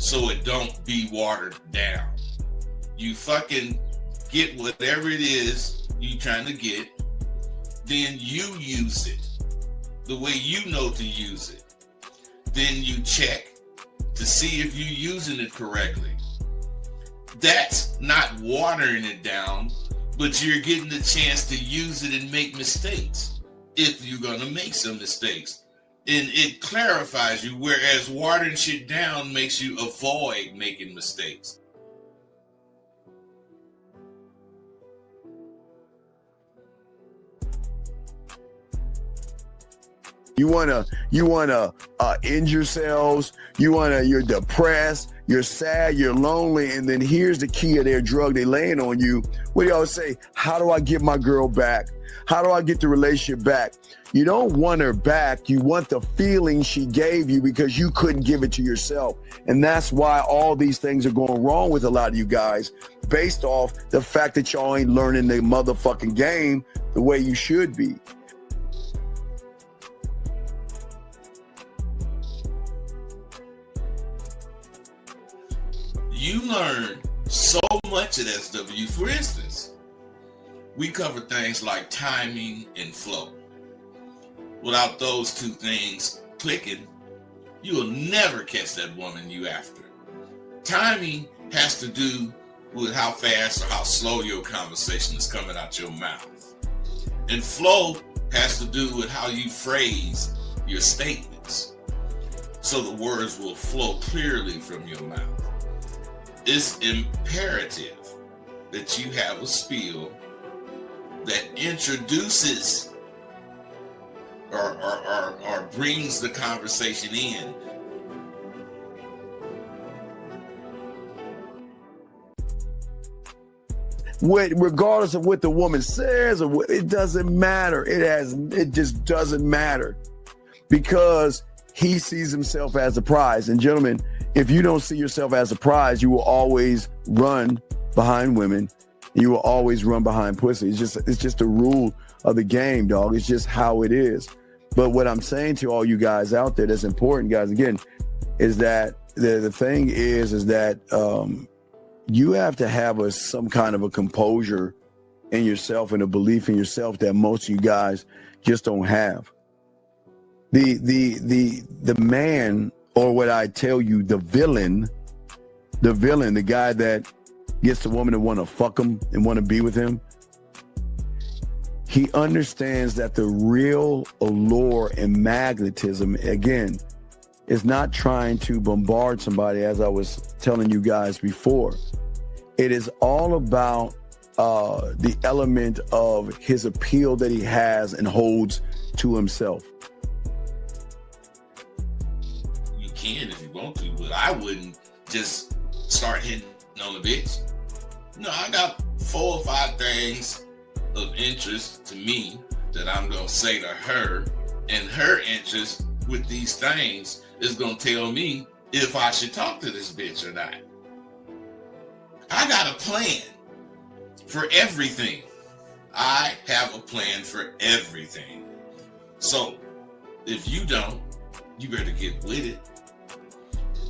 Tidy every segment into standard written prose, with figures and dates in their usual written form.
so it don't be watered down. You fucking get whatever it is you trying to get, then you use it the way you know to use it. Then you check to see if you're using it correctly. That's not watering it down, but you're getting the chance to use it and make mistakes if you're going to make some mistakes. And it clarifies you, whereas watering shit down makes you avoid making mistakes. You wanna end yourselves. You're depressed. You're sad. You're lonely. And then here's the key of their drug. They laying on you. What do y'all say? How do I get my girl back? How do I get the relationship back? You don't want her back. You want the feeling she gave you because you couldn't give it to yourself. And that's why all these things are going wrong with a lot of you guys, based off the fact that y'all ain't learning the motherfucking game the way you should be. You learn so much at SW. For instance, we cover things like timing and flow. Without those two things clicking, you will never catch that woman you after. Timing has to do with how fast or how slow your conversation is coming out your mouth. And flow has to do with how you phrase your statements, so the words will flow clearly from your mouth. It's imperative that you have a spiel that introduces or brings the conversation in. Regardless of what the woman says, or what, it doesn't matter. It just doesn't matter, because he sees himself as a prize. And gentlemen, if you don't see yourself as a prize, you will always run behind women. You will always run behind pussy. It's just the rule of the game, dog. It's just how it is. But what I'm saying to all you guys out there that's important, guys, again, is that the thing is that you have to have some kind of a composure in yourself and a belief in yourself that most of you guys just don't have. The man, or what I tell you, the villain, the guy that gets the woman to want to fuck him and want to be with him, he understands that the real allure and magnetism, again, is not trying to bombard somebody, as I was telling you guys before. It is all about the element of his appeal that he has and holds to himself. You can if you want to, but I wouldn't just start hitting on the bitch. No, I got 4 or 5 things of interest to me that I'm going to say to her, and her interest with these things is going to tell me if I should talk to this bitch or not. I got a plan for everything. I have a plan for everything. So if you don't, you better get with it.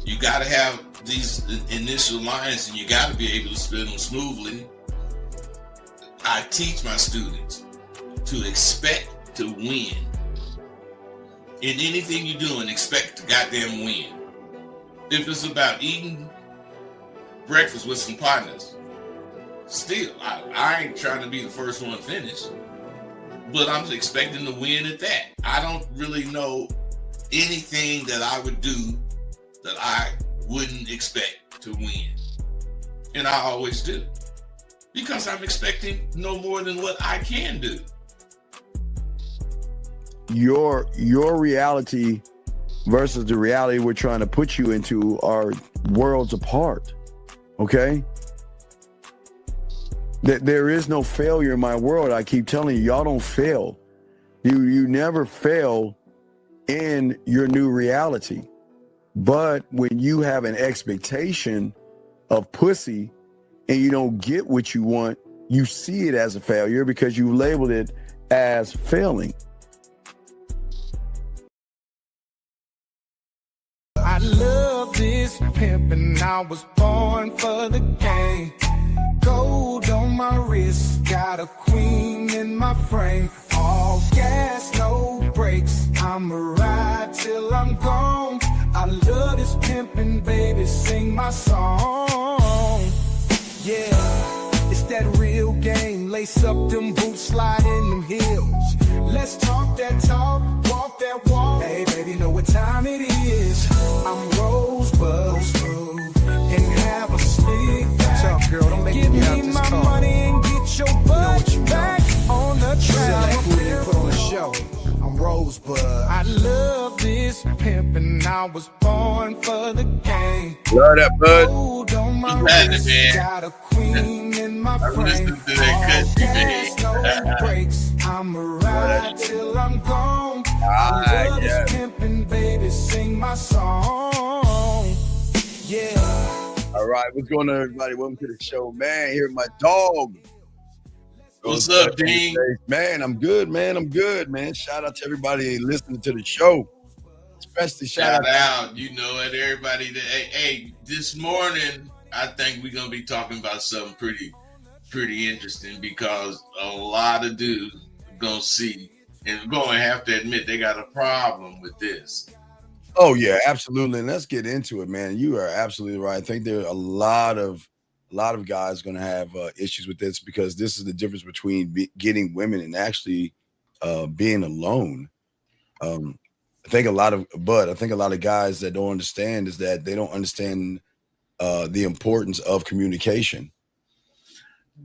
You got to have these initial lines, and you got to be able to spin them smoothly. I teach my students to expect to win. In anything you're doing, expect to goddamn win. If it's about eating breakfast with some partners, still, I ain't trying to be the first one finished, but I'm expecting to win at that. I don't really know anything that I would do that I wouldn't expect to win. And I always do, because I'm expecting no more than what I can do. Your reality versus the reality we're trying to put you into are worlds apart. Okay? There is no failure in my world. I keep telling you, y'all don't fail. You never fail in your new reality. But when you have an expectation of pussy and you don't get what you want, you see it as a failure because you labeled it as failing. I love this this pimpin', I was born for the game. Gold on my wrist, got a queen in my frame. All gas, no brakes, I'ma ride till I'm gone. I love this pimpin', baby, sing my song. Yeah, it's that real game. Lace up them boots, slide in them heels. Let's talk that talk, walk that walk. Hey, baby, know what time it is. I'm Rosebud, and have a stick back. Girl, don't make Give me my car. Money and get your butt back on the track. Put on a show. I'm Rosebud. I love this pimpin', I was born for the game. Love that, bud. Gold on my wrist, got a queen in my frame. Listen to that country, No breaks, I'ma ride till I'm gone. I love this pimpin', baby, sing my song. Yeah. All right, what's going on, everybody? Welcome to the show, man. Here, my dog. What's up, Dean? Man, I'm good, man. I'm good, man. Shout out to everybody listening to the show. Especially shout out, you know, and everybody that hey, this morning I think we're gonna be talking about something pretty interesting because a lot of dudes are gonna see and we're gonna have to admit they got a problem with this. Oh yeah, absolutely. And let's get into it, man. You are absolutely right. I think there are a lot of guys going to have issues with this because this is the difference between getting women and actually being alone. I think a lot of guys that don't understand is that they don't understand the importance of communication.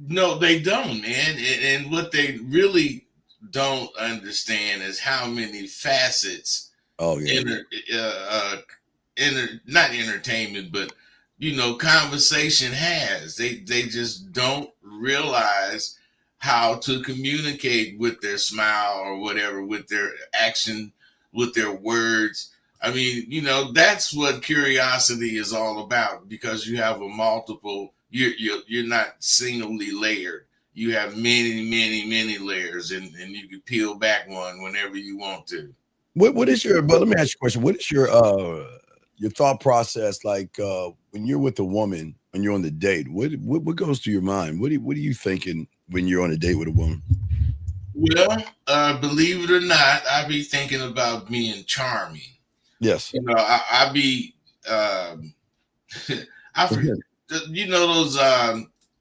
No, they don't, man. And what they really don't understand is how many facets. Oh yeah. Not entertainment, but you know, conversation has. They just don't realize how to communicate with their smile or whatever, with their action, with their words. I mean, you know, that's what curiosity is all about because you have a multiple. You're not singly layered. You have many layers, and you can peel back one whenever you want to. What is your? But let me ask you a question. What is your thought process like when you're with a woman, when you're on the date? What goes through your mind? What are you thinking when you're on a date with a woman? Well, believe it or not, I be thinking about being charming. Yes. You know, I be I forget. You know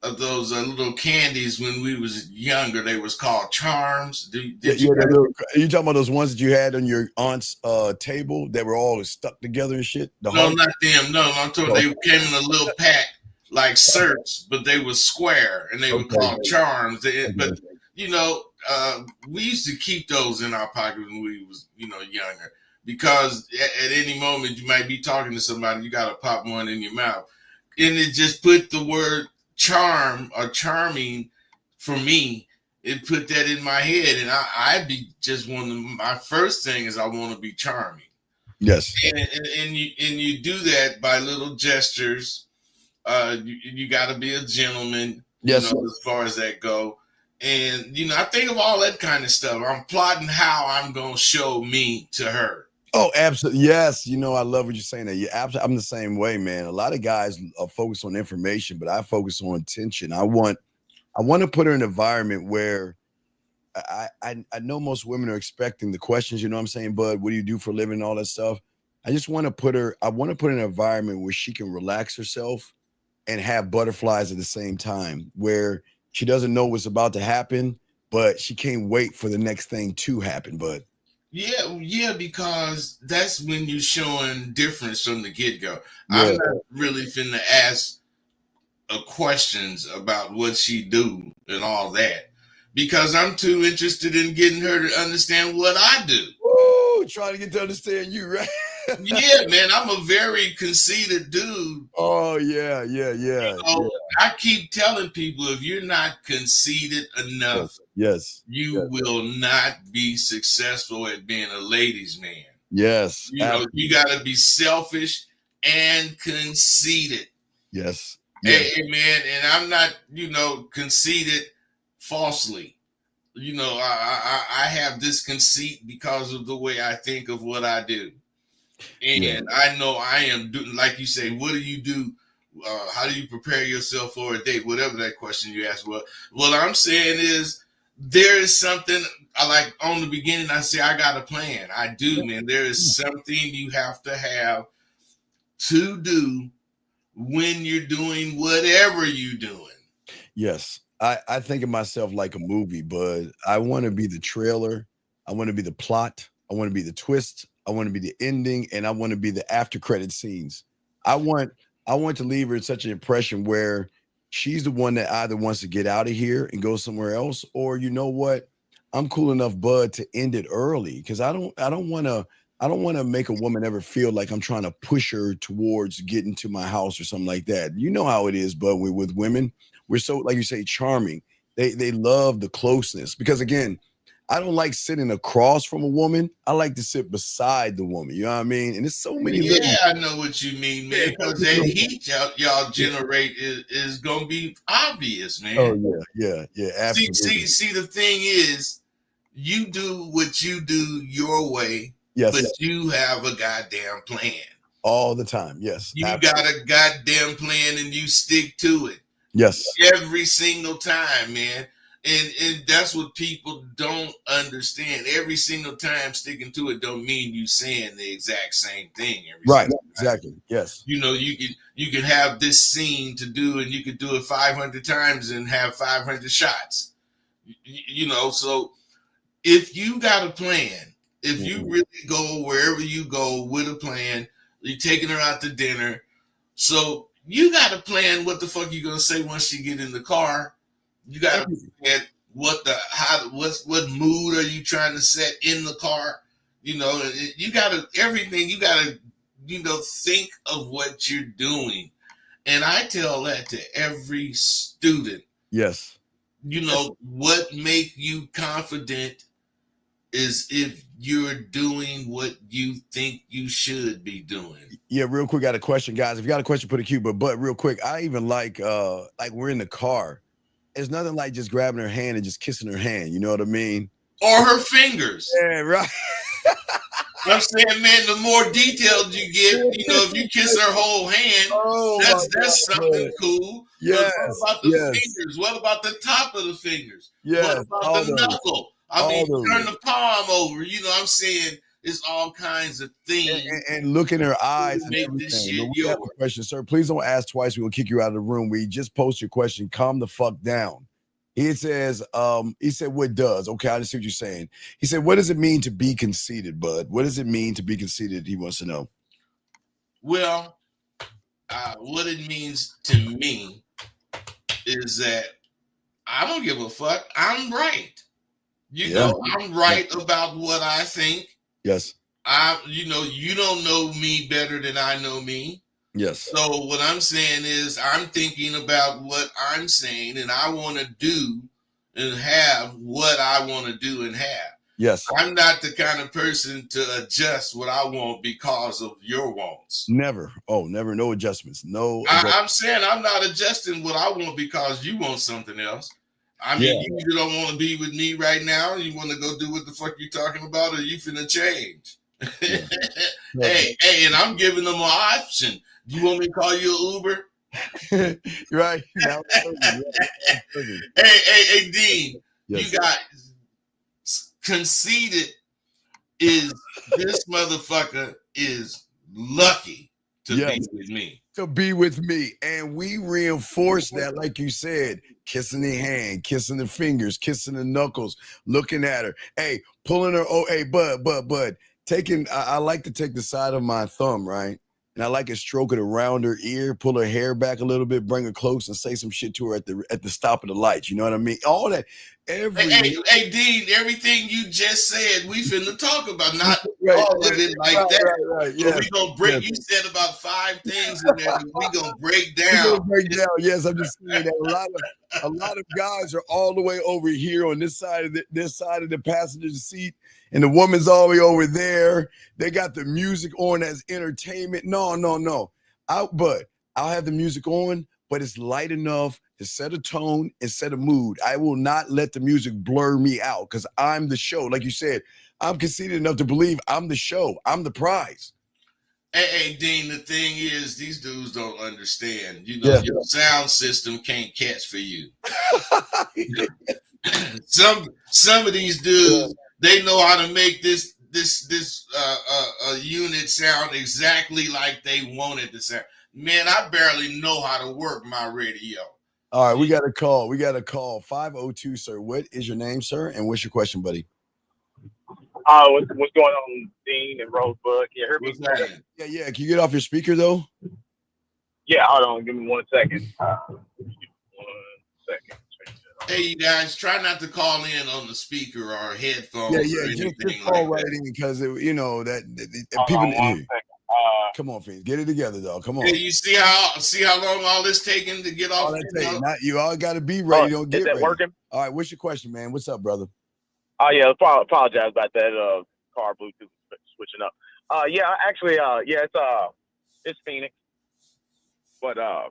those little candies when we was younger, they was called charms. You talking about those ones that you had on your aunt's table that were all stuck together and shit? No, not them. No, I'm talking they came in a little pack like certs, but they were square and they were called charms. But you know, we used to keep those in our pocket when we was, you know, younger because at any moment you might be talking to somebody, you got to pop one in your mouth, and it just put the word charm or charming for me. It put that in my head, and I'd be just my first thing is I want to be charming. Yes, and you do that by little gestures. You got to be a gentleman. Yes, you know, as far as that go. And you know, I think of all that kind of stuff. I'm plotting how I'm gonna show me to her. Oh, absolutely. Yes. You know, I love what you're saying. That I'm the same way, man. A lot of guys are focused on information, but I focus on attention. I want to put her in an environment where I know most women are expecting the questions, you know what I'm saying, bud, what do you do for a living and all that stuff? I want to put her in an environment where she can relax herself and have butterflies at the same time, where she doesn't know what's about to happen, but she can't wait for the next thing to happen, bud. Yeah, because that's when you're showing difference from the get-go. Yeah. I'm not really finna ask questions about what she do and all that because I'm too interested in getting her to understand what I do. Ooh, trying to get to understand you, right? Yeah, man, I'm a very conceited dude. Oh, yeah. You know, I keep telling people if you're not conceited enough, you will not be successful at being a ladies' man. Yes. You know, you got to be selfish and conceited. Yes. Hey, man, and I'm not, you know, conceited falsely. You know, I have this conceit because of the way I think of what I do. Yeah. And I know I am doing, like you say, what do you do? How do you prepare yourself for a date? Whatever that question you ask. Well, what I'm saying is there is something I like on the beginning. I say I got a plan. I do, man. There is something you have to do when you're doing whatever you're doing. Yes. I think of myself like a movie, but I want to be the trailer. I want to be the plot. I want to be the twist. I want to be the ending, and I want to be the after credit scenes. I want I want to leave her such an impression where she's the one that either wants to get out of here and go somewhere else, or you know what? I'm cool enough, bud, to end it early because I don't want to make a woman ever feel like I'm trying to push her towards getting to my house or something like that. You know how it is, but with women, we're so, like you say, charming. They love the closeness because again, I don't like sitting across from a woman. I like to sit beside the woman. You know what I mean? And there's so many Yeah, little I know what you mean, man. Because that heat y'all generate is gonna be obvious, oh man. yeah, absolutely. See. The thing is, you do what you do your way, Yes, but you have a goddamn plan. all the time. Yes, You got absolutely. a goddamn plan, and you stick to it Yes, every single time, man. And that's what people don't understand. Every single time sticking to it don't mean you saying the exact same thing every right, single time. exactly. Yes, You know, you can have this scene to do, and you could do it 500 times and have 500 shots. You know, so if you got a plan, if you Mhm. really go wherever you go with a plan, you're taking her out to dinner. So you got to plan what the fuck you gonna say once you get in the car. You got to Everything. plan what mood are you trying to set in the car. You know, you got to everything. You got to think of what you're doing. And I tell that to every student. Yes. What make you confident is if you're doing what you think you should be doing. Yeah, real quick, got a question, guys. If you got a question, put a Q. But real quick, I even like we're in the car. It's nothing like just grabbing her hand and just kissing her hand. You know what I mean? Or her fingers. Yeah, right. I'm saying, man, the more detailed you get, if you kiss her whole hand, Oh my that's God, something man. cool. But Yes, what about the yes, fingers? What about the top of the fingers? What yes. about All the those, knuckle? I all mean, turn those. the palm over. You know what I'm saying? It's all kinds of things And look in her eyes to and make this everything. But shit we have a yours. question, sir. Please don't ask twice. We will kick you out of the room. We just post your question. Calm the fuck down. He said, what does? Okay, I just see what you're saying. He said, what does it mean to be conceited, bud? What does it mean to be conceited? He wants to know. Well, what it means to me is that I don't give a fuck. I'm right. Yeah. I'm right about what I think. Yes. You don't know me better than I know me. Yes. So what I'm saying is I'm thinking about what I'm saying, and I want to do and have what I want to do and have. Yes. I'm not the kind of person to adjust what I want because of your wants. Never. Oh, never. No adjustments. No adjustments. I'm saying I'm not adjusting what I want because you want something else. I mean, Yeah. you either don't want to be with me right now, you want to go do what the fuck you talking about, or you finna change. Yeah. Hey, and I'm giving them an option. Do you want me to call you an Uber? Right. Now, Hey, Dean, yes. you got conceited is this motherfucker is lucky to be with me. To be with me. And we reinforce that, like you said, kissing the hand, kissing the fingers, kissing the knuckles, looking at her. Hey, pulling her. Oh, hey, bud. I like to take the side of my thumb, right? And I like to stroke it around her ear, pull her hair back a little bit, bring her close, and say some shit to her at the stop of the lights. You know what I mean? All that. Hey, Dean, everything you just said, we finna talk about. Not right, all of it like that. Right. So Yes, we gonna break. yes. You said about 5 things in there that we gonna break down. Yes, I'm just saying that a lot of guys are all the way over here on this side of the passenger seat, and the woman's all the way over there. They got the music on as entertainment. No. I'll have the music on, but it's light enough to set a tone and set a mood. I will not let the music blur me out because I'm the show. Like you said, I'm conceited enough to believe I'm the show. I'm the prize. Hey, Dean, the thing is, these dudes don't understand. You know, Yeah. your sound system can't catch for you. Some of these dudes, they know how to make this unit sound exactly like they want it to sound. Man, I barely know how to work my radio. All right, we got a call. We got a call. 502, sir. What is your name, sir? And what's your question, buddy? What's going on, Dean and Rosebud? Can you hear me? What's that? Yeah. Can you get off your speaker though? Yeah, hold on. Give me 1 second. 1 second. Hey, you guys, try not to call in on the speaker or headphones or anything just call like right that. in because you know that Hold people on need 1 to hear. second. Come on, Phoenix. Get it together, dog. Come on. Hey, you see how long all this taking to get off? You all got to be ready. Don't get is that ready. working? All right, what's your question, man? What's up, brother? Oh yeah, apologize about that. Car Bluetooth switching up. Yeah, actually, it's Phoenix. But yeah,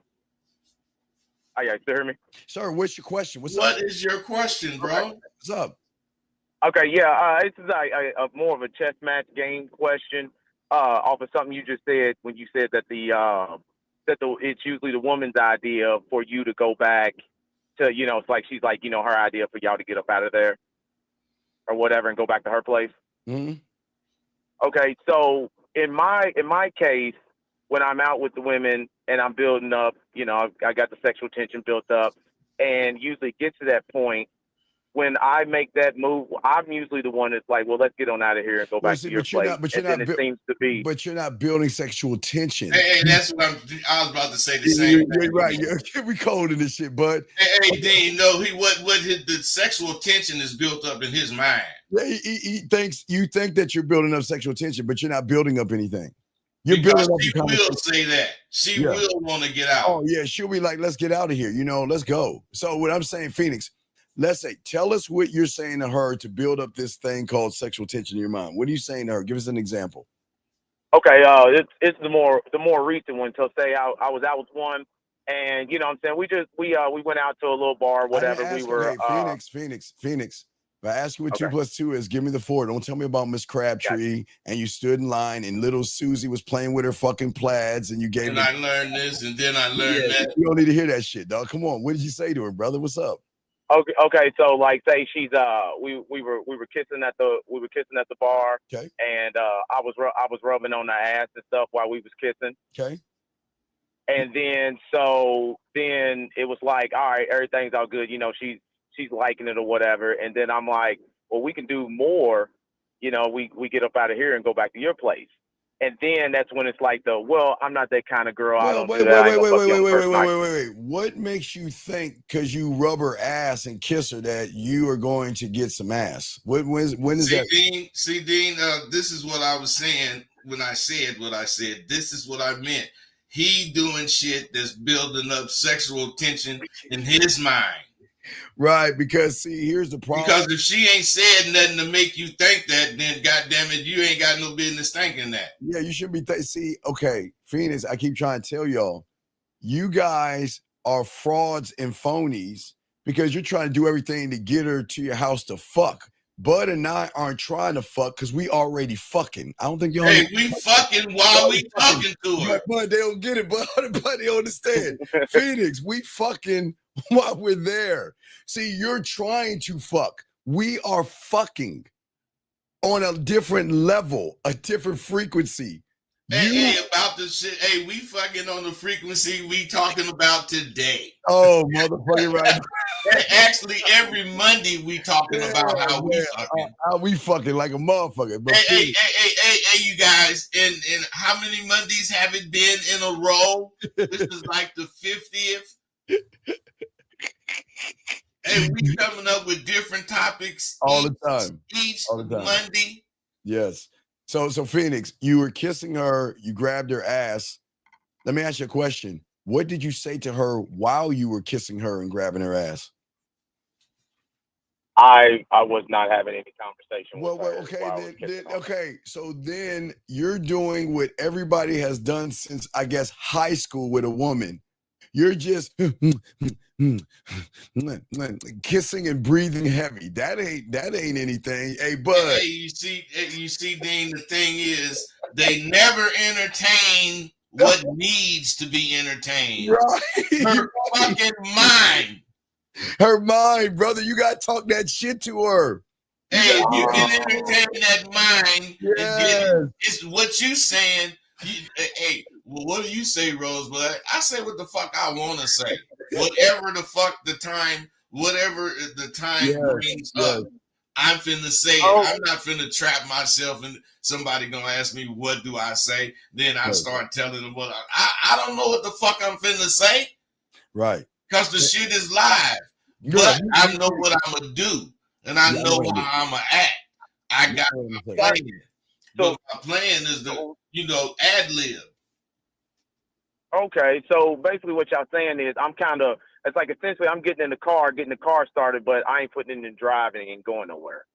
still hear me? Sir, what's your question? What is your question, bro? Okay. What's up? Okay, yeah, this is a more of a chess match game question. Off of something you just said when you said that it's usually the woman's idea for you to go back to, it's like she's like, her idea for y'all to get up out of there or whatever and go back to her place. Mm-hmm. Okay, so in my case, when I'm out with the women and I'm building up, I got the sexual tension built up, and usually get to that point. When I make that move, I'm usually the one that's like, well, let's get on out of here and go back to your place. It seems to be. But you're not building sexual tension. Hey, that's what I was about to say the same thing. You're right. We cold in this shit, bud. Hey, Dean, no, the sexual tension is built up in his mind. Yeah, he thinks you think that you're building up sexual tension, but you're not building up anything. You're building up. She will say that. She will want to get out. Oh yeah, she'll be like, let's get out of here. Let's go. So what I'm saying, Phoenix, let's say, tell us what you're saying to her to build up this thing called sexual tension in your mind. What are you saying to her? Give us an example. Okay, it's the more recent one. So say I was out with one, and what I'm saying, we went out to a little bar, whatever. Phoenix. If I ask you what 2 + 2 is, give me the 4. Don't tell me about Miss Crabtree and you stood in line and little Susie was playing with her fucking plaids and you gave. And I learned this, and then I learned that. You don't need to hear that shit, dog. Come on, what did you say to her, brother? What's up? Okay. So like, say she's we were kissing at the bar. Okay. And I was rubbing on her ass and stuff while we was kissing. Okay. And then it was like, all right, everything's all good. She's liking it or whatever. And then I'm like, well, we can do more. We get up out of here and go back to your place. And then that's when it's like, I'm not that kind of girl. Wait. What makes you think because you rub her ass and kiss her that you are going to get some ass? When is that? Dean, this is what I was saying when I said what I said. This is what I meant. He doing shit that's building up sexual tension in his mind. Right, because see, here's the problem. Because if she ain't said nothing to make you think that, then goddamn it, you ain't got no business thinking that. Yeah, you should be. Okay, Phoenix, I keep trying to tell y'all, you guys are frauds and phonies because you're trying to do everything to get her to your house to fuck. Bud and I aren't trying to fuck because we already fucking. I don't think y'all. Hey, we fucking while we talking to her. But they don't get it, but they don't understand. Phoenix, we fucking while we're there. See, you're trying to fuck. We are fucking on a different level, a different frequency. Hey, about the shit. Hey, we fucking on the frequency we talking about today. Oh, motherfucker, right. Actually, every Monday we talking about how we fucking. How we fucking like a motherfucker. But hey, you guys, and how many Mondays have it been in a row? This is like the 50th. Hey, we coming up with different topics all the time. Monday. Yes. So Phoenix, you were kissing her, you grabbed her ass. Let me ask you a question. What did you say to her while you were kissing her and grabbing her ass? I was not having any conversation with her. Okay. So then you're doing what everybody has done since, I guess, high school with a woman. You're just kissing and breathing heavy. That ain't anything. Hey, bud. Hey, you see, Dean. The thing is, they never entertain what needs to be entertained. Right. Her fucking mind. Her mind, brother. You gotta talk that shit to her. Hey, if you can entertain that mind, Yes. and get it, it's what you saying. Hey, well, what do you say, Rosebud? I say what the fuck I want to say. Whatever the fuck whatever the time brings up, I'm finna say it. I'm not finna trap myself and somebody gonna ask me what do I say. Then I start telling them what I don't know what the fuck I'm finna say. Right. Because the shit is live. But I know what I'm gonna do. And I know how I'm gonna act. I got my plan. But my plan is to, ad lib. Okay, so basically what y'all saying is it's like essentially I'm getting the car started, but I ain't putting it in drive and ain't going nowhere.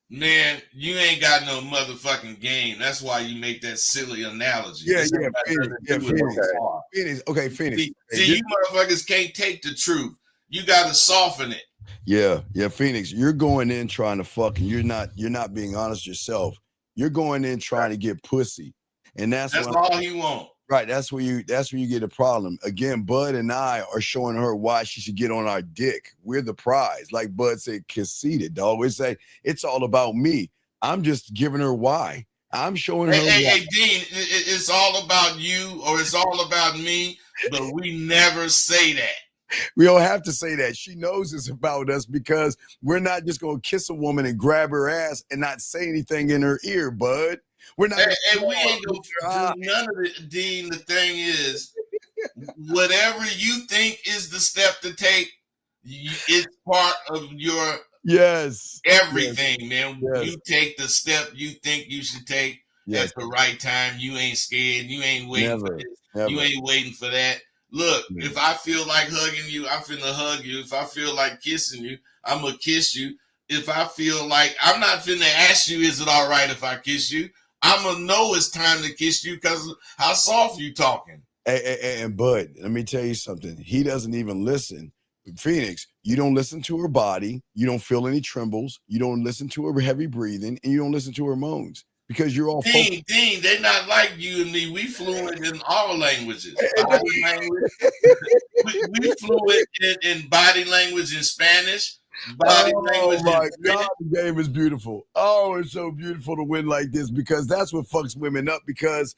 Man, you ain't got no motherfucking game. That's why you make that silly analogy. Yeah, Phoenix. Okay, Phoenix. See, you motherfuckers can't take the truth. You gotta soften it. Yeah, Phoenix. You're going in trying to fuck, and you're not being honest yourself. You're going in trying to get pussy, and that's all he want. Right, that's where you get a problem. Again, Bud and I are showing her why she should get on our dick. We're the prize. Like Bud said, conceited, dog. We say it's all about me. I'm just giving her why. I'm showing her. Hey, Dean, it's all about you or it's all about me, but we never say that. We don't have to say that. She knows it's about us because we're not just going to kiss a woman and grab her ass and not say anything in her ear, Bud. We're not. And we ain't going to do none of it, Dean. The thing is, whatever you think is the step to take, it's part of your everything, man. Yes. You take the step you think you should take at the right time. You ain't scared. You ain't waiting for this. You ain't waiting for that. Look, if I feel like hugging you, I'm finna hug you. If I feel like kissing you, I'm gonna kiss you. If I feel like I'm not finna ask you, is it all right if I kiss you? I'm gonna know it's time to kiss you because how soft you talking. And Bud, let me tell you something. He doesn't even listen. Phoenix, you don't listen to her body. You don't feel any trembles. You don't listen to her heavy breathing, and you don't listen to her moans. Because you're all Dean, they're not like you and me. We fluent in all languages. Body language. we fluent in body language in Spanish. Body language. Oh my God, the game is beautiful. Oh, it's so beautiful to win like this because that's what fucks women up. Because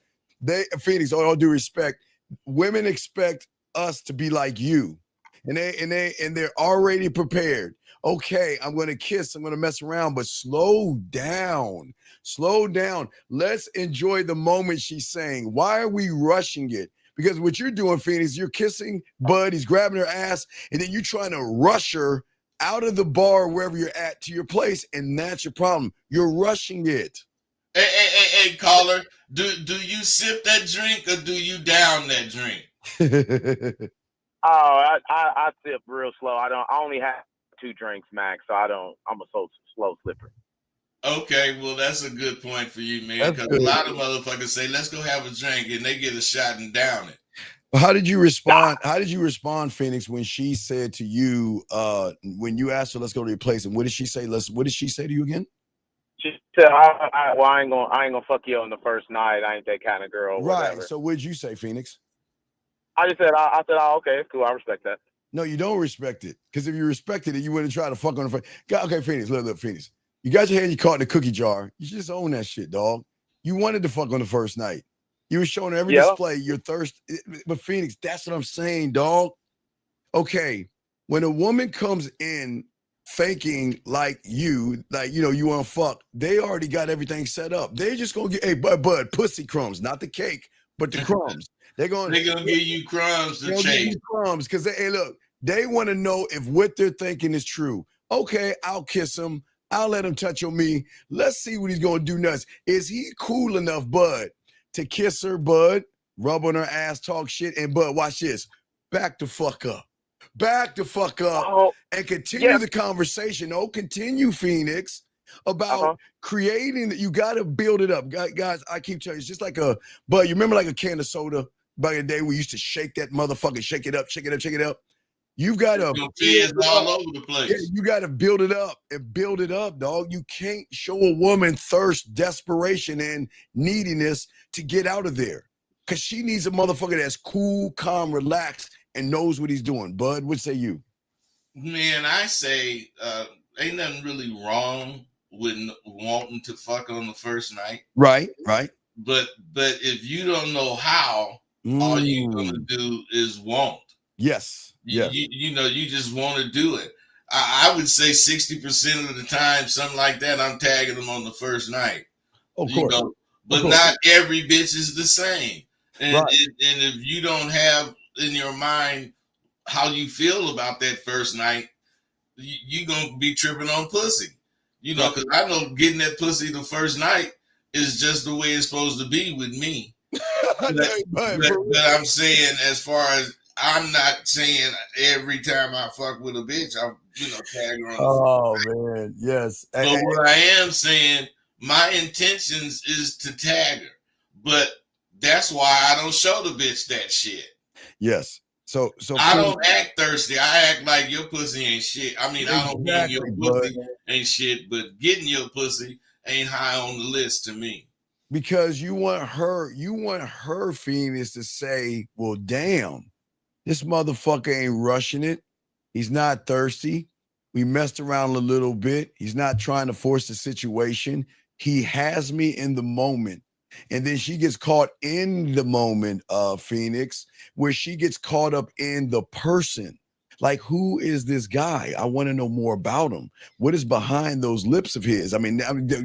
Phoenix, all due respect, women expect us to be like you, and they're already prepared. Okay, I'm going to kiss, I'm going to mess around, but slow down. Slow down. Let's enjoy the moment she's saying. Why are we rushing it? Because what you're doing, Phoenix, you're kissing Bud, he's grabbing her ass, and then you're trying to rush her out of the bar, wherever you're at, to your place, and that's your problem. You're rushing it. Hey, caller, do you sip that drink or do you down that drink? I sip real slow. I only have 2 drinks max, so I'm a slow slipper. Okay, well that's a good point for you, man. Because a lot of motherfuckers say, "Let's go have a drink," and they get a shot and down it. How did you respond? How did you respond, Phoenix, when she said to you, when you asked her, "Let's go to your place," and what did she say? What did she say to you again? She said, I ain't gonna fuck you on the first night. I ain't that kind of girl." Right. Whatever. So what did you say, Phoenix? I just said, oh, okay, it's cool. I respect that. No, you don't respect it. Because if you respected it, you wouldn't try to fuck on the first. Okay, Phoenix, look, Phoenix. You got your hand, you caught in the cookie jar. You just own that shit, dog. You wanted to fuck on the first night. You were showing every display your thirst. But Phoenix, that's what I'm saying, dog. Okay, when a woman comes in thinking like you want to fuck, they already got everything set up. They just gonna get, hey, bud, pussy crumbs, not the cake, but the crumbs. They're gonna give you crumbs to chase. Crumbs, because they want to know if what they're thinking is true. Okay, I'll kiss him. I'll let him touch on me. Let's see what he's gonna do next. Is he cool enough, Bud, to kiss her, Bud, rub on her ass, talk shit, and Bud, watch this. Back the fuck up. Back the fuck up and continue the conversation. Continue, Phoenix, about creating that. You got to build it up. Guys, I keep telling you, it's just like Bud, you remember like a can of soda? back in the day, we used to shake that motherfucker, shake it up, shake it up, shake it up. You've got to fizz all over the place. Yeah, you got to build it up and build it up, dog. You can't show a woman thirst, desperation, and neediness to get out of there. Because she needs a motherfucker that's cool, calm, relaxed, and knows what he's doing. Bud, what say you? Man, I say ain't nothing really wrong with wanting to fuck on the first night. Right. But if you don't know how, all you're gonna do is want. Yes. You just want to do it. I would say 60% of the time, something like that, I'm tagging them on the first night. Of course. But not every bitch is the same. And, right. and if you don't have in your mind how you feel about that first night, you're going to be tripping on pussy. Because I know getting that pussy the first night is just the way it's supposed to be with me. but I'm saying, as far as, I'm not saying every time I fuck with a bitch, I'm, tag her on. Oh, man, yes. But what I am saying, my intentions is to tag her. But that's why I don't show the bitch that shit. Yes. So I don't act thirsty. I act like your pussy ain't shit. I mean, I don't mean your pussy ain't shit, but getting your pussy ain't high on the list to me. Because you want her Phoenix to say, well, damn, this motherfucker ain't rushing it. He's not thirsty. We messed around a little bit. He's not trying to force the situation. He has me in the moment. And then she gets caught in the moment, Phoenix, where she gets caught up in the person. Like, who is this guy? I want to know more about him. What is behind those lips of his? I mean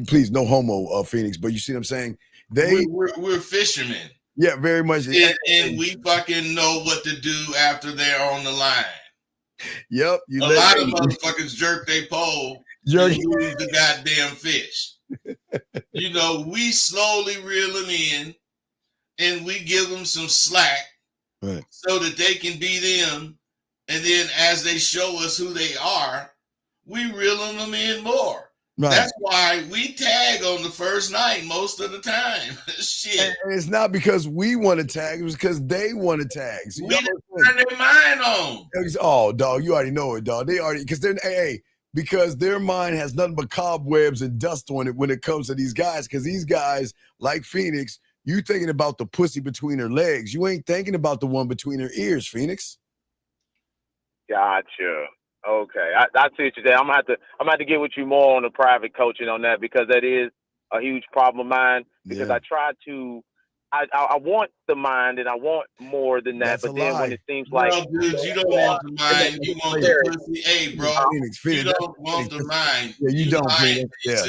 please, no homo, Phoenix, but you see what I'm saying? We're fishermen. Yeah, very much. And we fucking know what to do after they're on the line. Yep. A lot of motherfuckers jerk their pole and lose the goddamn fish. We slowly reel them in and we give them some slack so that they can be them. And then as they show us who they are, we reeling them in more. Right. That's why we tag on the first night most of the time. Shit. And it's not because we want to tag, it's because they want to tag. So we didn't turn their mind on. Oh, dog, you already know it, dog. They already, because their mind has nothing but cobwebs and dust on it when it comes to these guys. Because these guys, like Phoenix, you thinking about the pussy between her legs. You ain't thinking about the one between her ears, Phoenix. Gotcha. Okay, I see what you're saying. I'm gonna have to get with you more on the private coaching on that, because that is a huge problem of mine. Because I try to, I want the mind and I want more than that. But then when it seems like, dude, you don't want the mind, you want the pussy. Hey, bro, Phoenix, you don't want the mind. Yeah, you don't. Phoenix. Yeah.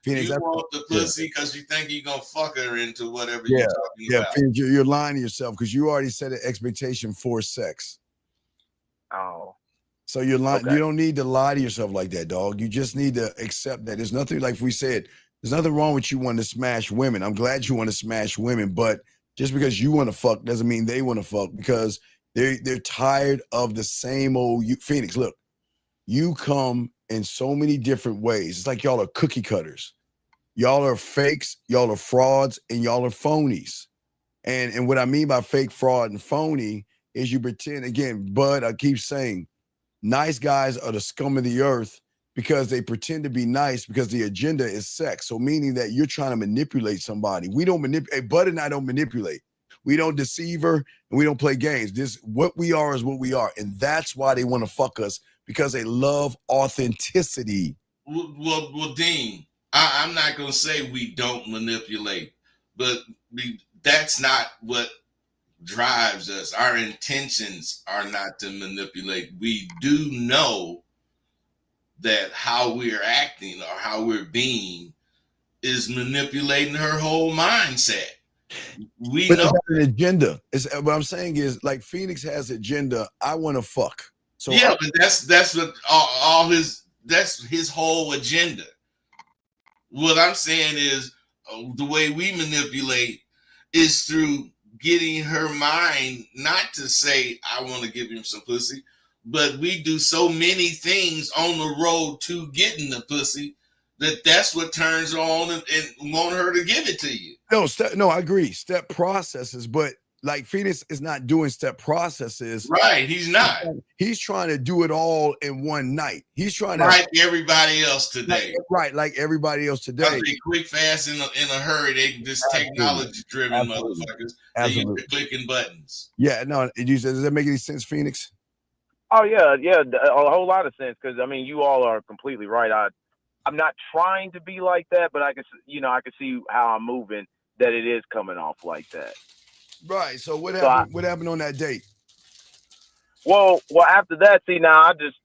Phoenix, you want the pussy because you think you're gonna fuck her into whatever you're talking about. Phoenix, you're lying to yourself because you already set an expectation for sex. Oh. So you're lying. Okay. You don't need to lie to yourself like that, dog. You just need to accept that. There's nothing, like we said, there's nothing wrong with you wanting to smash women. I'm glad you want to smash women, but just because you want to fuck doesn't mean they want to fuck, because they're tired of the same old Phoenix, look, you come in so many different ways. It's like y'all are cookie cutters. Y'all are fakes, y'all are frauds, and y'all are phonies. And what I mean by fake, fraud, and phony is you pretend, again, Bud, I keep saying, nice guys are the scum of the earth because they pretend to be nice because the agenda is sex. So meaning that you're trying to manipulate somebody. We don't manipulate. Bud and I don't manipulate. We don't deceive her, and we don't play games. What we are is what we are. And that's why they want to fuck us, because they love authenticity. Well, Dean, I'm not going to say we don't manipulate, but that's not what drives us. Our intentions are not to manipulate. We do know that how we're acting or how we're being is manipulating her whole mindset. We know an agenda. What I'm saying is, like, Phoenix has agenda. I want to fuck. So but that's what that's his whole agenda. What I'm saying is the way we manipulate is through getting her mind not to say, I want to give him some pussy, but we do so many things on the road to getting the pussy that's what turns her on and want her to give it to you. No, I agree. Step processes, but like Phoenix is not doing step processes. Right, he's not. He's trying to do it all in one night. He's trying to like everybody else today. Like everybody else today. They quick, fast, in a hurry. They just technology-driven motherfuckers. They used to clicking buttons. Yeah, no. Does that make any sense, Phoenix? Oh yeah, a whole lot of sense. Because I mean, you all are completely right. I'm not trying to be like that, but I can see how I'm moving that it is coming off like that. Right. So what happened? What happened on that date? Well, after that, see, now I just,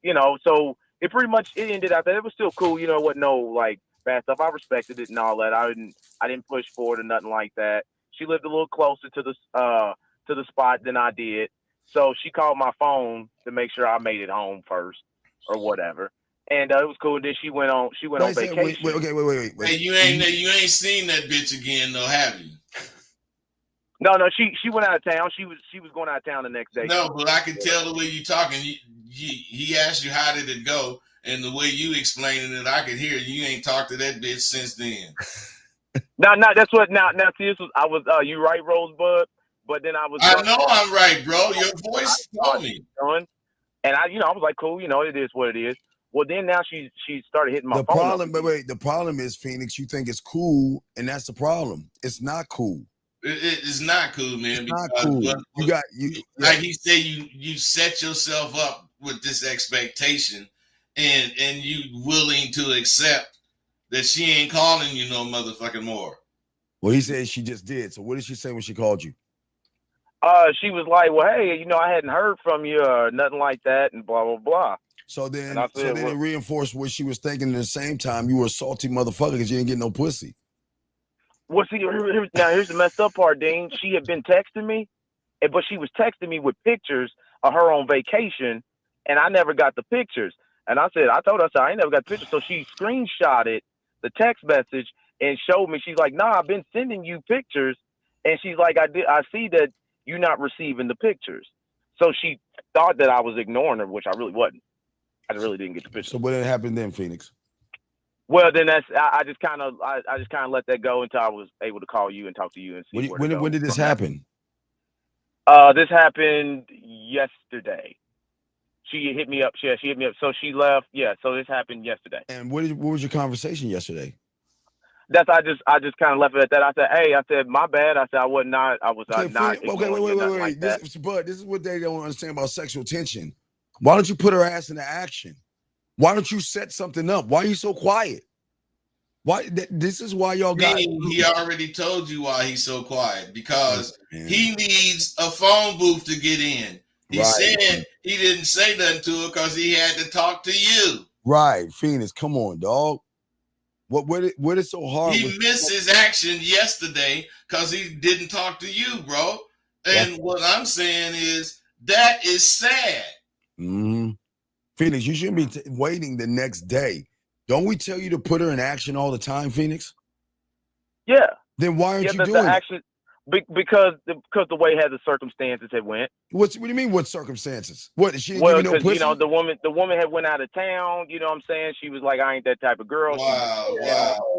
so it pretty much it ended out there. It was still cool, it wasn't no like bad stuff. I respected it and all that. I didn't push for it or nothing like that. She lived a little closer to the spot than I did, so she called my phone to make sure I made it home first or whatever. And it was cool. Then she went on vacation. Wait. Hey, you ain't seen that bitch again though, have you? No, she went out of town. She was going out of town the next day. No, but I can tell the way you talking. He asked you how did it go, and the way you explaining it, I could hear you ain't talked to that bitch since then. No, that's what. Now, see, this was you right, Rosebud. But then I know I'm right, bro. Your voice told me. And I was like, cool, it is what it is. Well, then now she started hitting my phone. The problem is, Phoenix, you think it's cool, and that's the problem. It's not cool. It's not cool, man. It's not cool. Like he said, you set yourself up with this expectation, and you willing to accept that she ain't calling you no motherfucking more. Well, he said she just did. So what did she say when she called you? She was like, well, hey, I hadn't heard from you or nothing like that, and blah blah blah. So then it reinforced what she was thinking. At the same time, you were a salty motherfucker because you didn't get no pussy. Well, see, here's the messed up part, Dean. She had been texting me, but she was texting me with pictures of her on vacation, and I never got the pictures. And I told her, I ain't never got the pictures. So she screenshotted the text message and showed me. She's like, nah, I've been sending you pictures. And she's like, I see that you're not receiving the pictures. So she thought that I was ignoring her, which I really wasn't. I really didn't get the pictures. So what happened then, Phoenix? Well, then I just kind of let that go until I was able to call you and talk to you and see when did this happen? This happened yesterday. She hit me up. She hit me up. So she left. Yeah. So this happened yesterday. And what was your conversation yesterday? I just kind of left it at that. I said, hey, my bad. I said I was not. Okay, wait. This is what they don't understand about sexual tension. Why don't you put her ass into action? Why don't you set something up? Why are you so quiet? Why? This is why y'all got. He already told you why he's so quiet, because he needs a phone booth to get in. He said he didn't say nothing to her because he had to talk to you. Right, Phoenix, come on, dog. What is so hard? He missed his action yesterday because he didn't talk to you, bro. And what I'm saying is that is sad. Mm-hmm. Phoenix, you shouldn't be waiting the next day. Don't we tell you to put her in action all the time, Phoenix? Yeah. Then why aren't you doing it? Because the way the circumstances had went. What do you mean? What circumstances? What she didn't give you no pussy? The woman had went out of town. You know what I'm saying? She was like, I ain't that type of girl. Wow.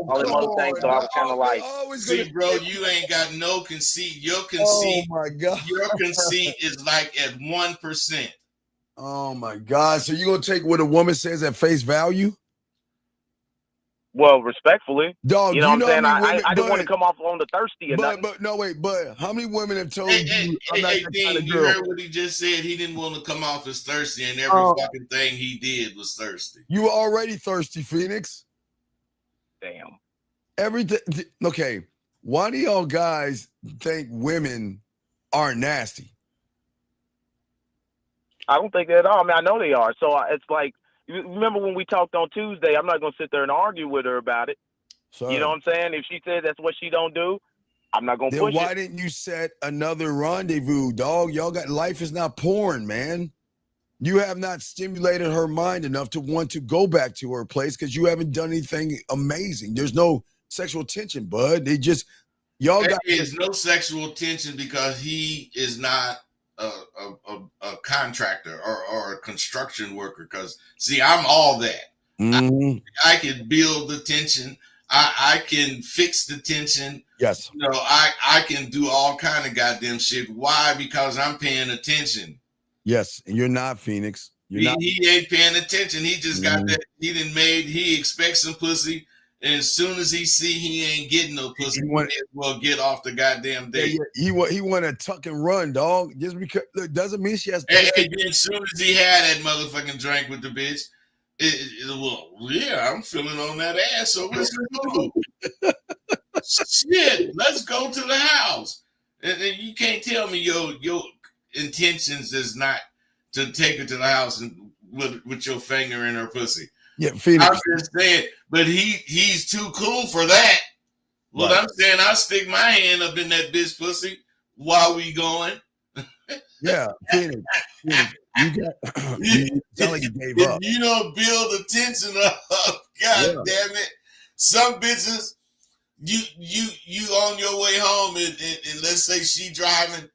All them other things. So I was kind of like, see, bro, you ain't got no conceit. Your conceit. Oh my God. Your conceit is like at 1%. Oh my God. So you gonna take what a woman says at face value? Well, respectfully, dog, you know what I'm saying? I didn't want to come off on the thirsty. But how many women have told you? Dean, you heard what he just said. He didn't want to come off as thirsty, and every fucking thing he did was thirsty. You were already thirsty, Phoenix. Damn. Everything. Okay, why do y'all guys think women aren't nasty? I don't think that at all. I mean, I know they are. So it's like, remember when we talked on Tuesday? I'm not going to sit there and argue with her about it. Sir, you know what I'm saying? If she said that's what she don't do, I'm not going to push it. Then why didn't you set another rendezvous, dog? Y'all got, life is not porn, man. You have not stimulated her mind enough to want to go back to her place because you haven't done anything amazing. There's no sexual tension, bud. There is no sexual tension because he is not a contractor or a construction worker. Because see, I'm all that. Mm-hmm. I can build the tension. I can fix the tension. Yes. You know, I can do all kind of goddamn shit. Why? Because I'm paying attention. Yes, and you're not, Phoenix. You're not. He ain't paying attention. He just got that. He expects some pussy. And as soon as he see he ain't getting no pussy, he may as well get off the goddamn date. He want to tuck and run, dog. Just because look, doesn't mean she has to. And as soon as he had that motherfucking drink with the bitch, well, yeah, I'm feeling on that ass. So let's go. Shit, let's go to the house. And you can't tell me your intentions is not to take her to the house and with your finger in her pussy. Yeah, Phoenix. I'm just saying, but he's too cool for that. Well, right. I'm saying I'll stick my hand up in that bitch pussy while we going. Yeah, Phoenix. You sound like you gave up. You don't build the tension up. God damn it. Some bitches, you on your way home and let's say she driving,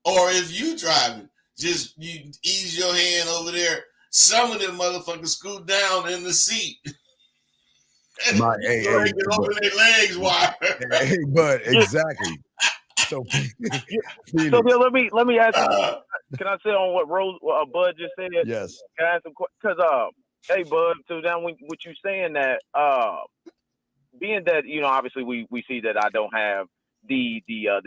or if you driving, just you ease your hand over there. Some of them motherfuckers scoot down in the seat. Hey, open their legs wide. Hey, but exactly. So let me ask you, can I say on what Bud just said? Yes. Can I ask him because hey Bud, so now what you saying that being that, you know, obviously we see that I don't have the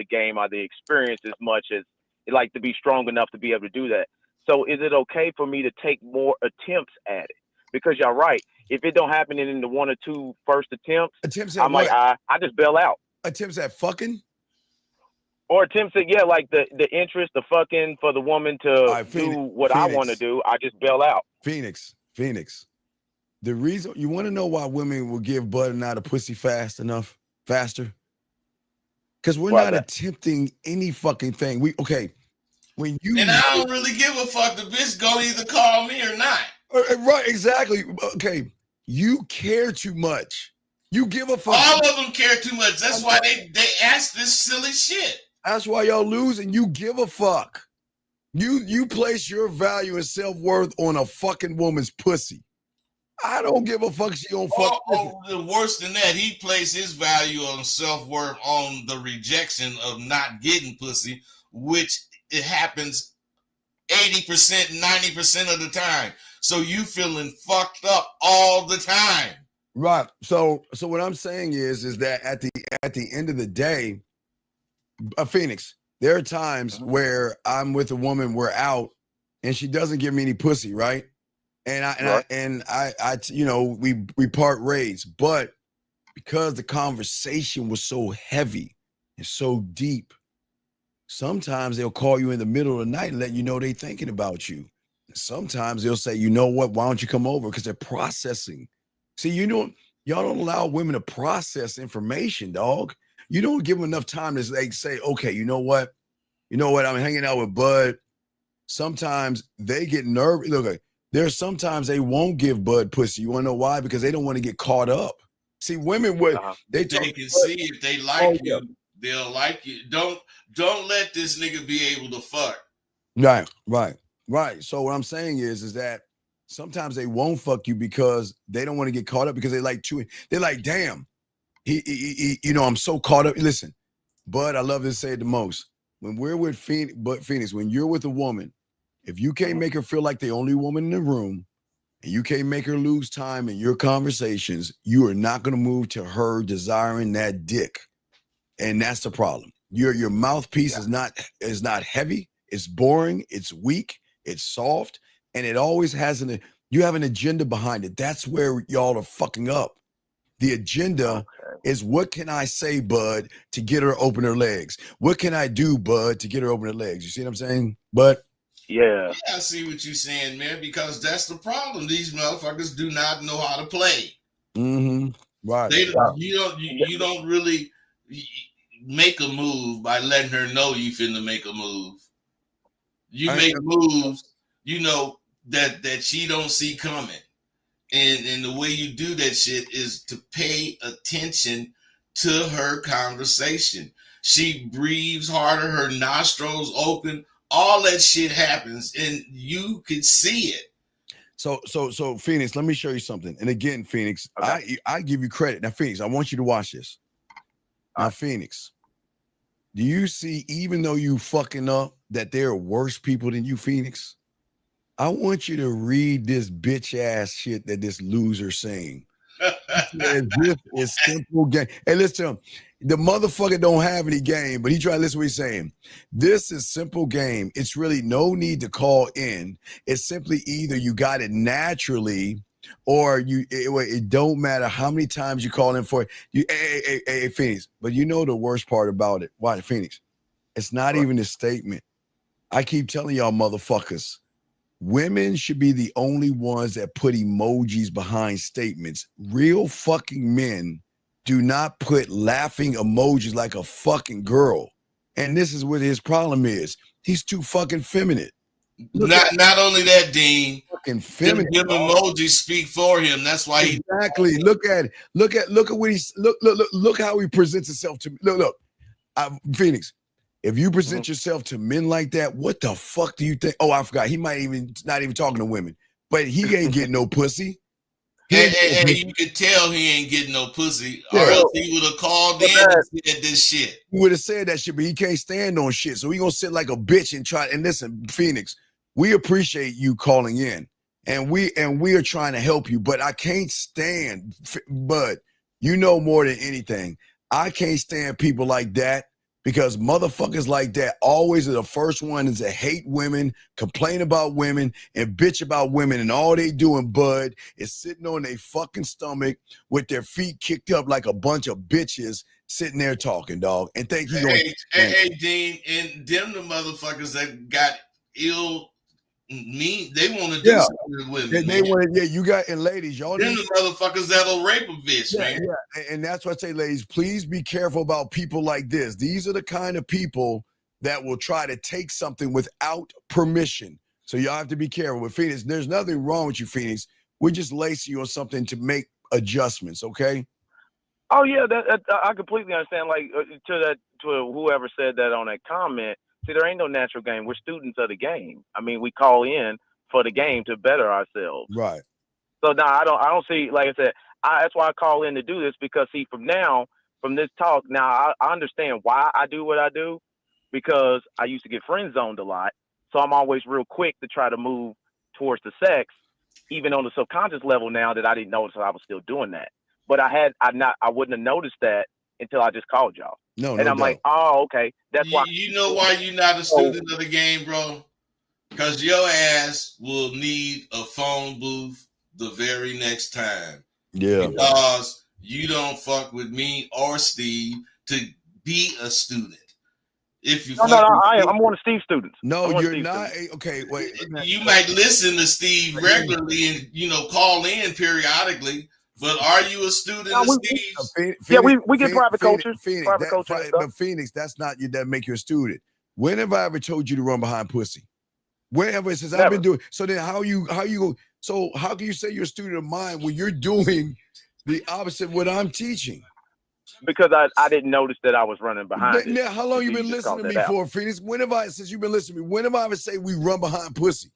game or the experience as much as like to be strong enough to be able to do that. So is it okay for me to take more attempts at it? Because you're right. If it don't happen in the 1 or 2 first attempts at like, I just bail out. Attempts at fucking? Or attempts at, like the interest, the fucking for the woman to do what I want to do, I just bail out. Phoenix. The reason you want to know why women will give Bud and I the pussy faster? Because we're not attempting any fucking thing. When you and I don't really give a fuck. The bitch gonna either call me or not. Right, exactly. Okay, you care too much. You give a fuck. All of them care too much. That's why they ask this silly shit. That's why y'all lose, and you give a fuck. You place your value and self-worth on a fucking woman's pussy. I don't give a fuck. She don't fuck. Worse than that, he placed his value on self-worth on the rejection of not getting pussy, which it happens 80%, 90% of the time. So you feeling fucked up all the time. Right. So what I'm saying is that at the end of the day, Phoenix, there are times where I'm with a woman, we're out, and she doesn't give me any pussy, right? And I you know, we part ways, but because the conversation was so heavy and so deep, sometimes they'll call you in the middle of the night and let you know they're thinking about you. Sometimes they'll say, you know what, why don't you come over? Because they're processing. See, y'all don't allow women to process information, dog. You don't give them enough time to say, okay, you know what, I'm hanging out with Bud. Sometimes they get nervous. Look, there's sometimes they won't give Bud pussy. You want to know why? Because they don't want to get caught up. See, women would they can see if they like you, they'll like you. Don't let this nigga be able to fuck. Right. So what I'm saying is that sometimes they won't fuck you because they don't want to get caught up because they like chewing. They're like, damn, he I'm so caught up. Listen, Bud, I love to say it the most. When we're with Phoenix, when you're with a woman, if you can't make her feel like the only woman in the room, and you can't make her lose time in your conversations, you are not going to move to her desiring that dick. And that's the problem. Your mouthpiece is not heavy, it's boring, it's weak, it's soft, and it always has you have an agenda behind it. That's where y'all are fucking up. The agenda is, what can I say, Bud, to get her open her legs? What can I do, Bud, to get her open her legs? You see what I'm saying, Bud? Yeah, I see what you're saying, man, because that's the problem. These motherfuckers do not know how to play. Mm-hmm. Right. You don't really make a move by letting her know you finna make a move. You make moves, you know, that she don't see coming. And the way you do that shit is to pay attention to her conversation. She breathes harder, her nostrils open, all that shit happens, and you could see it. So Phoenix, let me show you something. And again, Phoenix, Okay. I give you credit. Now, Phoenix, I want you to watch this. Now, Phoenix, do you see, even though you fucking up, that there are worse people than you, Phoenix? I want you to read this bitch ass shit that this loser's saying. This is simple game. Hey, listen to him. The motherfucker don't have any game, but he try to listen to what he's saying. This is simple game. It's really no need to call in. It's simply either you got it naturally, or it don't matter how many times you call in for it. Hey, Phoenix. But you know the worst part about it. Why, Phoenix? It's not even a statement. I keep telling y'all motherfuckers, women should be the only ones that put emojis behind statements. Real fucking men do not put laughing emojis like a fucking girl. And this is what his problem is. He's too fucking feminine. Not only that, Dean. Fucking feminine. Them emojis speak for him. That's why he exactly. Look at what he's look how he presents himself to me. Look. Phoenix. If you present yourself to men like that, what the fuck do you think? Oh, I forgot. He might even not even talking to women, but he ain't getting no pussy. Hey, you could tell he ain't getting no pussy, or else he would have called in and said this shit. He would have said that shit, but he can't stand on shit. So he gonna sit like a bitch and try. And listen, Phoenix, we appreciate you calling in, and we are trying to help you. But I can't stand. But you know more than anything, I can't stand people like that. Because motherfuckers like that always are the first ones that hate women, complain about women, and bitch about women. And all they doing, bud, is sitting on their fucking stomach with their feet kicked up like a bunch of bitches sitting there talking, dog. And think he gonna Hey, Dean, and them the motherfuckers that got ill mean, they want to do something with women. They want to, you got, and ladies, y'all them the motherfuckers that'll rape a bitch, man. Yeah. And that's why I say, ladies, please be careful about people like this. These are the kind of people that will try to take something without permission. So y'all have to be careful. With Phoenix, there's nothing wrong with you, Phoenix. We're just lacing you on something to make adjustments, okay? Oh yeah, that I completely understand. Like to whoever said that on that comment. See, there ain't no natural game. We're students of the game. I mean, we call in for the game to better ourselves. Right. So now I don't see, like I said, that's why I call in to do this, because see, from this talk, now I understand why I do what I do, because I used to get friend zoned a lot. So I'm always real quick to try to move towards the sex, even on the subconscious level now that I didn't notice I was still doing that. But I wouldn't have noticed that until I just called y'all. No, and I'm doubt. like, oh, okay. That's why. You know why you're not a student of the game, bro? Because your ass will need a phone booth the very next time. Yeah. Because you don't fuck with me or Steve to be a student. If you I'm one of Steve's students. No, you're not. Okay, wait. You might listen to Steve regularly and call in periodically. But are you a student of Steve? We get private coaches. But Phoenix, that's not you that make you a student. When have I ever told you to run behind pussy? Whenever, since I've been doing. So then how can you say you're a student of mine when you're doing the opposite of what I'm teaching? Because I didn't notice that I was running behind. Now, how long you been listening to me for, Phoenix? Since you've been listening to me, when have I ever say we run behind pussy?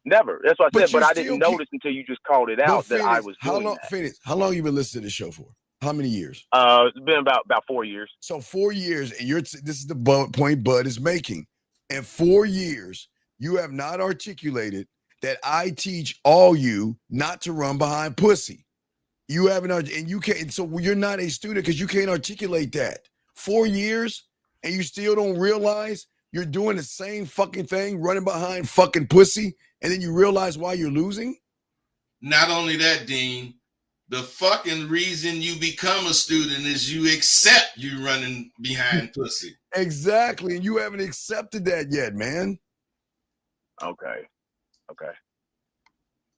Never. That's what I said. But I didn't notice until you just called it out that I was doing that. Phoenix, how long you been listening to this show for? How many years? It's been about 4 years. So 4 years, and this is the point Bud is making. In 4 years, you have not articulated that I teach all you not to run behind pussy. You haven't, and you can't. So you're not a student because you can't articulate that. 4 years, and you still don't realize you're doing the same fucking thing, running behind fucking pussy. And then you realize why you're losing? Not only that, Dean, the fucking reason you become a student is you accept you running behind pussy. Exactly. And you haven't accepted that yet, man. Okay.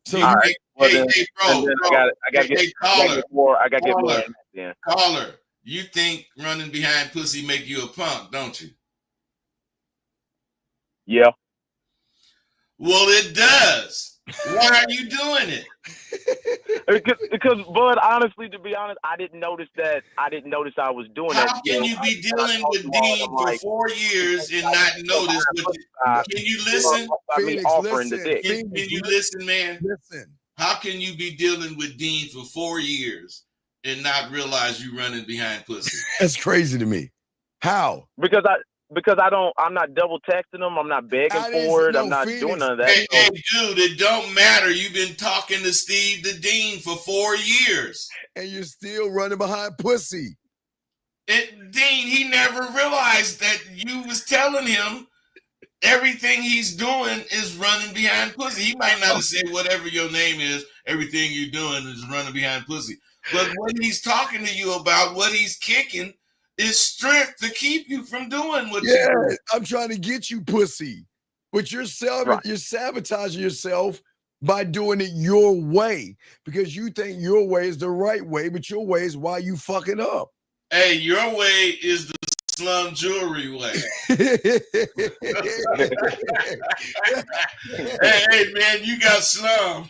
So hey, bro. I gotta get more. Yeah. Caller, you think running behind pussy make you a punk, don't you? Yeah. Well, it does. Why are you doing it? Because Bud, honestly, to be honest, I didn't notice that. I didn't notice I was doing that. How can you be I dealing talked to with Mark, I'm Dean for like, 4 years and not notice what? Can you listen? by me Phoenix, offering the listen. dick. Can you listen, man? Listen. How can you be dealing with Dean for 4 years and not realize you running behind pussy? That's crazy to me. How? Because I'm not double texting them. I'm not begging for it. I'm not doing none of that. Hey, dude, it don't matter. You've been talking to Steve the Dean for 4 years. And you're still running behind pussy. Dean, he never realized that you was telling him everything he's doing is running behind pussy. He might not have said whatever your name is, everything you're doing is running behind pussy. But what he's talking to you about, what he's kicking, is strength to keep you from doing what you do. I'm trying to get you pussy. But you're sabotaging yourself by doing it your way because you think your way is the right way, but your way is why you fucking up. Hey, your way is the slum jewelry way. hey, man, you got slum.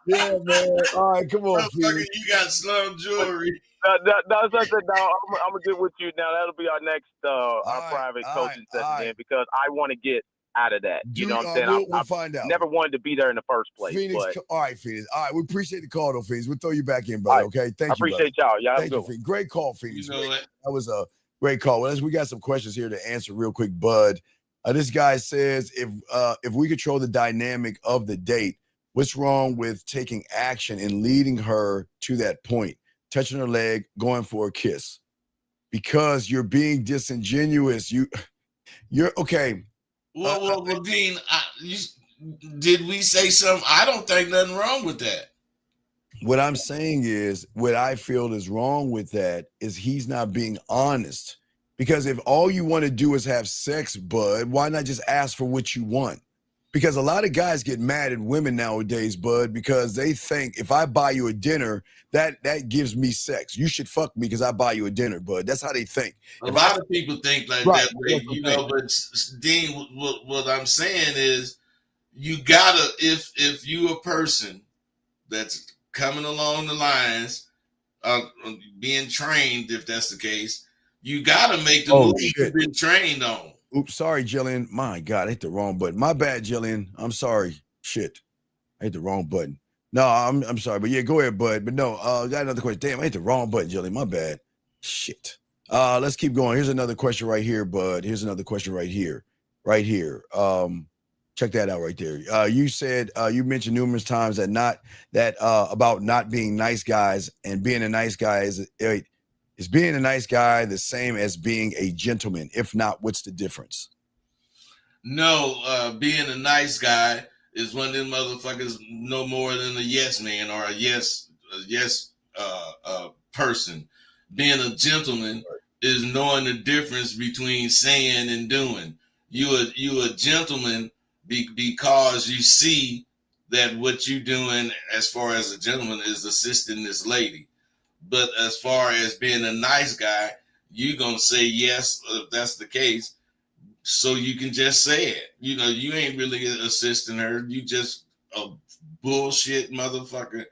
Yeah, man. All right, come on, Phoenix. You got slum jewelry. That's something. Now I'm gonna get with you. Now that'll be our next our private coaching session, then, because I want to get out of that. You know what I'm saying? We'll find out. Never wanted to be there in the first place. Phoenix, but... all right, Phoenix. All right, we appreciate the call, though, Phoenix. We'll throw you back in, brother. Okay, thank you. I appreciate y'all. Y'all thank you, Phoenix. Great call, Phoenix. You know what? That was a great call. Well, we got some questions here to answer real quick, Bud. This guy says, if we control the dynamic of the date, what's wrong with taking action and leading her to that point, touching her leg, going for a kiss? Because you're being disingenuous. You're okay. Well, Dean, did we say something? I don't think nothing wrong with that. What I'm saying is, what I feel is wrong with that is he's not being honest. Because if all you want to do is have sex, Bud, why not just ask for what you want? Because a lot of guys get mad at women nowadays, Bud, because they think if I buy you a dinner, that gives me sex. You should fuck me because I buy you a dinner, Bud. That's how they think. A lot of people think like that way, you know. But Dean, what I'm saying is, you gotta, if you a person that's coming along the lines of being trained, if that's the case, you gotta make the move you've been trained on. Oops, sorry, Jillian. My God, I hit the wrong button. My bad, Jillian. I'm sorry. Shit, I hit the wrong button. No, I'm sorry, but yeah, go ahead, Bud. But no, got another question. Damn, I hit the wrong button, Jillian. My bad. Shit. Let's keep going. Here's another question right here, Bud. Here's another question right here. Right here. Check that out right there. You said you mentioned numerous times that about not being nice guys, and being a nice guy is being a nice guy the same as being a gentleman? If not, what's the difference? No, being a nice guy is one of them motherfuckers no more than a yes man or a yes person. Being a gentleman is knowing the difference between saying and doing. You a gentleman because you see that what you doing as far as a gentleman is assisting this lady. But as far as being a nice guy, you're going to say yes if that's the case, so you can just say it. You know, you ain't really assisting her. You just a bullshit motherfucker,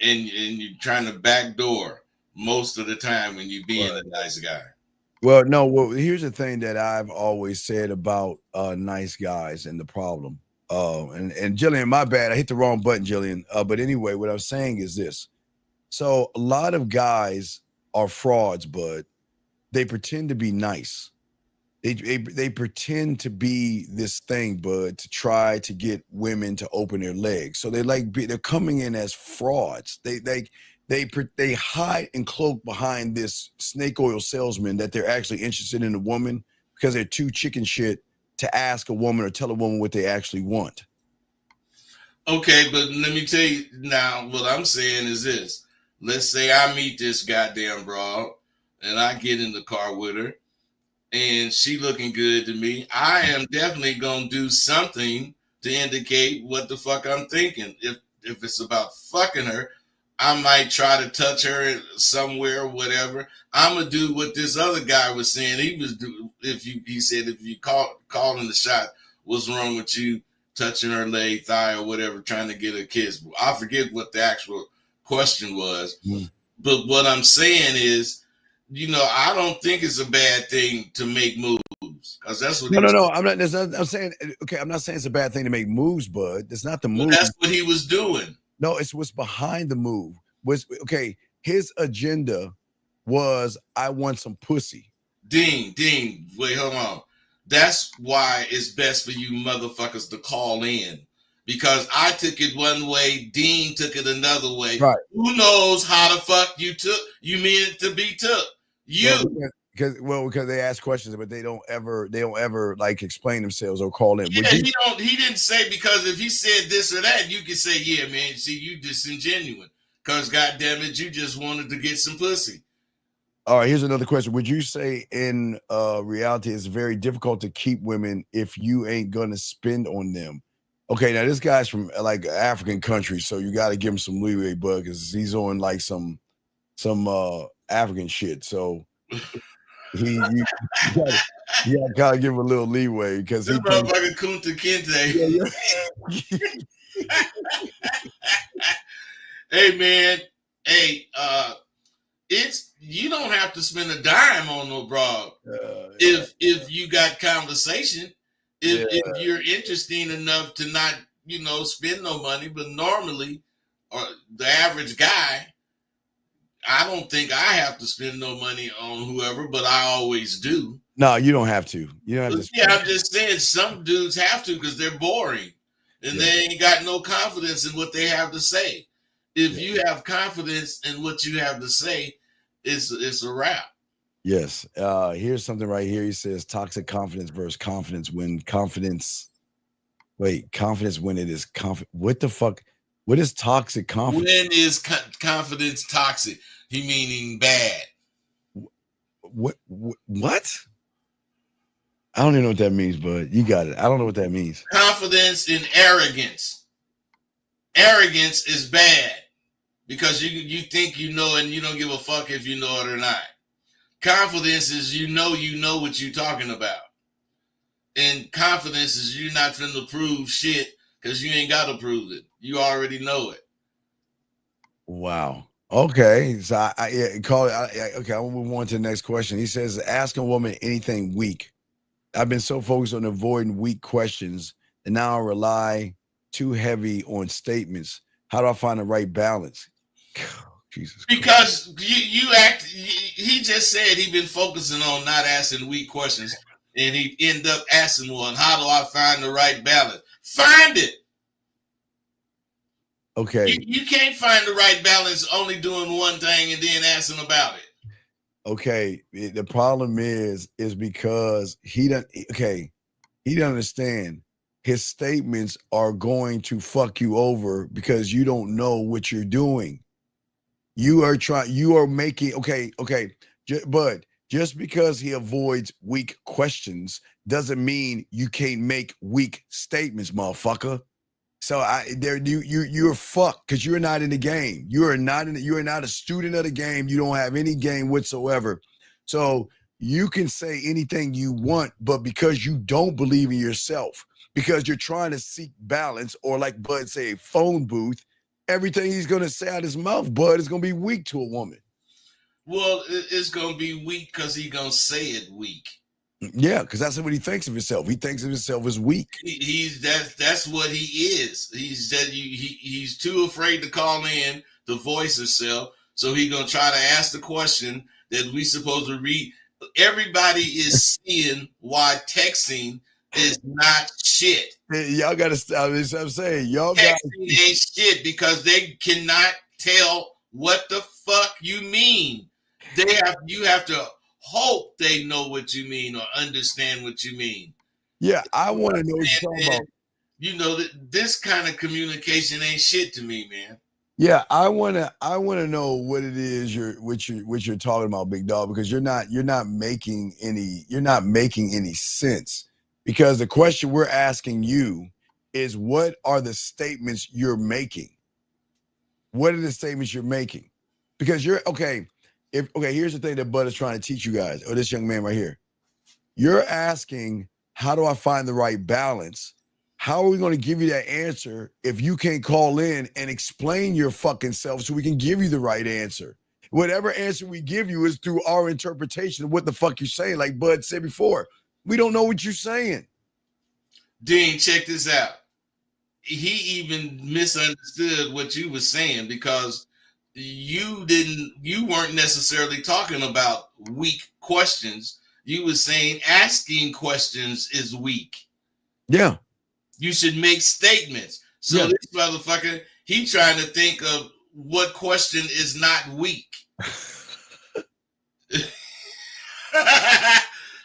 and you're trying to backdoor most of the time when you're being a nice guy. Well, no. Well, here's the thing that I've always said about nice guys and the problem. And Jillian, my bad. I hit the wrong button, Jillian. But anyway, what I'm saying is this. So a lot of guys are frauds, but they pretend to be nice. They pretend to be this thing, but to try to get women to open their legs. So they're coming in as frauds. They hide and cloak behind this snake oil salesman that they're actually interested in a woman because they're too chicken shit to ask a woman or tell a woman what they actually want. Okay, but let me tell you now, what I'm saying is this. Let's say I meet this goddamn broad and I get in the car with her and she looking good to me. I am definitely going to do something to indicate what the fuck I'm thinking. If it's about fucking her, I might try to touch her somewhere or whatever. I'm going to do what this other guy was saying. He said, if you calling the shot, what's wrong with you touching her leg, thigh or whatever, trying to get a kiss? I forget what the actual question was. Mm. But what I'm saying is, I don't think it's a bad thing to make moves because that's what he was. No. I'm not. I'm saying okay. I'm not saying it's a bad thing to make moves, bud. It's not the Well, move. that's what he was doing. No, it's what's behind the move. Was okay. His agenda was I want some pussy. Dean, wait, hold on. That's why it's best for you motherfuckers to call in. Because I took it one way, Dean took it another way. Right. Who knows how the fuck you mean it to be took? Because they ask questions, but they don't ever like explain themselves or call in. Yeah, he didn't say, because if he said this or that, you could say, yeah, man, see, you disingenuous. Because goddamn it, you just wanted to get some pussy. All right, here's another question. Would you say in reality it's very difficult to keep women if you ain't gonna spend on them? Okay, now this guy's from like African country, so you got to give him some leeway, bud, because he's on like some African shit. So you gotta give him a little leeway because this motherfucker Kunta Kinte. Yeah. Hey man, it's you don't have to spend a dime on no broad if you got conversation. If you're interesting enough to not, spend no money, but normally, or the average guy, I don't think I have to spend no money on whoever, but I always do. No, you don't have to. You don't have to. Yeah, I'm just saying some dudes have to because they're boring and they ain't got no confidence in what they have to say. If you have confidence in what you have to say, it's a wrap. Yes. Here's something right here. He says toxic confidence versus confidence when confidence. Wait, confidence when it is confident. What the fuck? What is toxic confidence? When is confidence toxic? He meaning bad. What? I don't even know what that means, but you got it. I don't know what that means. Confidence and arrogance. Arrogance is bad because you think you know and you don't give a fuck if you know it or not. Confidence is you know what you're talking about. And confidence is you're not finna prove shit because you ain't got to prove it. You already know it. Wow. Okay. So I call it. Okay. I'll move on to the next question. He says, ask a woman anything weak. I've been so focused on avoiding weak questions and now I rely too heavy on statements. How do I find the right balance? Jesus because he just said he been focusing on not asking weak questions and he end up asking one. How do I find the right balance? Find it. Okay. You can't find the right balance only doing one thing and then asking about it. Okay. The problem is because he doesn't understand. His statements are going to fuck you over because you don't know what you're doing. You are making, but just because he avoids weak questions doesn't mean you can't make weak statements, motherfucker. So you're fucked because you're not in the game. You are not a student of the game. You don't have any game whatsoever. So you can say anything you want, but because you don't believe in yourself, because you're trying to seek balance, or like Bud say, a phone booth, everything he's gonna say out his mouth, Bud, is gonna be weak to a woman. Well, it's gonna be weak because he's gonna say it weak. Yeah, because that's what he thinks of himself. He thinks of himself as weak. That's what he is. He's too afraid to call in to voice himself, so he's gonna try to ask the question that we supposed to read. Everybody is seeing why texting is not shit. Y'all gotta stop this. I'm saying y'all texting ain't shit because they cannot tell what the fuck you mean. You have to hope they know what you mean or understand what you mean. Yeah, I want to know what you're talking about. You know that this kind of communication ain't shit to me, man. Yeah, I wanna know what it is you're talking about, big dog, because you're not making any sense. Because the question we're asking you is, what are the statements you're making? What are the statements you're making? Because you're here's the thing that Bud is trying to teach you guys, or this young man right here. You're asking, how do I find the right balance? How are we going to give you that answer if you can't call in and explain your fucking self so we can give you the right answer? Whatever answer we give you is through our interpretation of what the fuck you're saying. Like Bud said before, we don't know what you're saying. Dean, check this out. He even misunderstood what you were saying because you weren't necessarily talking about weak questions. You were saying asking questions is weak. Yeah. You should make statements. So this motherfucker, he trying to think of what question is not weak.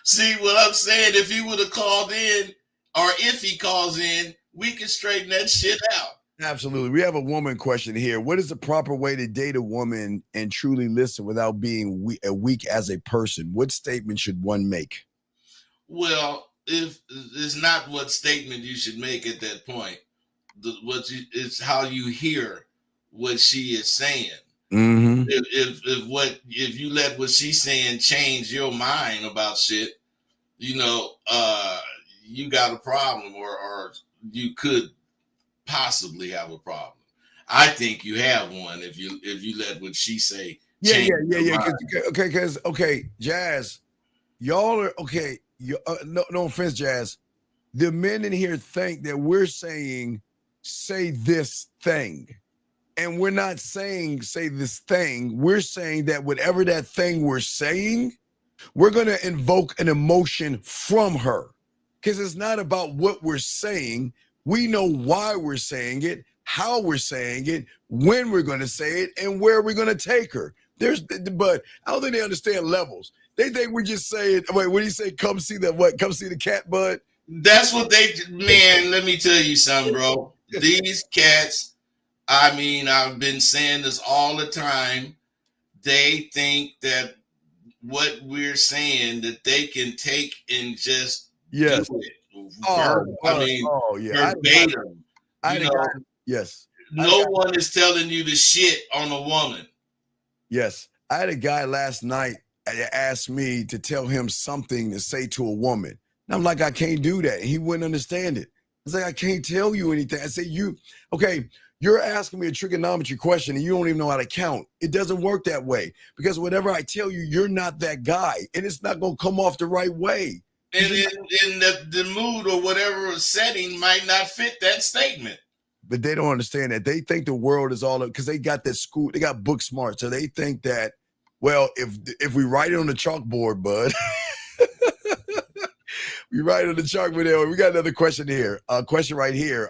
See what I'm saying? If he would have called in, or if he calls in, we can straighten that shit out. Absolutely. We have a woman question here. What is the proper way to date a woman and truly listen without being weak as a person? What statement should one make? Well, if it's not what statement you should make at that point, it's how you hear what she is saying. Mm-hmm. If you let what she's saying change your mind about shit, you got a problem, or you could possibly have a problem. I think you have one if you let what she say change. Yeah. Okay, Jazz, y'all are okay. No offense, Jazz. The men in here think that we're saying say this thing. And we're not saying say this thing. We're saying that whatever that thing we're saying, we're going to invoke an emotion from her. Because it's not about what we're saying. We know why we're saying it, how we're saying it, when we're going to say it, and where we're going to take her. But I don't think they understand levels. They think we're just saying, wait, what do you say? Come see the cat, Bud? That's what man, let me tell you something, bro. These cats, I mean, I've been saying this all the time. They think that what we're saying that they can take and just do it. Verbatim. Yes. No one is telling you the shit on a woman. Yes. I had a guy last night ask me to tell him something to say to a woman. And I'm like, I can't do that. He wouldn't understand it. I was like, I can't tell you anything. I say, you're asking me a trigonometry question and you don't even know how to count. It doesn't work that way because whatever I tell you, you're not that guy and it's not going to come off the right way. And in the mood or whatever setting might not fit that statement. But they don't understand that. They think the world is all because they got that school, they got book smart. So they think that, well, if we write it on the chalkboard, Bud, we write it on the chalkboard. We got another question here. Question right here.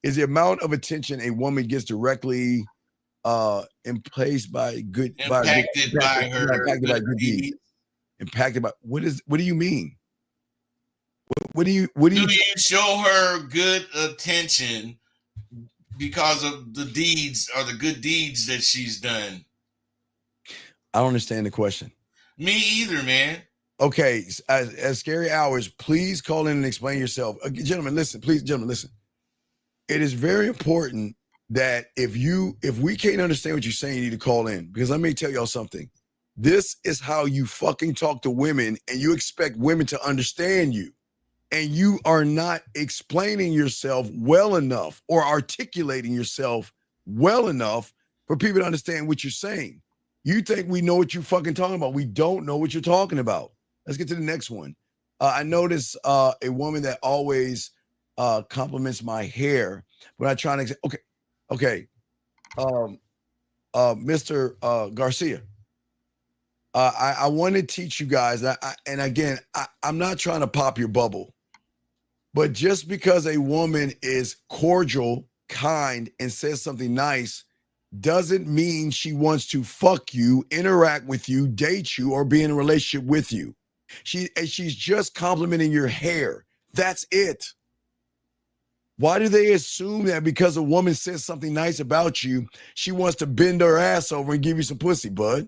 Is the amount of attention a woman gets directly impacted by good deeds? Impacted by what do you mean? What do you show her good attention because of the deeds or the good deeds that she's done? I don't understand the question. Me either, man. Okay, as Scary Hours, please call in and explain yourself. Gentlemen, listen. It is very important that if we can't understand what you're saying, you need to call in. Because let me tell y'all something. This is how you fucking talk to women and you expect women to understand you. And you are not explaining yourself well enough or articulating yourself well enough for people to understand what you're saying. You think we know what you're fucking talking about. We don't know what you're talking about. Let's get to the next one. I notice a woman that always compliments my hair when I try to okay. Mr. Garcia. I want to teach you guys, and again, I'm not trying to pop your bubble, but just because a woman is cordial, kind, and says something nice doesn't mean she wants to fuck you, interact with you, date you, or be in a relationship with you. She's just complimenting your hair. That's it. Why do they assume that because a woman says something nice about you, she wants to bend her ass over and give you some pussy, bud?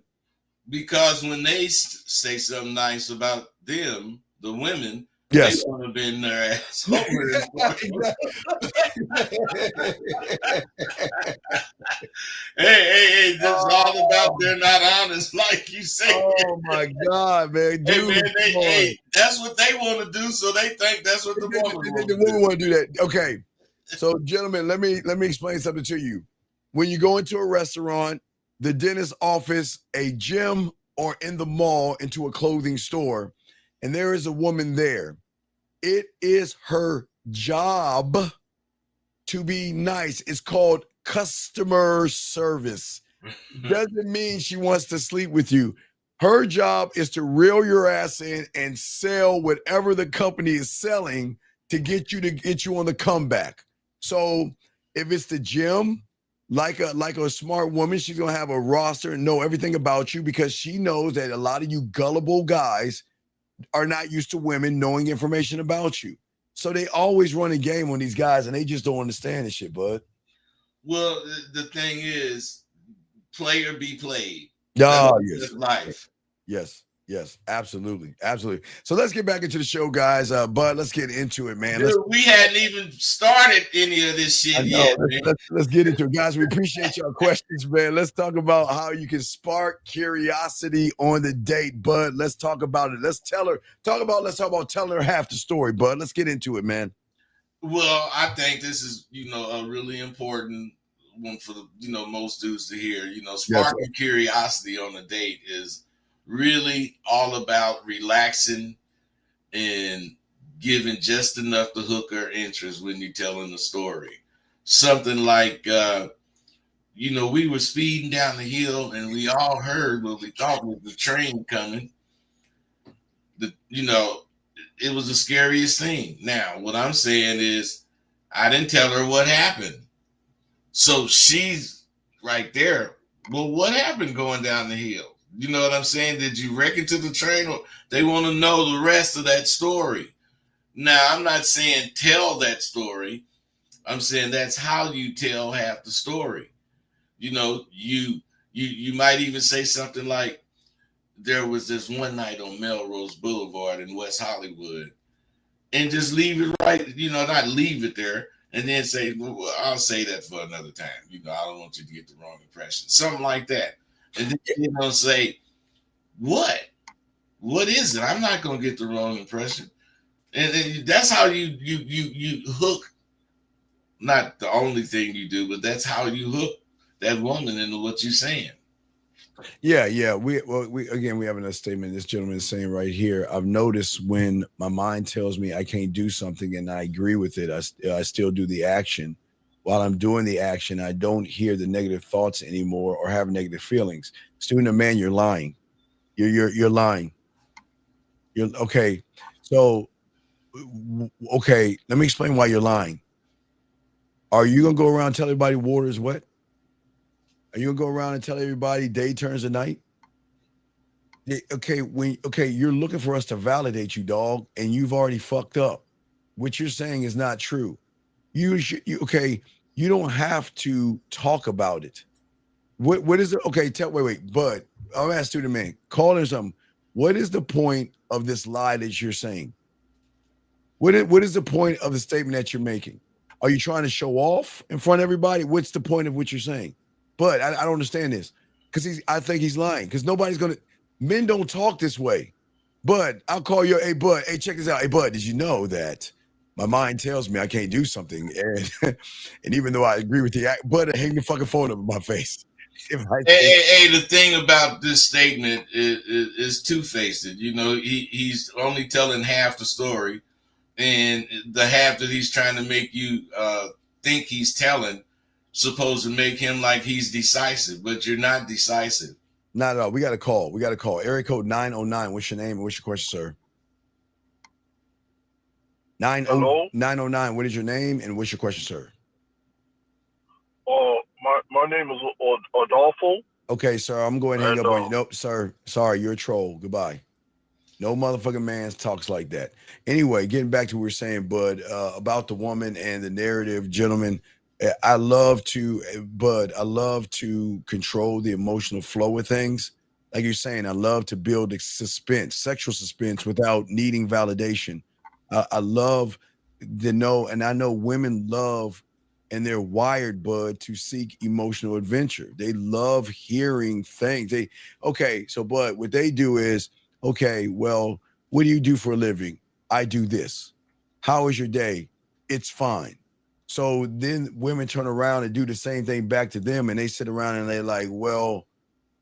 Because when they say something nice about them, the women, yes, they want to bend their ass over. Hey, that's all about they're not honest, like you say. Oh my God, man, Hey dude, man, come on. that's what they want to do, so they think that's what the woman wants The to woman do. want to do that. Okay, so gentlemen, let me explain something to you. When you go into a restaurant, the dentist office, a gym, or in the mall into a clothing store, and there is a woman there, it is her job to be nice. It's called customer service. Doesn't mean she wants to sleep with you. Her job is to reel your ass in and sell whatever the company is selling to get you on the comeback. So if it's the gym, like a smart woman, she's gonna have a roster and know everything about you because she knows that a lot of you gullible guys are not used to women knowing information about you. So they always run a game on these guys and they just don't understand this shit, bud. Well, the thing is, play or be played. That's Oh, yes. just life. Yes, absolutely. So let's get back into the show, guys. Bud, let's get into it, man. Dude, we hadn't even started any of this shit yet, man. Let's get into it, guys. We appreciate your questions, man. Let's talk about how you can spark curiosity on the date, Bud. Let's talk about it. Let's talk about telling her half the story, Bud. Let's get into it, man. Well, I think this is, a really important one for most dudes to hear. Sparking curiosity on a date is really all about relaxing and giving just enough to hook her interest when you're telling the story. Something like, we were speeding down the hill and we all heard what we thought was the train coming. It was the scariest thing. Now, what I'm saying is, I didn't tell her what happened. So she's right there. Well, what happened going down the hill? You know what I'm saying? Did you wreck into the train? Or they want to know the rest of that story. Now, I'm not saying tell that story. I'm saying that's how you tell half the story. You might even say something like, there was this one night on Melrose Boulevard in West Hollywood, and just leave it right, not leave it there and then say, well, I'll say that for another time. I don't want you to get the wrong impression. Something like that. And then, say, what is it? I'm not going to get the wrong impression. And that's how you hook. Not the only thing you do, but that's how you hook that woman into what you're saying. Yeah. We have another statement this gentleman is saying right here. I've noticed when my mind tells me I can't do something and I agree with it, I still do the action. While I'm doing the action, I don't hear the negative thoughts anymore or have negative feelings. Student of man, you're lying. You're lying. You're okay. So, okay, let me explain why you're lying. Are you gonna go around and tell everybody water is wet? Are you gonna go around and tell everybody day turns to night? Okay, you're looking for us to validate you, dog, and you've already fucked up. What you're saying is not true. You don't have to talk about it. What is it? Okay, wait, Bud. I'll ask student man, call in something. What is the point of this lie that you're saying? What is the point of the statement that you're making? Are you trying to show off in front of everybody? What's the point of what you're saying? But I don't understand this because I think he's lying because men don't talk this way. Bud, I'll call you. Hey, Bud. Hey, check this out. Hey, Bud, did you know that my mind tells me I can't do something? And even though I agree with you, Bud, hang the fucking phone up in my face. The thing about this statement is two-faced. He's only telling half the story, and the half that he's trying to make you think he's telling supposed to make him like he's decisive, but you're not decisive. Not at all. We got a call. Area code 909. What's your name and what's your question, sir? 909. What is your name and what's your question, sir? My name is Adolfo. Okay, sir. I'm going to hang up on you. Nope, sir. Sorry, you're a troll. Goodbye. No motherfucking man talks like that. Anyway, getting back to what we were saying, Bud, about the woman and the narrative, gentlemen. I love to control the emotional flow of things. Like you're saying, I love to build suspense, sexual suspense without needing validation. I love to know, and I know women love and they're wired, bud, to seek emotional adventure. They love hearing things. So, bud, what they do is, okay, well, what do you do for a living? I do this. How was your day? It's fine. So then women turn around and do the same thing back to them, and they sit around and they're like, well,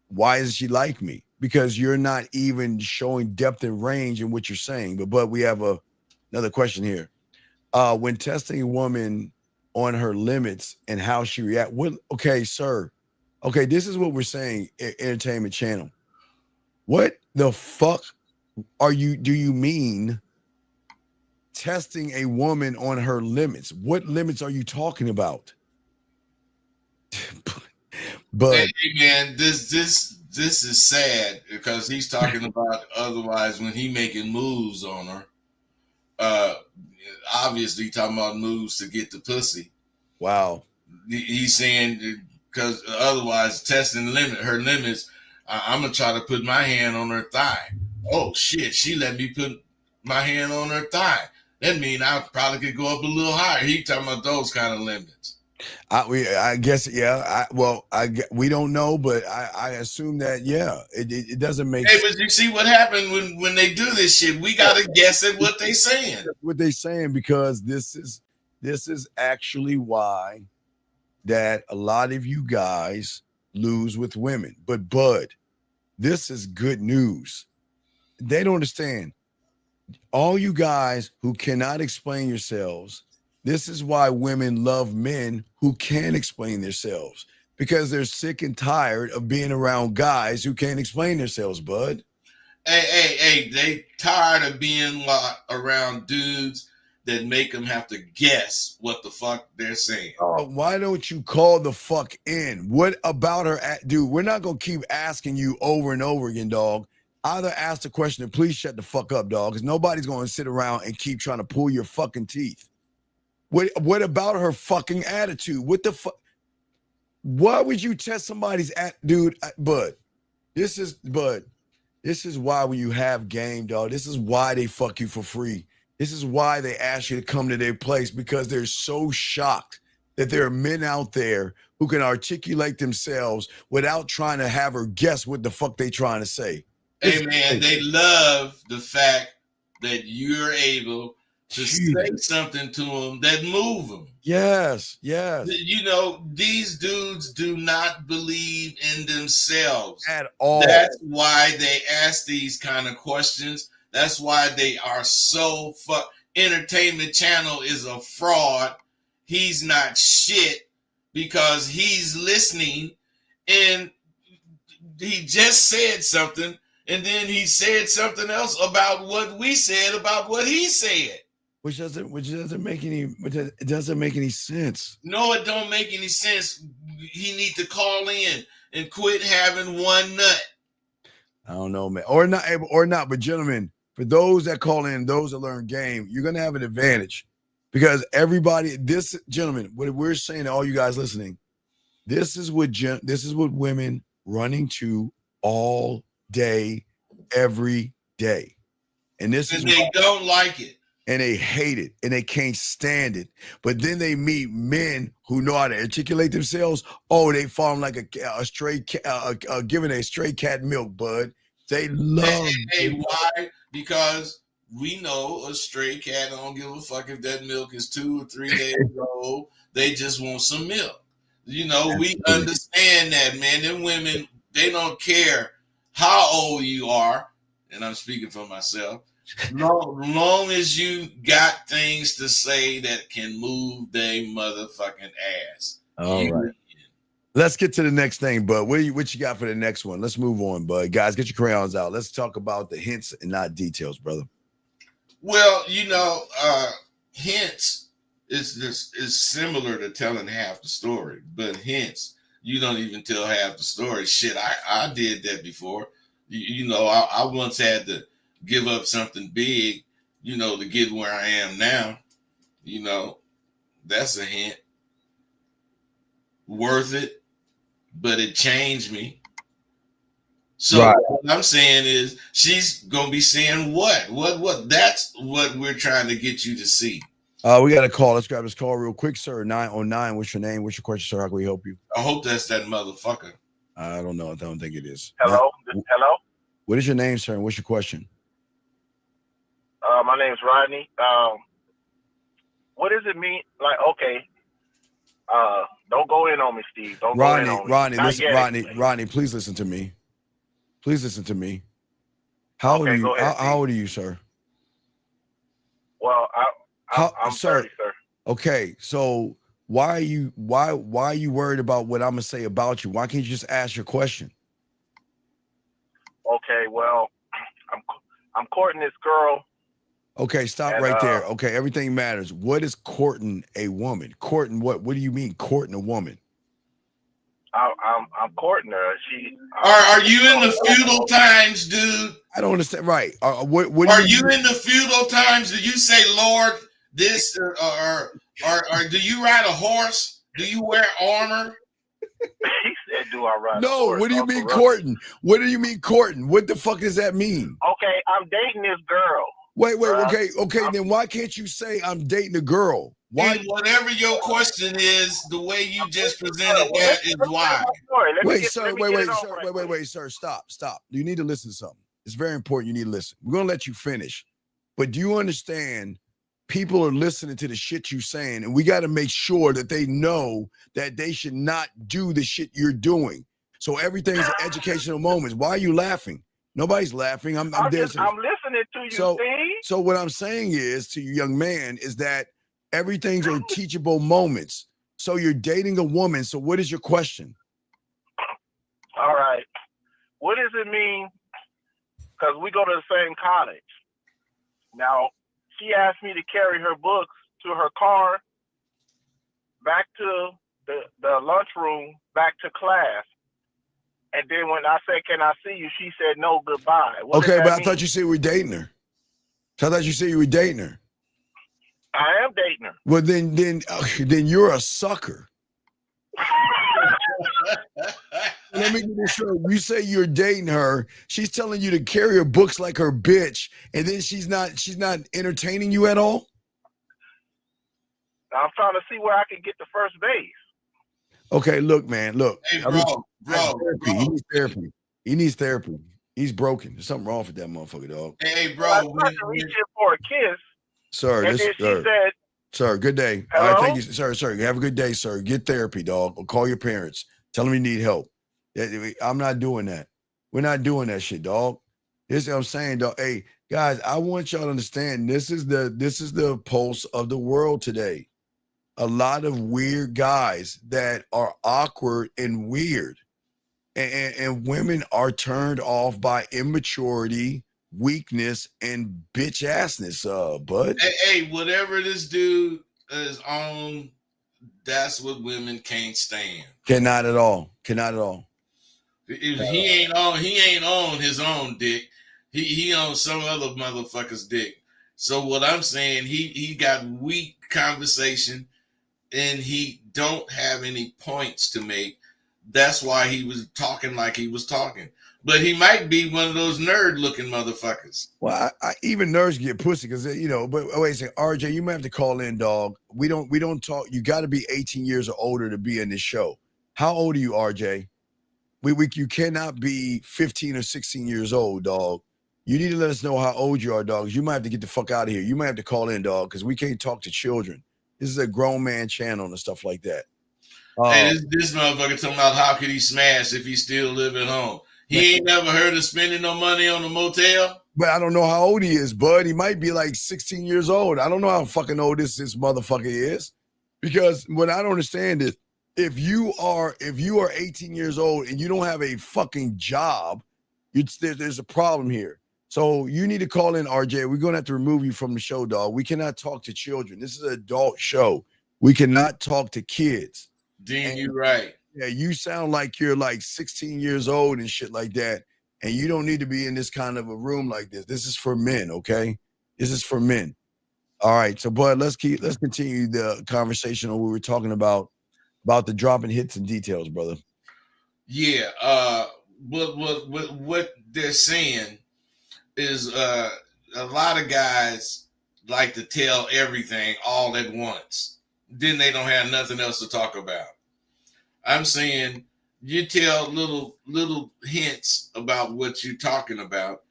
why does she like me? Because you're not even showing depth and range in what you're saying. But we have another question here. When testing a woman on her limits and how she react, okay, sir. Okay, this is what we're saying, Entertainment Channel. What the fuck do you mean testing a woman on her limits? What limits are you talking about? But hey, man, this is sad because he's talking about otherwise when he making moves on her. Obviously talking about moves to get the pussy. Wow. He's saying because otherwise testing her limits. I'm gonna try to put my hand on her thigh. Oh shit, she let me put my hand on her thigh. That means I probably could go up a little higher. He talking about those kind of limits. I guess, yeah. We don't know, but I assume that, yeah, it doesn't make Hey, sense. but you see what happened when they do this shit? We gotta guess at what they saying. What they saying, because this is actually why that a lot of you guys lose with women. But Bud, this is good news. They don't understand. All you guys who cannot explain yourselves, this is why women love men who can explain themselves, because they're sick and tired of being around guys who can't explain themselves, Bud. Hey, they tired of being around dudes that make them have to guess what the fuck they're saying. Oh, why don't you call the fuck in? What about her? Dude, we're not going to keep asking you over and over again, dog. Either ask the question and please shut the fuck up, dog, because nobody's going to sit around and keep trying to pull your fucking teeth. What about her fucking attitude? What the fuck? Why would you test somebody's dude? Bud, this is why when you have game, dog, this is why they fuck you for free. This is why they ask you to come to their place, because they're so shocked that there are men out there who can articulate themselves without trying to have her guess what the fuck they trying to say. Hey, man, they love the fact that you're able to say something to them that move them. Yes. You know, these dudes do not believe in themselves at all. That's why they ask these kind of questions. That's why they are so Entertainment Channel is a fraud. He's not shit because he's listening, and he just said something, and then he said something else about what we said about what he said. Which doesn't make any sense. No, it don't make any sense. He need to call in and quit having one nut. I don't know, man. Or not. But gentlemen, for those that call in, those that learn game, you're gonna have an advantage, because gentlemen, what we're saying to all you guys listening, this is what women running to all day, every day, and they don't like it. And they hate it, and they can't stand it. But then they meet men who know how to articulate themselves. Oh, they fall like a stray cat, giving a stray cat milk, Bud. They love. Hey, why? Because we know a stray cat don't give a fuck if that milk is 2 or 3 days old. They just want some milk. You know, we understand that, man. Them women, they don't care how old you are, and I'm speaking for myself. Long as you got things to say that can move their motherfucking ass. All right. Let's get to the next thing, Bud. What you got for the next one? Let's move on, Bud. Guys, get your crayons out. Let's talk about the hints and not details, brother. Well, hints is similar to telling half the story, but hints, you don't even tell half the story. Shit, I did that before. I once had to give up something big, to get where I am now. That's a hint. Worth it, but it changed me. So right. What I'm saying is she's going to be saying what? That's what we're trying to get you to see. We got a call. Let's grab this call real quick, sir. 909. What's your name? What's your question, sir? How can we help you? I hope that's that motherfucker. I don't know. I don't think it is. Hello? Hello? What is your name, sir? And what's your question? My name's Rodney. What does it mean? Like, okay. Don't go in on me, Steve. Don't go in on me. Rodney, please listen to me. Please listen to me. How old are you? Go ahead, how old are you, sir? Well, I'm 30, sir. Okay, so why are you worried about what I'm gonna say about you? Why can't you just ask your question? Okay, well, I'm courting this girl. Okay, stop right there. Okay, everything matters. What is courting a woman? Courting what? What do you mean courting a woman? I'm courting her. Are you in the feudal times, dude? I don't understand. Right. What are you in the feudal times? Do you say Lord this or do you ride a horse? Do you wear armor? He said, "Do I ride?" No. What do you mean courting? What do you mean courting? What the fuck does that mean? Okay, I'm dating this girl. Wait. Okay. Then why can't you say I'm dating a girl? Why? And whatever your question is, the way you just presented that is why. Wait, sir. Stop. You need to listen to something. It's very important. You need to listen. We're gonna let you finish, but do you understand? People are listening to the shit you're saying, and we got to make sure that they know that they should not do the shit you're doing. So everything's an educational moment. Why are you laughing? Nobody's laughing. I'm listening to you, Steve. So what I'm saying is to you, young man, is that everything's are teachable moments. So you're dating a woman. So what is your question? All right. What does it mean? Because we go to the same college. Now, she asked me to carry her books to her car, back to the lunchroom, back to class. And then when I said, "Can I see you?" she said, "No, goodbye." Okay, but I thought you said you were dating her. I thought you said you were dating her. I am dating her. Well, then you're a sucker. Let me get this straight. You say you're dating her. She's telling you to carry her books like her bitch, and then she's not entertaining you at all. I'm trying to see where I can get to first base. Okay, look, man, look. Hey, bro. He needs therapy. He needs therapy. He's broken. There's something wrong with that motherfucker, dog. Hey, bro. I tried to reach in for a kiss. Sir, she said, "Sir, good day." Hello? All right, thank you, sir. Have a good day, sir. Get therapy, dog. Or call your parents. Tell them you need help. I'm not doing that. We're not doing that shit, dog. This is what I'm saying, dog. Hey, guys, I want y'all to understand this is the pulse of the world today. A lot of weird guys that are awkward and weird. And women are turned off by immaturity, weakness, and bitch assness, bud. Hey, whatever this dude is on, that's what women can't stand. Cannot at all. If he ain't on his own dick. He on some other motherfucker's dick. So what I'm saying, he got weak conversation and he don't have any points to make. That's why he was talking like he was talking. But he might be one of those nerd-looking motherfuckers. Well, I even nerds get pussy because But wait a second, RJ, you might have to call in, dog. We don't talk. You got to be 18 years or older to be in this show. How old are you, RJ? You cannot be 15 or 16 years old, dog. You need to let us know how old you are, dog. You might have to get the fuck out of here. You might have to call in, dog, because we can't talk to children. This is a grown man channel and stuff like that. Hey, this motherfucker talking about how could he smash if he still live at home? He ain't never heard of spending no money on a motel. But I don't know how old he is, bud. He might be like 16 years old. I don't know how fucking old this motherfucker is. Because what I don't understand is if you are 18 years old and you don't have a fucking job, there's a problem here. So you need to call in, RJ. We're going to have to remove you from the show, dog. We cannot talk to children. This is an adult show. We cannot talk to kids. Dean, you're right. Yeah, you sound like you're like 16 years old and shit like that. And you don't need to be in this kind of a room like this. This is for men, okay? This is for men. All right. So, bud, let's continue the conversation on what we were talking about the dropping hits and details, brother. Yeah. What they're saying is a lot of guys like to tell everything all at once. Then they don't have nothing else to talk about. I'm saying you tell little hints about what you're talking about,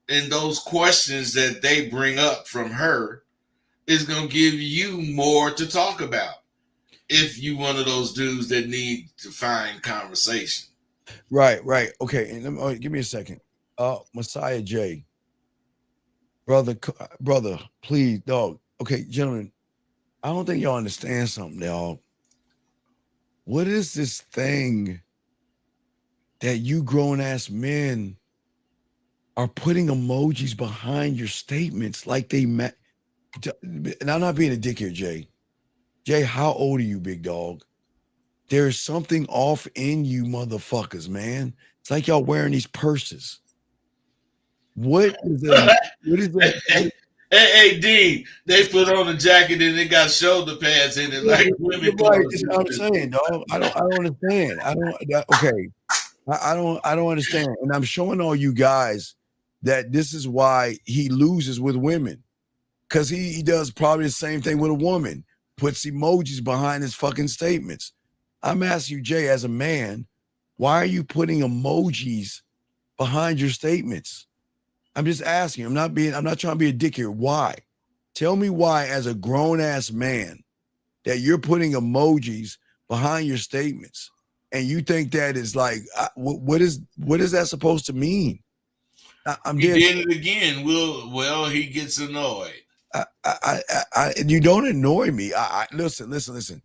and those questions that they bring up from her is gonna give you more to talk about. If you one of those dudes that need to find conversation. Right, right. Okay, and give me a second. Messiah J, brother, please, dog. Okay, gentlemen, I don't think y'all understand something, dog. What is this thing that you grown ass men are putting emojis behind your statements like they met? And I'm not being a dick here, Jay. Jay, how old are you, big dog? There's something off in you, motherfuckers, man. It's like y'all wearing these purses. What is that? What is that? Hey, D, they put on a jacket and it got shoulder pads in it like women Right, clothes. that's what I'm saying, dog. I don't understand. Okay. I don't understand. And I'm showing all you guys that this is why he loses with women. Because he does probably the same thing with a woman, puts emojis behind his fucking statements. I'm asking you, Jay, as a man, why are you putting emojis behind your statements? I'm just asking. I'm not trying to be a dick here. Why? Tell me why, as a grown-ass man, that you're putting emojis behind your statements. And you think that is like, what is that supposed to mean? I'm he did it again. Well, he gets annoyed. You don't annoy me. Listen.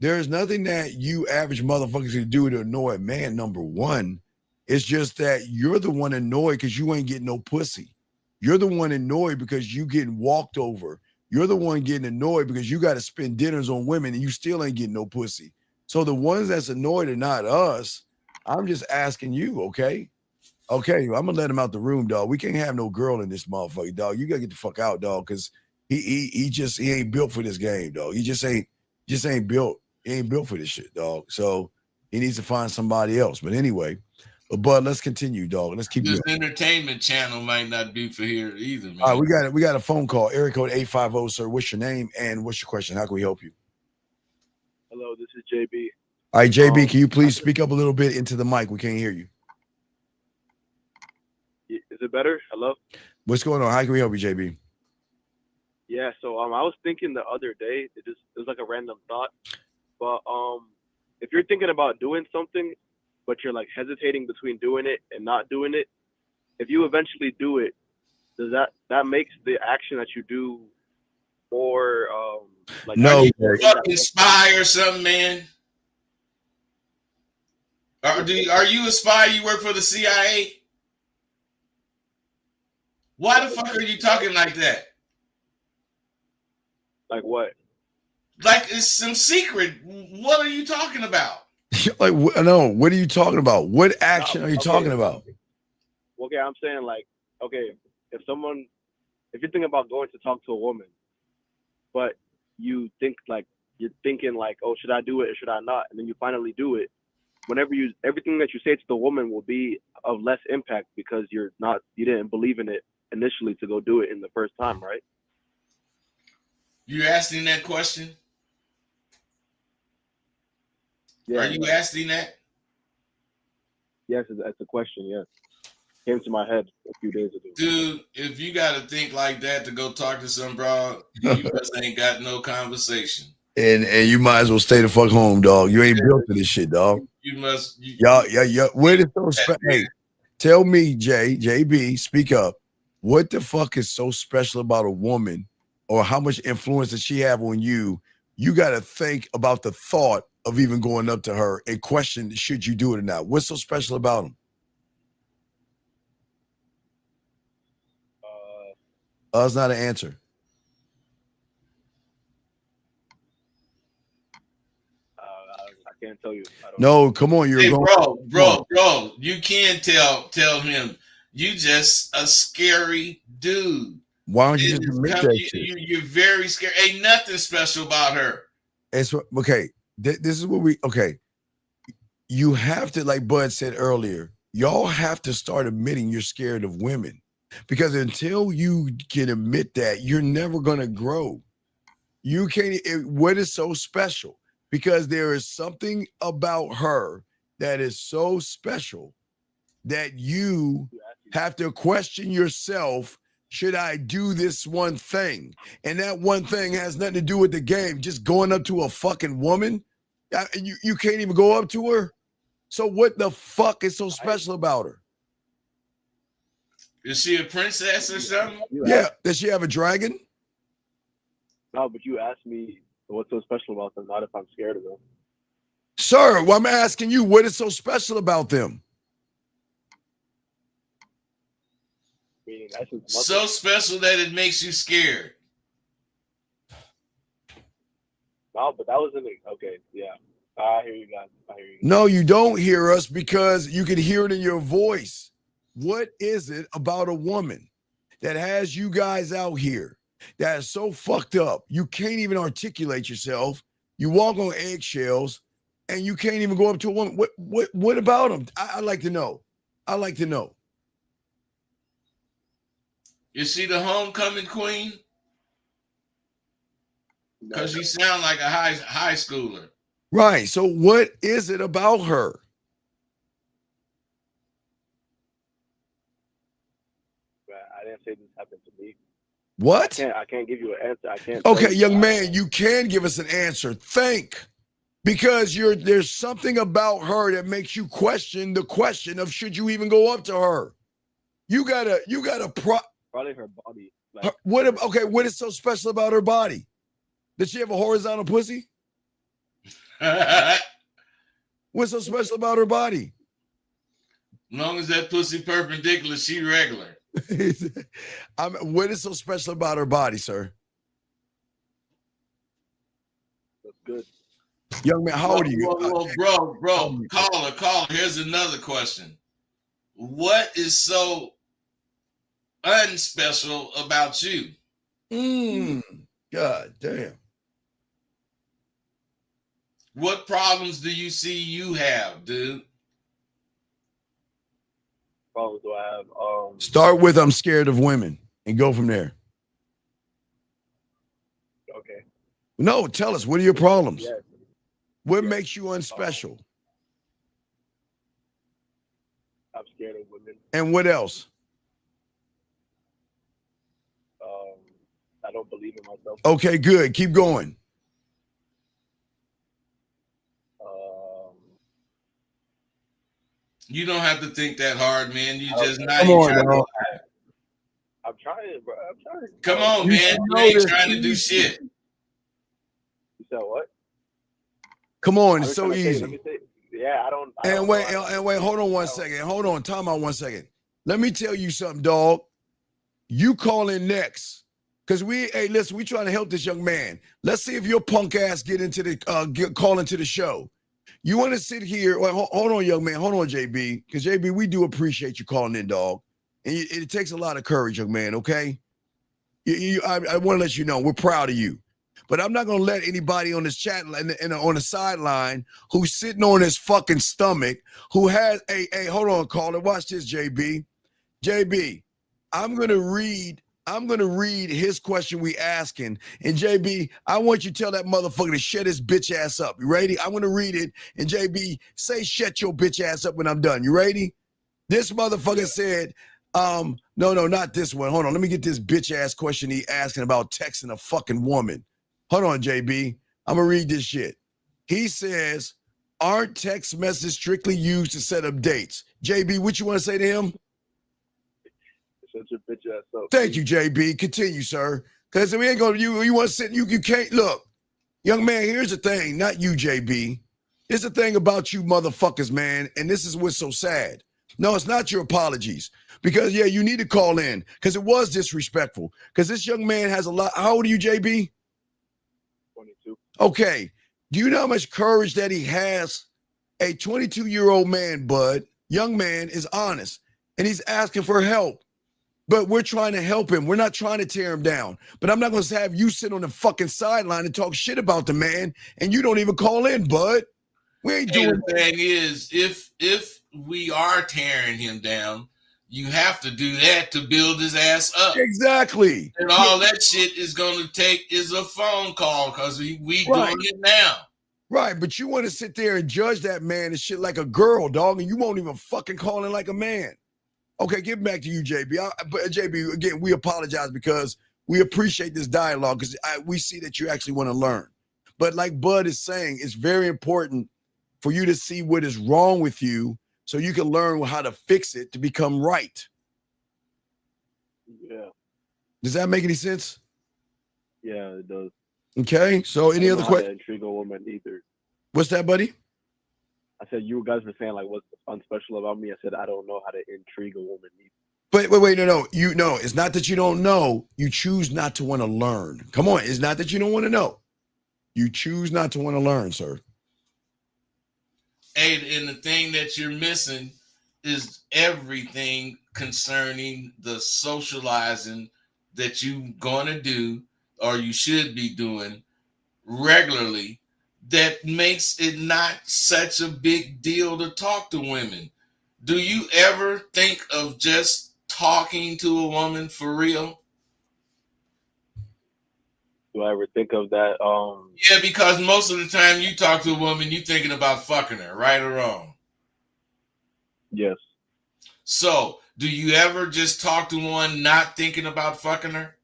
There is nothing that you average motherfuckers can do to annoy a man, number one. It's just that you're the one annoyed because you ain't getting no pussy. You're the one annoyed because you getting walked over. You're the one getting annoyed because you got to spend dinners on women and you still ain't getting no pussy. So the ones that's annoyed are not us. I'm just asking you, okay? Okay, I'm gonna let him out the room, dog. We can't have no girl in this motherfucker, dog. You gotta get the fuck out, dog, because he ain't built for this game, dog. He just ain't built. He ain't built for this shit, dog. So he needs to find somebody else. But anyway, but let's continue, dog. Let's keep this going. entertainment channel might not be for here either, man. All right, we got a phone call. Area code 850, sir. What's your name and what's your question? How can we help you? Hello, this is JB. All right, JB, can you please speak up a little bit into the mic? We can't hear you. Is it better? Hello? What's going on? How can we help you, JB? Yeah, so I was thinking the other day, it was like a random thought. But if you're thinking about doing something, but you're like hesitating between doing it and not doing it, if you eventually do it, does that makes the action that you do more like No, are you a fucking spy or something, man? Are you a spy? You work for the CIA? Why the fuck are you talking like that? Like what? Like it's some secret. What are you talking about? Like, no, what are you talking about? What action are you talking about? Okay, I'm saying like, okay, if you're thinking about going to talk to a woman, but you're thinking like, oh, should I do it or should I not? And then you finally do it. Whenever everything that you say to the woman will be of less impact because you didn't believe in it initially to go do it in the first time, right? You asking that question? Yeah. Are you asking that? Yes, that's a question. Yes, came to my head a few days ago. Dude, if you got to think like that to go talk to some broad, you just ain't got no conversation. And you might as well stay the fuck home, dog. You ain't built for this shit, dog. You must. Yeah. What is so special? Hey, tell me, JB, speak up. What the fuck is so special about a woman, or how much influence does she have on you? You got to think about the thought of even going up to her and question, should you do it or not? What's so special about them? It's not an answer. I can't tell you. No, come on, you're bro. You can tell him you just a scary dude. Why don't you just admit that shit? You're very scary. Ain't nothing special about her. It's okay. This is what you have to, like Bud said earlier, y'all have to start admitting you're scared of women. Because until you can admit that, you're never going to grow. You can't. What is so special? Because there is something about her that is so special that you have to question yourself. Should I do this one thing? And that one thing has nothing to do with the game. Just going up to a fucking woman. You can't even go up to her. So what the fuck is so special about her? Is she a princess or something? Yeah. Does she have a dragon? No, but you asked me what's so special about them, not if I'm scared of them. Sir, well, I'm asking you, what is so special about them? Meaning, that's just So special that it makes you scared. No, but that wasn't okay. Yeah, I hear you guys. No, you don't hear us because you can hear it in your voice. What is it about a woman that has you guys out here that is so fucked up? You can't even articulate yourself. You walk on eggshells, and you can't even go up to a woman. What about them? I'd like to know. I'd like to know. Is she the homecoming queen? Because you sound like a high schooler. Right. So what is it about her? I didn't say this happened to me. What? I can't give you an answer. I can't. Okay, young man, you can give us an answer. Think. Because there's something about her that makes you question the question of should you even go up to her. You gotta probably her body. Like, what is so special about her body? Does she have a horizontal pussy? What's so special about her body? As long as that pussy perpendicular, she regular. What is so special about her body, sir? That's good. Young man, how old are you? Bro, caller. Here's another question. What is so unspecial about you? God damn. What problems do you see you have, dude? Problems do I have? Start with I'm scared of women and go from there. Okay. No, tell us, what are your problems? Yes. What makes you unspecial? I'm scared of women. And what else? I don't believe in myself. Okay, good. Keep going. You don't have to think that hard, man. You just not. Come on, dog. I'm trying, bro. I'm trying. Come on, man. You ain't trying to do shit. You said what? Come on, it's so easy. Yeah, I don't. And wait, hold on one second. Hold on, time out 1 second. Let me tell you something, dog. You call in next. Because listen, we trying to help this young man. Let's see if your punk ass get into the call into the show. You want to sit here? Well, hold on, young man. Hold on, JB. Because JB, we do appreciate you calling in, dog. And it takes a lot of courage, young man. Okay. I want to let you know we're proud of you. But I'm not gonna let anybody on this chat and on the sideline who's sitting on his fucking stomach, who has hold on, caller. Watch this, JB. JB, I'm gonna read his question we asking. And JB, I want you to tell that motherfucker to shut his bitch ass up. You ready? I'm gonna read it. And JB, say shut your bitch ass up when I'm done. You ready? This motherfucker said, no, not this one. Hold on. Let me get this bitch ass question he asking about texting a fucking woman. Hold on, JB. I'm gonna read this shit. He says, aren't text messages strictly used to set up dates? JB, what you want to say to him? Shut your bitch ass up. Thank you, JB. Continue, sir. Because we ain't gonna you want to sit. You can't look, young man. Here's the thing, not you, JB. It's the thing about you motherfuckers, man. And this is what's so sad. No, it's not your apologies. Because yeah, you need to call in because it was disrespectful. Because this young man has a lot. How old are you, JB? 22. Okay. Do you know how much courage that he has? A 22-year-old man, bud, young man, is honest and he's asking for help. But we're trying to help him. We're not trying to tear him down. But I'm not going to have you sit on the fucking sideline and talk shit about the man and you don't even call in, bud. We ain't doing the thing is, if we are tearing him down, you have to do that to build his ass up. Exactly. And all that shit is going to take is a phone call because we Right. doing it now. Right, but you want to sit there and judge that man and shit like a girl, dog, and you won't even fucking call him like a man. Okay, get back to you, JB. But JB, again, we apologize because we appreciate this dialogue because we see that you actually want to learn. But like Bud is saying, it's very important for you to see what is wrong with you so you can learn how to fix it to become right. Yeah. Does that make any sense? Yeah, it does. Okay, so any other questions? Intrigue a woman either. What's that, buddy? I said you guys were saying like what's unspecial about me. I said I don't know how to intrigue a woman either. Wait, no. You know, it's not that you don't know. You choose not to want to learn. Come on, it's not that you don't want to know. You choose not to want to learn, sir. And the thing that you're missing is everything concerning the socializing that you're going to do or you should be doing regularly that makes it not such a big deal to talk to women. Do you ever think of just talking to a woman for real? Do I ever think of that? Yeah, because most of the time you talk to a woman, you're thinking about fucking her, right or wrong? Yes. So, do you ever just talk to one not thinking about fucking her?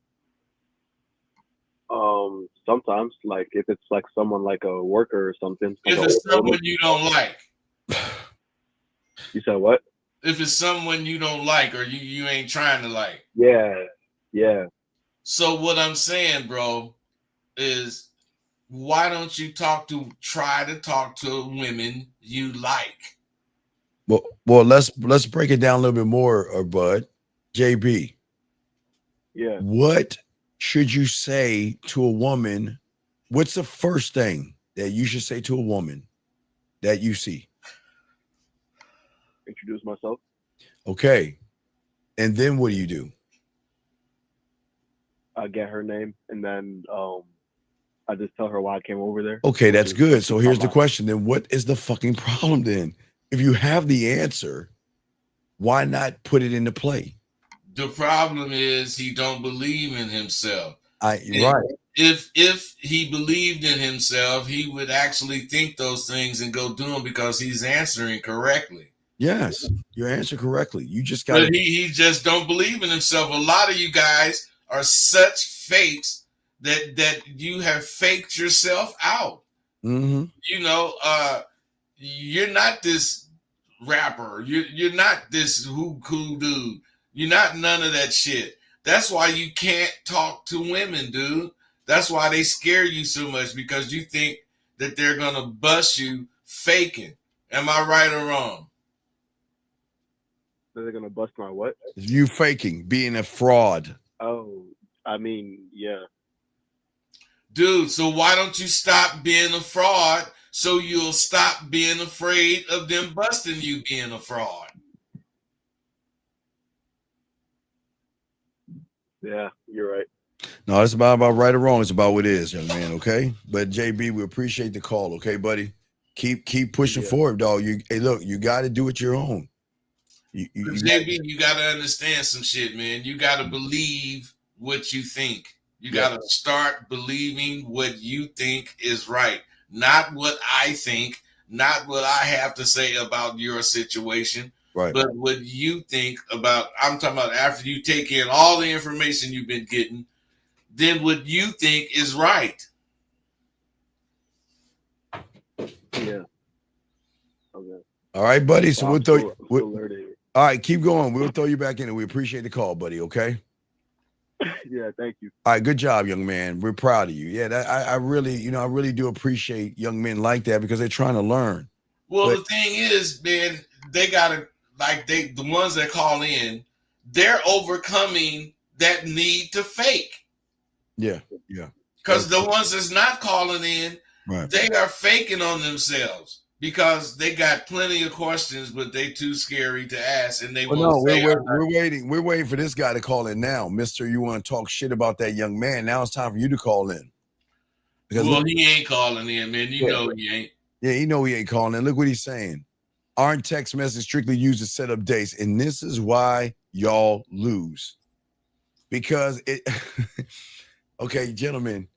Sometimes, like if it's like someone like a worker or something. If it's someone you don't like. You said what? If it's someone you don't like or you ain't trying to like. Yeah. So what I'm saying, bro, is why don't you try to talk to women you like? Well, let's break it down a little bit more, Bud. JB. Yeah. What should you say to a woman? What's the first thing that you should say to a woman that you see? Introduce myself. Okay. And then what do? I get her name and then I just tell her why I came over there. Okay, that's good. So here's the question. Then what is the fucking problem then? If you have the answer, why not put it into play? The problem is he don't believe in himself. Right. If he believed in himself, he would actually think those things and go do them because he's answering correctly. Yes, you answer correctly. You just got. But he just don't believe in himself. A lot of you guys are such fakes that you have faked yourself out. Mm-hmm. You know, you're not this rapper. You're not this cool dude. You're not none of that shit. That's why you can't talk to women, dude. That's why they scare you so much because you think that they're gonna bust you faking. Am I right or wrong? They're gonna bust my what? You faking, being a fraud. Oh, I mean, yeah. Dude, so why don't you stop being a fraud so you'll stop being afraid of them busting you being a fraud? Yeah, you're right. No, it's about right or wrong. It's about what it is, young man. Okay, but JB, we appreciate the call. Okay, buddy, keep pushing forward, dog. Hey, look, you got to do it your own. JB, you got to understand some shit, man. You got to believe what you think. You got to start believing what you think is right, not what I think, not what I have to say about your situation. Right. But what you think about, I'm talking about after you take in all the information you've been getting, then what you think is right. Yeah. Okay. All right, buddy. So we'll throw you. All right, keep going. We'll throw you back in, and we appreciate the call, buddy. Okay. Yeah, thank you. All right, good job, young man. We're proud of you. Yeah, I really do appreciate young men like that because they're trying to learn. Well, the thing is, man, they gotta the ones that call in, they're overcoming that need to fake. Yeah. Because the ones that's not calling in, they are faking on themselves because they got plenty of questions, but they too scary to ask, and they won't say. We're waiting. We're waiting for this guy to call in now, Mister. You want to talk shit about that young man? Now it's time for you to call in. Because he ain't calling in, man. You know he ain't. Yeah, you know he ain't calling in. Look what he's saying. Aren't text messages strictly used to set up dates? And this is why y'all lose. Because it, okay, gentlemen,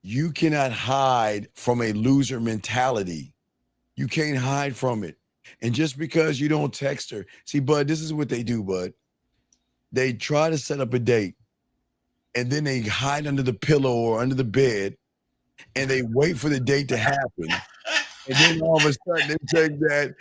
you cannot hide from a loser mentality. You can't hide from it. And just because you don't text her, see, Bud, this is what they do, Bud. They try to set up a date and then they hide under the pillow or under the bed and they wait for the date to happen. And then all of a sudden they think that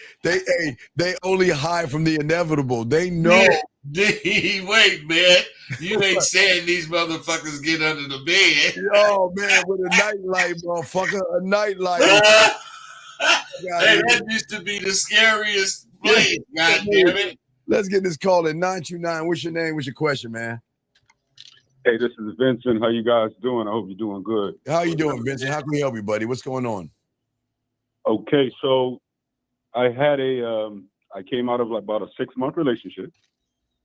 they only hide from the inevitable. They know. Wait, man. You ain't saying these motherfuckers get under the bed. Oh man, with a nightlight, motherfucker. A nightlight. Hey, that used to be the scariest place. God damn it. Let's get this call at 929. What's your name? What's your question, man? Hey, this is Vincent. How you guys doing? I hope you're doing good. How you doing, Vincent? How can we help you, buddy? What's going on? Okay, so I had I came out of about a 6-month relationship,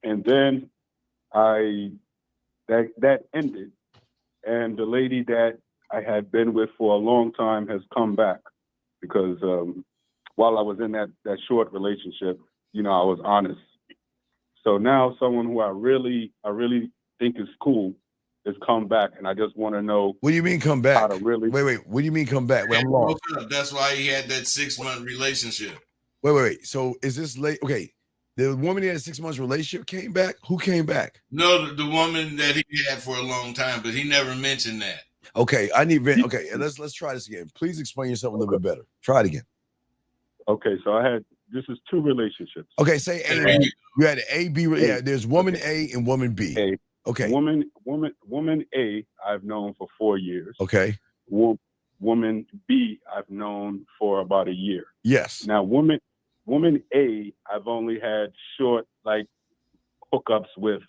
and then that ended, and the lady that I had been with for a long time has come back because while I was in that short relationship, I was honest. So now someone who I really think is cool has come back, and I just want to know. What do you mean come back? How to really? Wait. What do you mean come back? Wait, I'm lost. That's why he had that 6-month relationship. Wait. So is this late? Okay, the woman he had a 6 months relationship came back. Who came back? No, the woman that he had for a long time, but he never mentioned that. Okay, I need. Okay, let's try this again. Please explain yourself a little bit better. Try it again. Okay, so this is 2 relationships. Okay, say A. You had A, B. Yeah, there's woman A and woman B. A. Okay. Woman A, I've known for 4 years. Okay. Woman B, I've known for about a year. Yes. Now, woman A, I've only had short hookups with,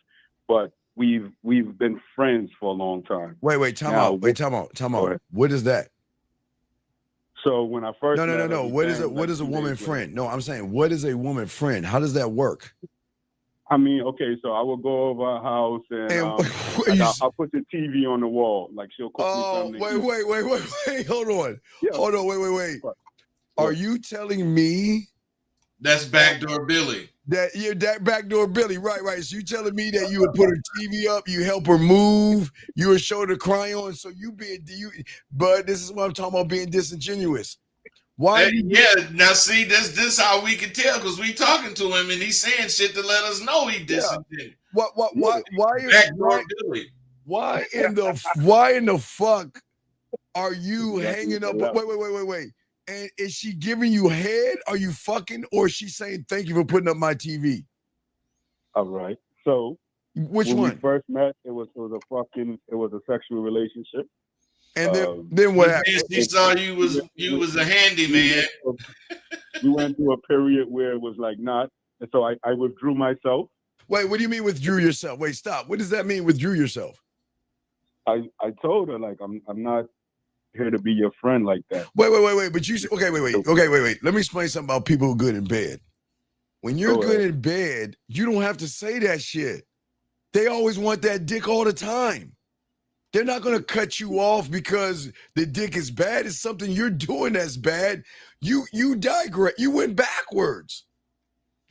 but we've been friends for a long time. Wait, time out. What is that? So when I first No. What is a woman friend? No, I'm saying, what is a woman friend? How does that work? I mean, okay, so I will go over her house and I'll put the TV on the wall. Like she'll cook me something. Wait. Hold on. Yeah. Hold on. Wait. Are you telling me that's backdoor Billy? That backdoor Billy, right. So you telling me that you would put her TV up, you help her move, you would show her the crayon, so but this is what I'm talking about, being disingenuous. Why? Now see, this how we can tell, because we talking to him and he's saying shit to let us know he disingenuous. Why in the fuck are you hanging up? Wait. And is she giving you head? Are you fucking, or is she saying thank you for putting up my TV? All right. So which one? When we first met, it was a sexual relationship. And then what happened? She saw you was a handyman. We went through a period where it was like not, and so I withdrew myself. Wait, what do you mean withdrew yourself? Wait, stop. What does that mean, withdrew yourself? I told her like I'm not here to be your friend like that. Wait. But you said, okay, wait. Let me explain something about people who are good in bed. When you're good in bed, you don't have to say that shit. They always want that dick all the time. They're not going to cut you off because the dick is bad. It's something you're doing that's bad. You digress. You went backwards.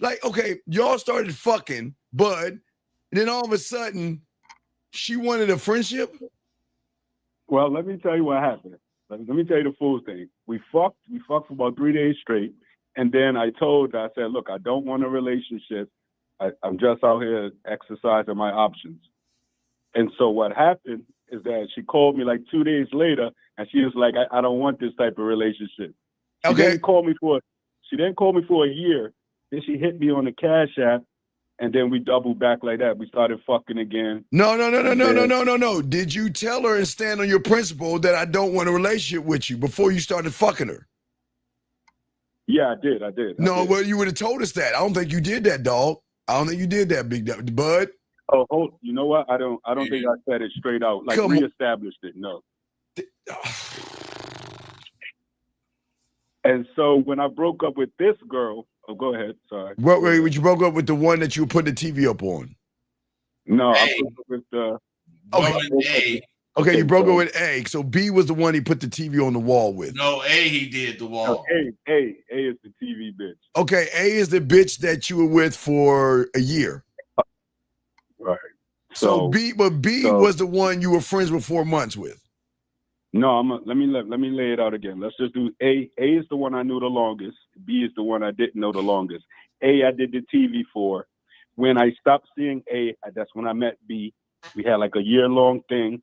Like, okay, y'all started fucking, Bud, and then all of a sudden, she wanted a friendship? Well, let me tell you what happened. Let me tell you the full thing. We fucked for about 3 days straight. And then I told her, I said, look, I don't want a relationship. I'm just out here exercising my options. And so what happened is that she called me like 2 days later, and she was like, I don't want this type of relationship. She didn't call me for a year. Then she hit me on the Cash App, and then we doubled back like that. We started fucking again. No. Did you tell her and stand on your principle that I don't want a relationship with you before you started fucking her? Yeah, I did. Well, you would have told us that. I don't think you did that, dog. I don't think you did that, big Bud. Oh, you know what? I don't think I said it straight out. Like reestablished it. No. And so when I broke up with this girl, go ahead. Sorry. Wait, you broke up with the one that you put the TV up on? No, I broke up with the. A. Okay, you broke up with A. So B was the one he put the TV on the wall with. No, A he did the wall. No, A is the TV bitch. Okay, A is the bitch that you were with for a year. Right. So B was the one you were friends with 4 months with. No, let me lay it out again. Let's just do A. A is the one I knew the longest. B is the one I didn't know the longest. A, I did the TV for. When I stopped seeing A, that's when I met B. We had like a year-long thing.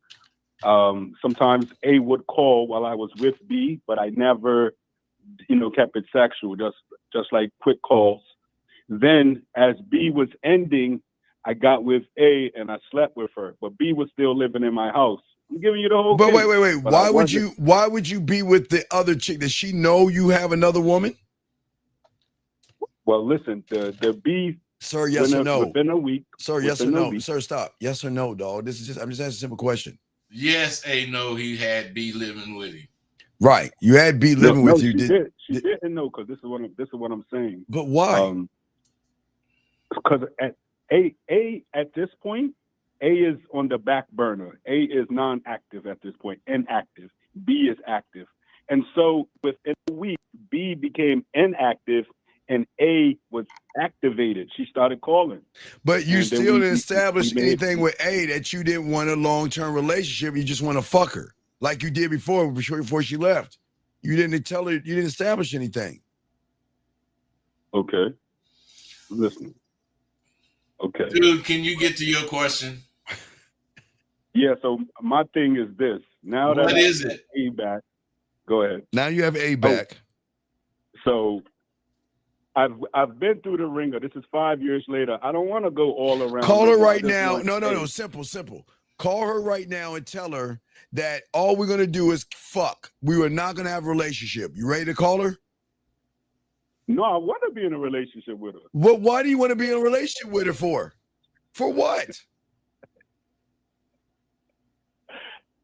Sometimes A would call while I was with B, but I never, kept it sexual, just like quick calls. Then as B was ending, I got with A and I slept with her, but B was still living in my house. I'm giving you the whole But case. wait. But Why would you be with the other chick? Does she know you have another woman? Well, listen, the B. Sir, yes or no? Within a week. Sir, yes or no? Sir, stop. Yes or no, dog. I'm just asking a simple question. Yes, A, no, he had B living with him. Right. You had B living with you. She didn't know, because this is what I'm saying. But why? Because at this point, A is on the back burner. A is non-active at this point, inactive. B is active. And so within a week, B became inactive and A was activated. She started calling. But you still didn't establish anything with A that you didn't want a long-term relationship. You just want to fuck her like you did before she left. You didn't tell her, you didn't establish anything. Okay. Listen. Okay. Dude, can you get to your question? Yeah, so my thing is this. Now that what is it? A back, go ahead. Now you have A back. So I've been through the ringer. This is 5 years later. I don't want to go all around. Call her right now. No. Simple. Call her right now and tell her that all we're gonna do is fuck. We were not gonna have a relationship. You ready to call her? No, I want to be in a relationship with her. Well, why do you want to be in a relationship with her for? For what?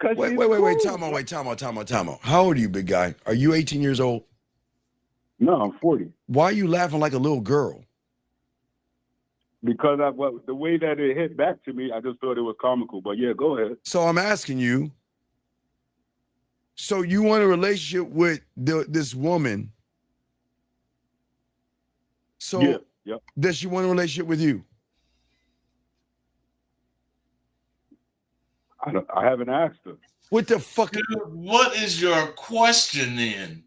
Wait. Time out. How old are you, big guy? Are you 18 years old? No, I'm 40. Why are you laughing like a little girl? Because the way that it hit back to me, I just thought it was comical. But yeah, go ahead. So I'm asking you. So you want a relationship with this woman? So yeah. Does she want a relationship with you? I haven't asked her. What the fuck? Dude, what is your question then?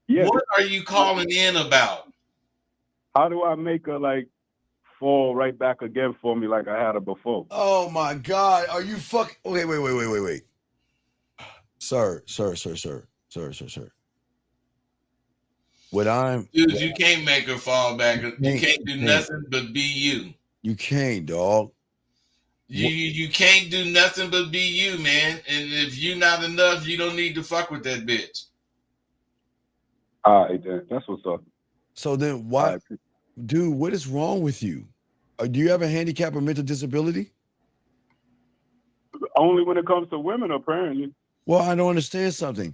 Yeah. What are you calling in about? How do I make her fall right back again for me like I had her before? Oh my God. Are you fucking okay, wait. Sir. Dude, you can't make her fall back. You can't do nothing but be you. You can't, dog. You can't do nothing but be you, man. And if you're not enough, you don't need to fuck with that bitch. All right, then. That's what's up. So then why, dude, what is wrong with you? Do you have a handicap or mental disability? Only when it comes to women, apparently. Well, I don't understand something.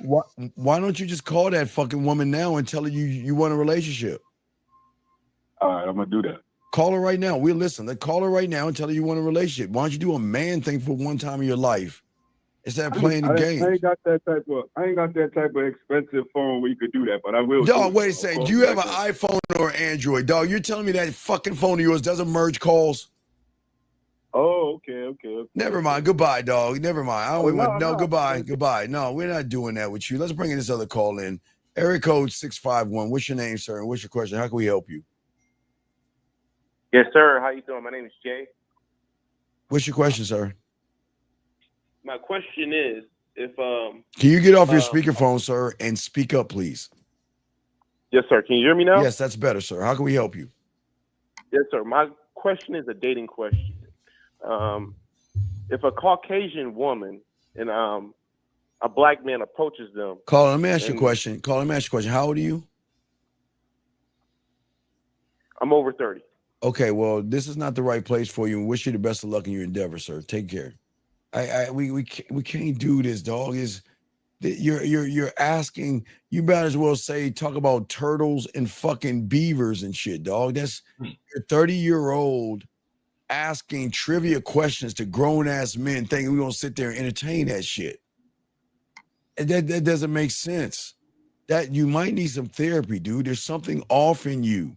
Why don't you just call that fucking woman now and tell her you want a relationship? All right, I'm going to do that. Call her right now. We'll listen. Call her right now and tell her you want a relationship. Why don't you do a man thing for one time in your life instead of playing the game? I ain't got that type of expensive phone where you could do that, but I will. Dog, wait a second. Do you have an iPhone or Android? Dog, you're telling me that fucking phone of yours doesn't merge calls? Oh, okay. Never mind. Goodbye, dog. Never mind. Goodbye. No, we're not doing that with you. Let's bring in this other call in. Area code 651. What's your name, sir? And what's your question? How can we help you? Yes, sir. How you doing? My name is Jay. What's your question, sir? My question is, if can you get off your speakerphone, sir, and speak up, please? Yes, sir. Can you hear me now? Yes, that's better, sir. How can we help you? Yes, sir. My question is a dating question. If a Caucasian woman and a black man approaches them. Caller, let me ask you a question. How old are you? I'm over 30. Okay, well, this is not the right place for you. And wish you the best of luck in your endeavor, sir. Take care. We can't do this, dog. You're asking. You might as well talk about turtles and fucking beavers and shit, dog. That's your 30-year-old asking trivia questions to grown-ass men thinking we're going to sit there and entertain that shit. And that doesn't make sense. that you might need some therapy, dude. There's something off in you.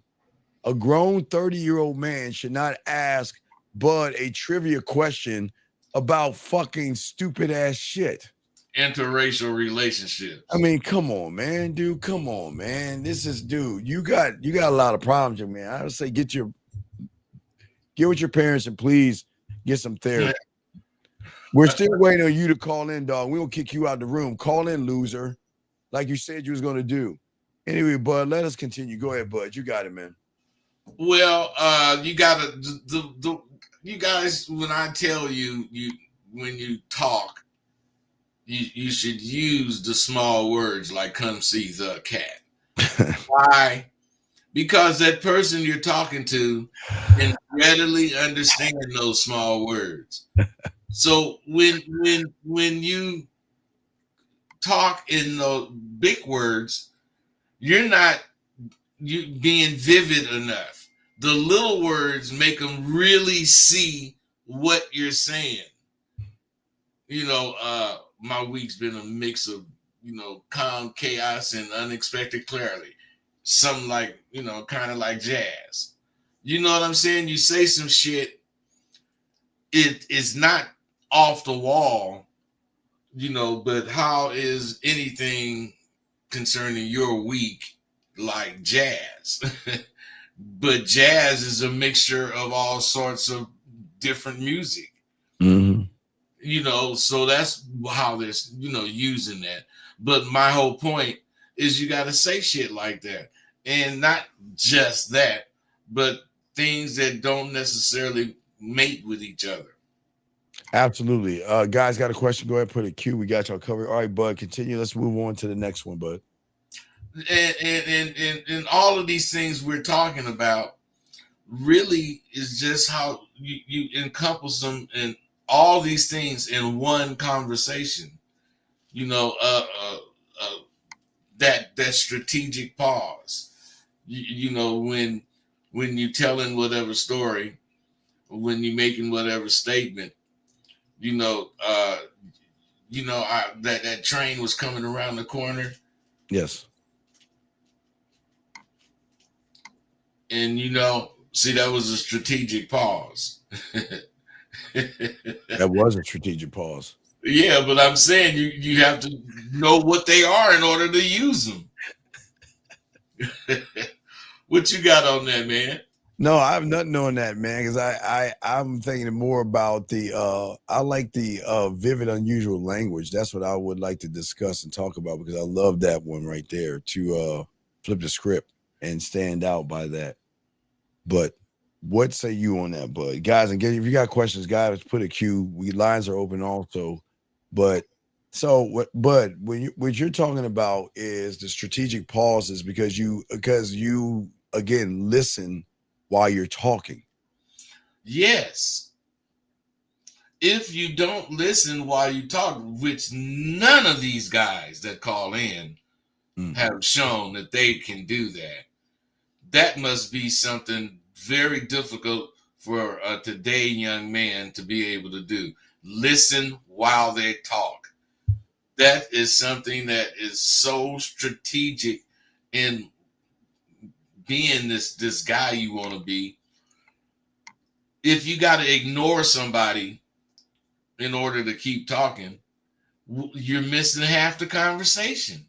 A grown 30-year-old man should not ask Bud a trivia question about fucking stupid ass shit. Interracial I relationships. mean, come on, man, dude. Come on, man. This is, dude. You got a lot of problems, young man. I would say get with your parents and please get some therapy. We're still waiting on you to call in, dog. We don't kick you out the room. Call in, loser, like you said you was gonna do. Anyway, Bud, let us continue. Go ahead, Bud. You got it, man. Well, you gotta you guys. When I tell you, when you talk, you should use the small words like "come see the cat." Why? Because that person you're talking to can readily understand those small words. So when you talk in the big words, you're not you being vivid enough. The little words make them really see what you're saying. My week's been a mix of, calm chaos and unexpected clarity. Something like, kind of like jazz. You know what I'm saying? You say some shit, it is not off the wall, but how is anything concerning your week like jazz? But jazz is a mixture of all sorts of different music. Mm-hmm. So that's how they're, using that. But my whole point is you got to say shit like that. And not just that, but things that don't necessarily mate with each other. Absolutely. Guys, got a question? Go ahead, put a Q. We got y'all covered. All right, Bud, continue. Let's move on to the next one, Bud. And all of these things we're talking about really is just how you encompass them in all these things in one conversation. You know, that strategic pause. When you telling whatever story, when you making whatever statement, that train was coming around the corner, Yes. and see, that was a strategic pause. That was a strategic pause. Yeah, but I'm saying you have to know what they are in order to use them. What you got on that, man? No, I have nothing on that, man, because I'm thinking more about I like the vivid, unusual language. That's what I would like to discuss and talk about because I love that one right there to flip the script and stand out by that. But what say you on that, Bud? Guys, and if you got questions, guys, put a Q. Lines are open also. But so Bud, what you're talking about is the strategic pauses because you again listen while you're talking. Yes. If you don't listen while you talk, which none of these guys that call in have shown that they can do that, that must be something very difficult for a today young man to be able to do. Listen while they talk. That is something that is so strategic in being this guy you want to be. If you got to ignore somebody in order to keep talking, you're missing half the conversation.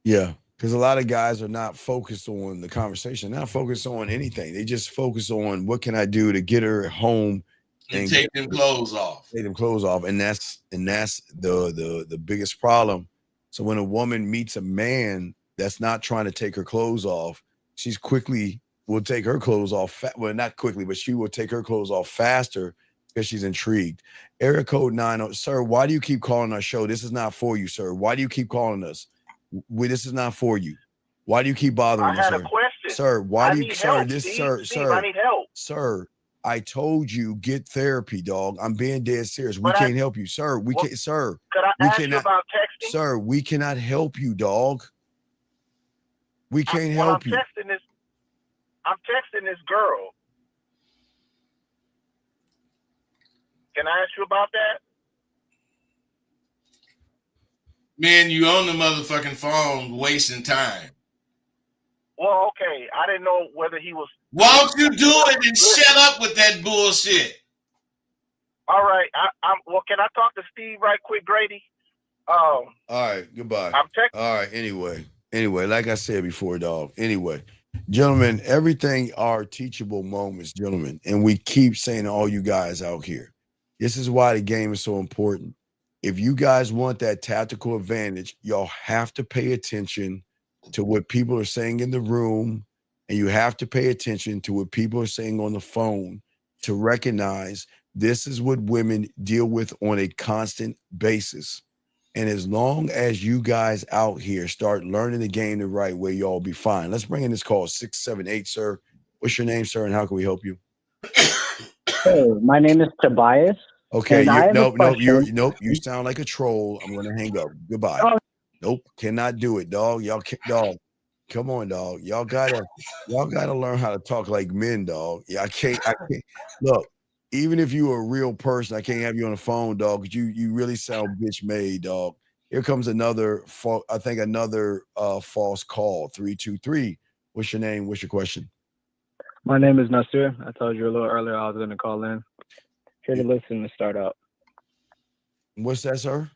Yeah, because a lot of guys are not focused on the conversation, not focused on anything. They just focus on what can I do to get her home and take them clothes off. Take them clothes off, and that's the biggest problem. So when a woman meets a man that's not trying to take her clothes off, she's quickly will take her clothes off. Well, not quickly, but she will take her clothes off faster because she's intrigued. Area code 90, sir. Why do you keep calling our show? This is not for you, sir. Why do you keep calling us? This is not for you. Why do you keep bothering us, sir? I had a question. Sir, why do you, sir, help, this, Steve, sir, I need help. Sir, I told you get therapy, dog. I'm being dead serious. We can't help you, sir. We can't, sir. Could I ask you about texting? Sir, we cannot help you, dog. We can't help you. I'm texting this girl. Can I ask you about that? Man, you on the motherfucking phone wasting time. Well, okay. I didn't know whether he was. Why don't you do it and shut up with that bullshit? All right. Well, can I talk to Steve right quick, Grady? All right, goodbye. I'm texting. All right, anyway, like I said before, dog. Anyway, gentlemen, everything are teachable moments, gentlemen, and we keep saying to all you guys out here, this is why the game is so important. If you guys want that tactical advantage, y'all have to pay attention to what people are saying in the room, and you have to pay attention to what people are saying on the phone to recognize this is what women deal with on a constant basis. And as long as you guys out here start learning the game the right way, y'all be fine. Let's bring in this call 678, sir. What's your name, sir, and how can we help you? Hey, my name is Tobias. Okay, and I have a nope, question. you sound like a troll. I'm gonna hang up. Goodbye. Oh. Nope, cannot do it, dog. Y'all can't, dog. Come on, dog. Y'all gotta learn how to talk like men, dog. Yeah, I can't. Look. Even if you are a real person, I can't have you on the phone, dog. Because you really sound bitch made, dog. Here comes another false call. 323. What's your name? What's your question? My name is Nasir. I told you a little earlier I was going to call in. Here to listen to start out. What's that, sir?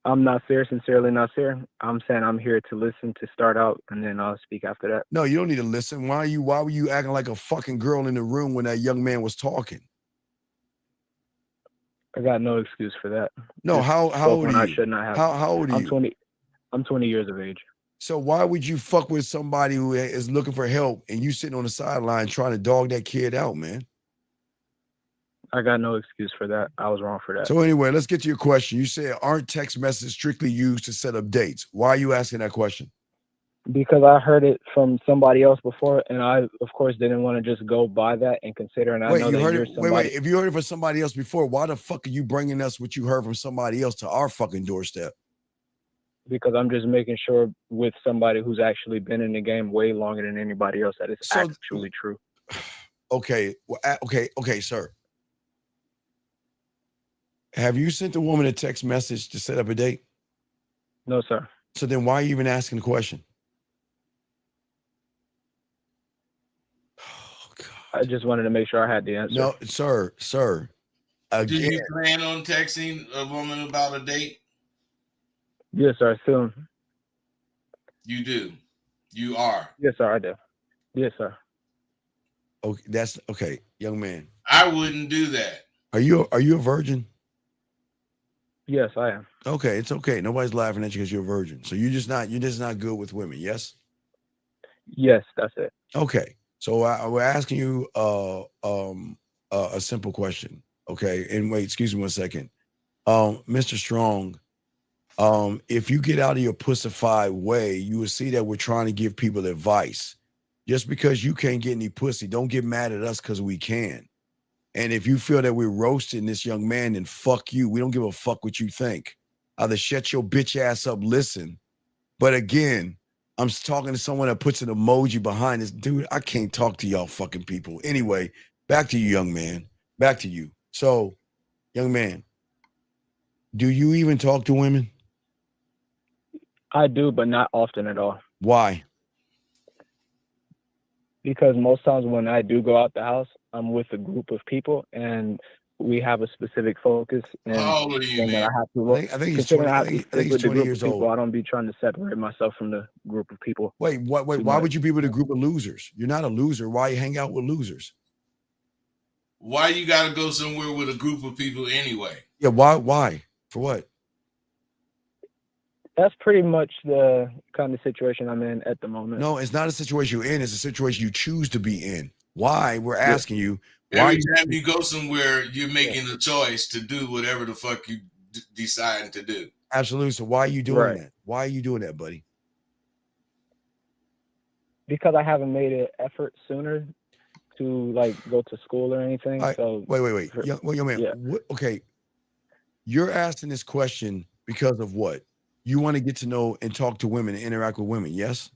I'm Nasir, sincerely Nasir. I'm saying I'm here to listen to start out, and then I'll speak after that. No, you don't need to listen. Why were you acting like a fucking girl in the room when that young man was talking? I got no excuse for that. No, how old are you? I should not have. How old are you? I'm 20 years of age. So why would you fuck with somebody who is looking for help and you sitting on the sideline trying to dog that kid out, man? I got no excuse for that. I was wrong for that. So anyway, let's get to your question. You said, aren't text messages strictly used to set up dates? Why are you asking that question? Because I heard it from somebody else before, and I, of course, didn't want to just go by that and consider. And I know that you're somebody. Wait. If you heard it from somebody else before, why the fuck are you bringing us what you heard from somebody else to our fucking doorstep? Because I'm just making sure with somebody who's actually been in the game way longer than anybody else that it's actually true. Okay. Okay, sir. Have you sent a woman a text message to set up a date? No, sir. So then why are you even asking the question? Oh, God. I just wanted to make sure I had the answer. No, sir. Again. Do you plan on texting a woman about a date? Yes, sir. Soon. You do. You are. Yes, sir. I do. Yes, sir. Okay, that's okay, young man. I wouldn't do that. Are you a virgin? Yes, I am. Okay, it's okay. Nobody's laughing at you because you're a virgin. So you're just not good with women, yes? Yes, that's it. Okay. So we're asking you a simple question. Okay. And wait, excuse me 1 second. Mr. Strong, if you get out of your pussified way, you will see that we're trying to give people advice. Just because you can't get any pussy, don't get mad at us because we can. And if you feel that we're roasting this young man, then fuck you. We don't give a fuck what you think. Either shut your bitch ass up, listen. But again, I'm talking to someone that puts an emoji behind this. Dude, I can't talk to y'all fucking people. Anyway, back to you, young man. Back to you. So, young man, do you even talk to women? I do, but not often at all. Why? Because most times when I do go out the house, I'm with a group of people and we have a specific focus. And how old are you, man? I think he's 20, I think he's 20 years old. I don't be trying to separate myself from the group of people. Wait, why would you be with a group of losers? You're not a loser. Why you hang out with losers? Why you got to go somewhere with a group of people anyway? Yeah, why? For what? That's pretty much the kind of situation I'm in at the moment. No, it's not a situation you're in. It's a situation you choose to be in. Why? We're asking you. Every time you go somewhere, you're making a choice to do whatever the fuck you deciding to do. Absolutely. So why are you doing that? Why are you doing that, buddy? Because I haven't made an effort sooner to like go to school or anything. So wait. Young man. Yeah. Okay. You're asking this question because of what? You want to get to know and talk to women and interact with women, yes?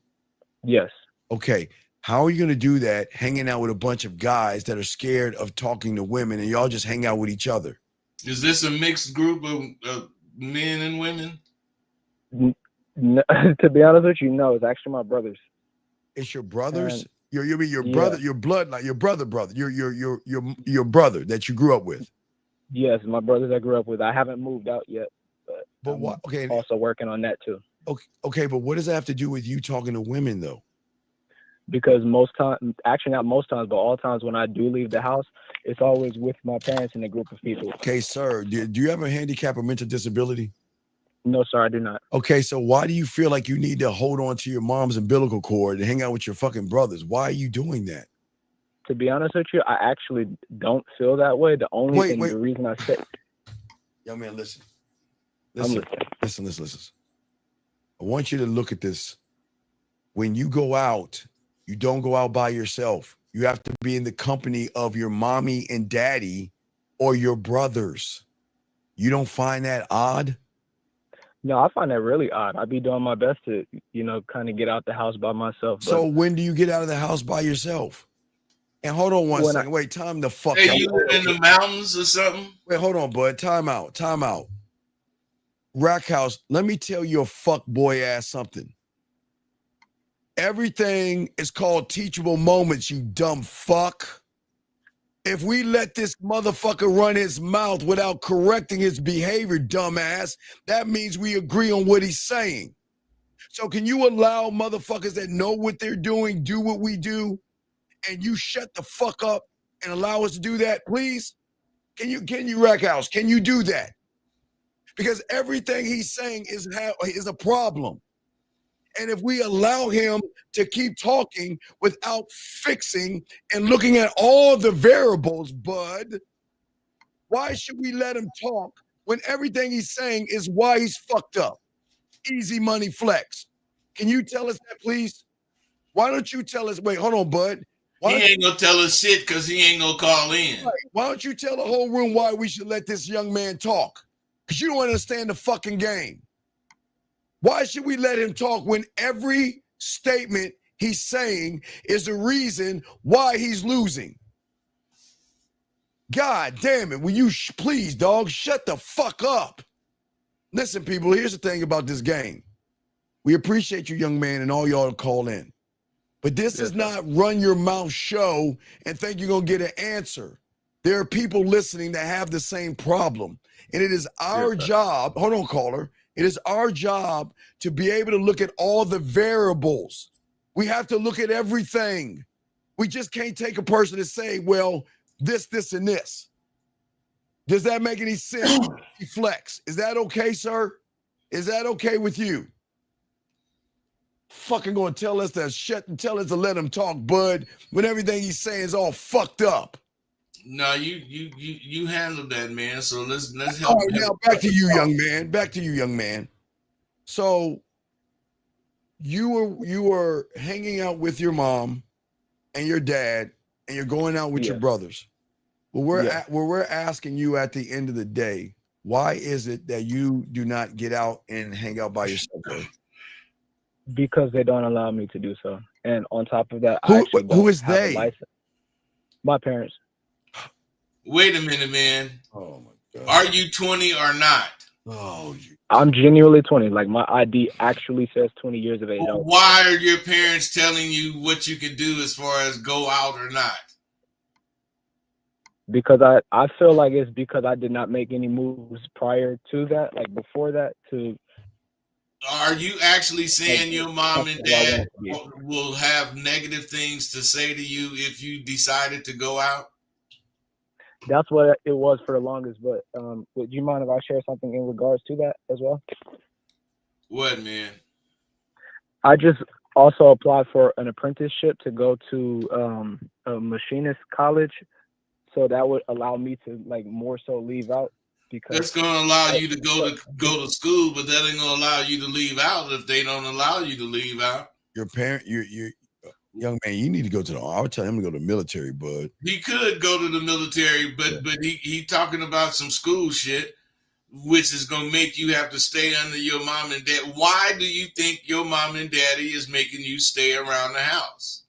Yes. Okay. How are you going to do that hanging out with a bunch of guys that are scared of talking to women and y'all just hang out with each other? Is this a mixed group of men and women? To be honest with you, no, it's actually my brothers. It's your brothers. And You mean your yeah, brother, your blood, like your brother, your brother that you grew up with. yes, my brothers I grew up with. I haven't moved out yet, but But I'm what? Okay, also working on that too. okay, but what does that have to do with you talking to women though? Because most times, actually not most times, but all times when I do leave the house, it's always with my parents and a group of people. Okay, sir, do you have a handicap or mental disability? No, sir, I do not. Okay, so why do you feel like you need to hold on to your mom's umbilical cord and hang out with your fucking brothers? Why are you doing that? To be honest with you, I actually don't feel that way. The only the reason I said, young man, listen. I'm Listen. I want you to look at this. When you go out, you don't go out by yourself. You have to be in the company of your mommy and daddy or your brothers. You don't find that odd? No, I find that really odd. I'd be doing my best to, kind of get out the house by myself. So when do you get out of the house by yourself? And hold on one second. Wait, time the fuck Hey, out. you live in the mountains or something? Wait, hold on, bud. Time out. Rack House, let me tell you a fuck boy ass something. Everything is called teachable moments, you dumb fuck. If we let this motherfucker run his mouth without correcting his behavior, dumbass, that means we agree on what he's saying. So can you allow motherfuckers that know what they're doing do what we do, and you shut the fuck up and allow us to do that, please? Can you Rack House? Can you do that? Because everything he's saying is a problem. And if we allow him to keep talking without fixing and looking at all the variables, bud, why should we let him talk when everything he's saying is why he's fucked up? Easy money flex. Can you tell us that, please? Why don't you tell us? Wait, hold on, bud. He ain't gonna tell us shit because he ain't gonna call in. Right. Why don't you tell the whole room why we should let this young man talk? Because you don't understand the fucking game. Why should we let him talk when every statement he's saying is the reason why he's losing? God damn it. Will you please, dog, shut the fuck up? Listen, people, here's the thing about this game. We appreciate you, young man, and all y'all to call in. But this is not run your mouth show and think you're going to get an answer. There are people listening that have the same problem. And it is our job, hold on, caller. It is our job to be able to look at all the variables. We have to look at everything. We just can't take a person and say, well, this, and this. Does that make any sense? Flex. Is that okay, sir? Is that okay with you? Fucking going to tell us to shut and tell us to let him talk, bud, when everything he's saying is all fucked up. No, you handled that, man. So let's help. All right, now back to you, young man. So you were hanging out with your mom and your dad, and you're going out with your brothers. Well, we're asking you at the end of the day, why is it that you do not get out and hang out by yourself, bro? Because they don't allow me to do so. And on top of that, who is they? My parents. Wait a minute, man. Oh my God. Are you 20 or not? Oh, I'm genuinely 20. Like my ID actually says 20 years of age. Well, why are your parents telling you what you can do as far as go out or not? Because I feel like it's because I did not make any moves prior to that, like before that. Are you actually saying your mom and dad will have negative things to say to you if you decided to go out? That's what it was for the longest. But would you mind if I share something in regards to that as well? What, man? I just also applied for an apprenticeship to go to a machinist college. So that would allow me to more so leave out. Because that's gonna allow you to go to school, but that ain't gonna allow you to leave out if they don't allow you to leave out. Your parent, you young man, you need to go to I would tell him to go to the military, bud. He could go to the military, but he talking about some school shit, which is gonna make you have to stay under your mom and dad. Why do you think your mom and daddy is making you stay around the house?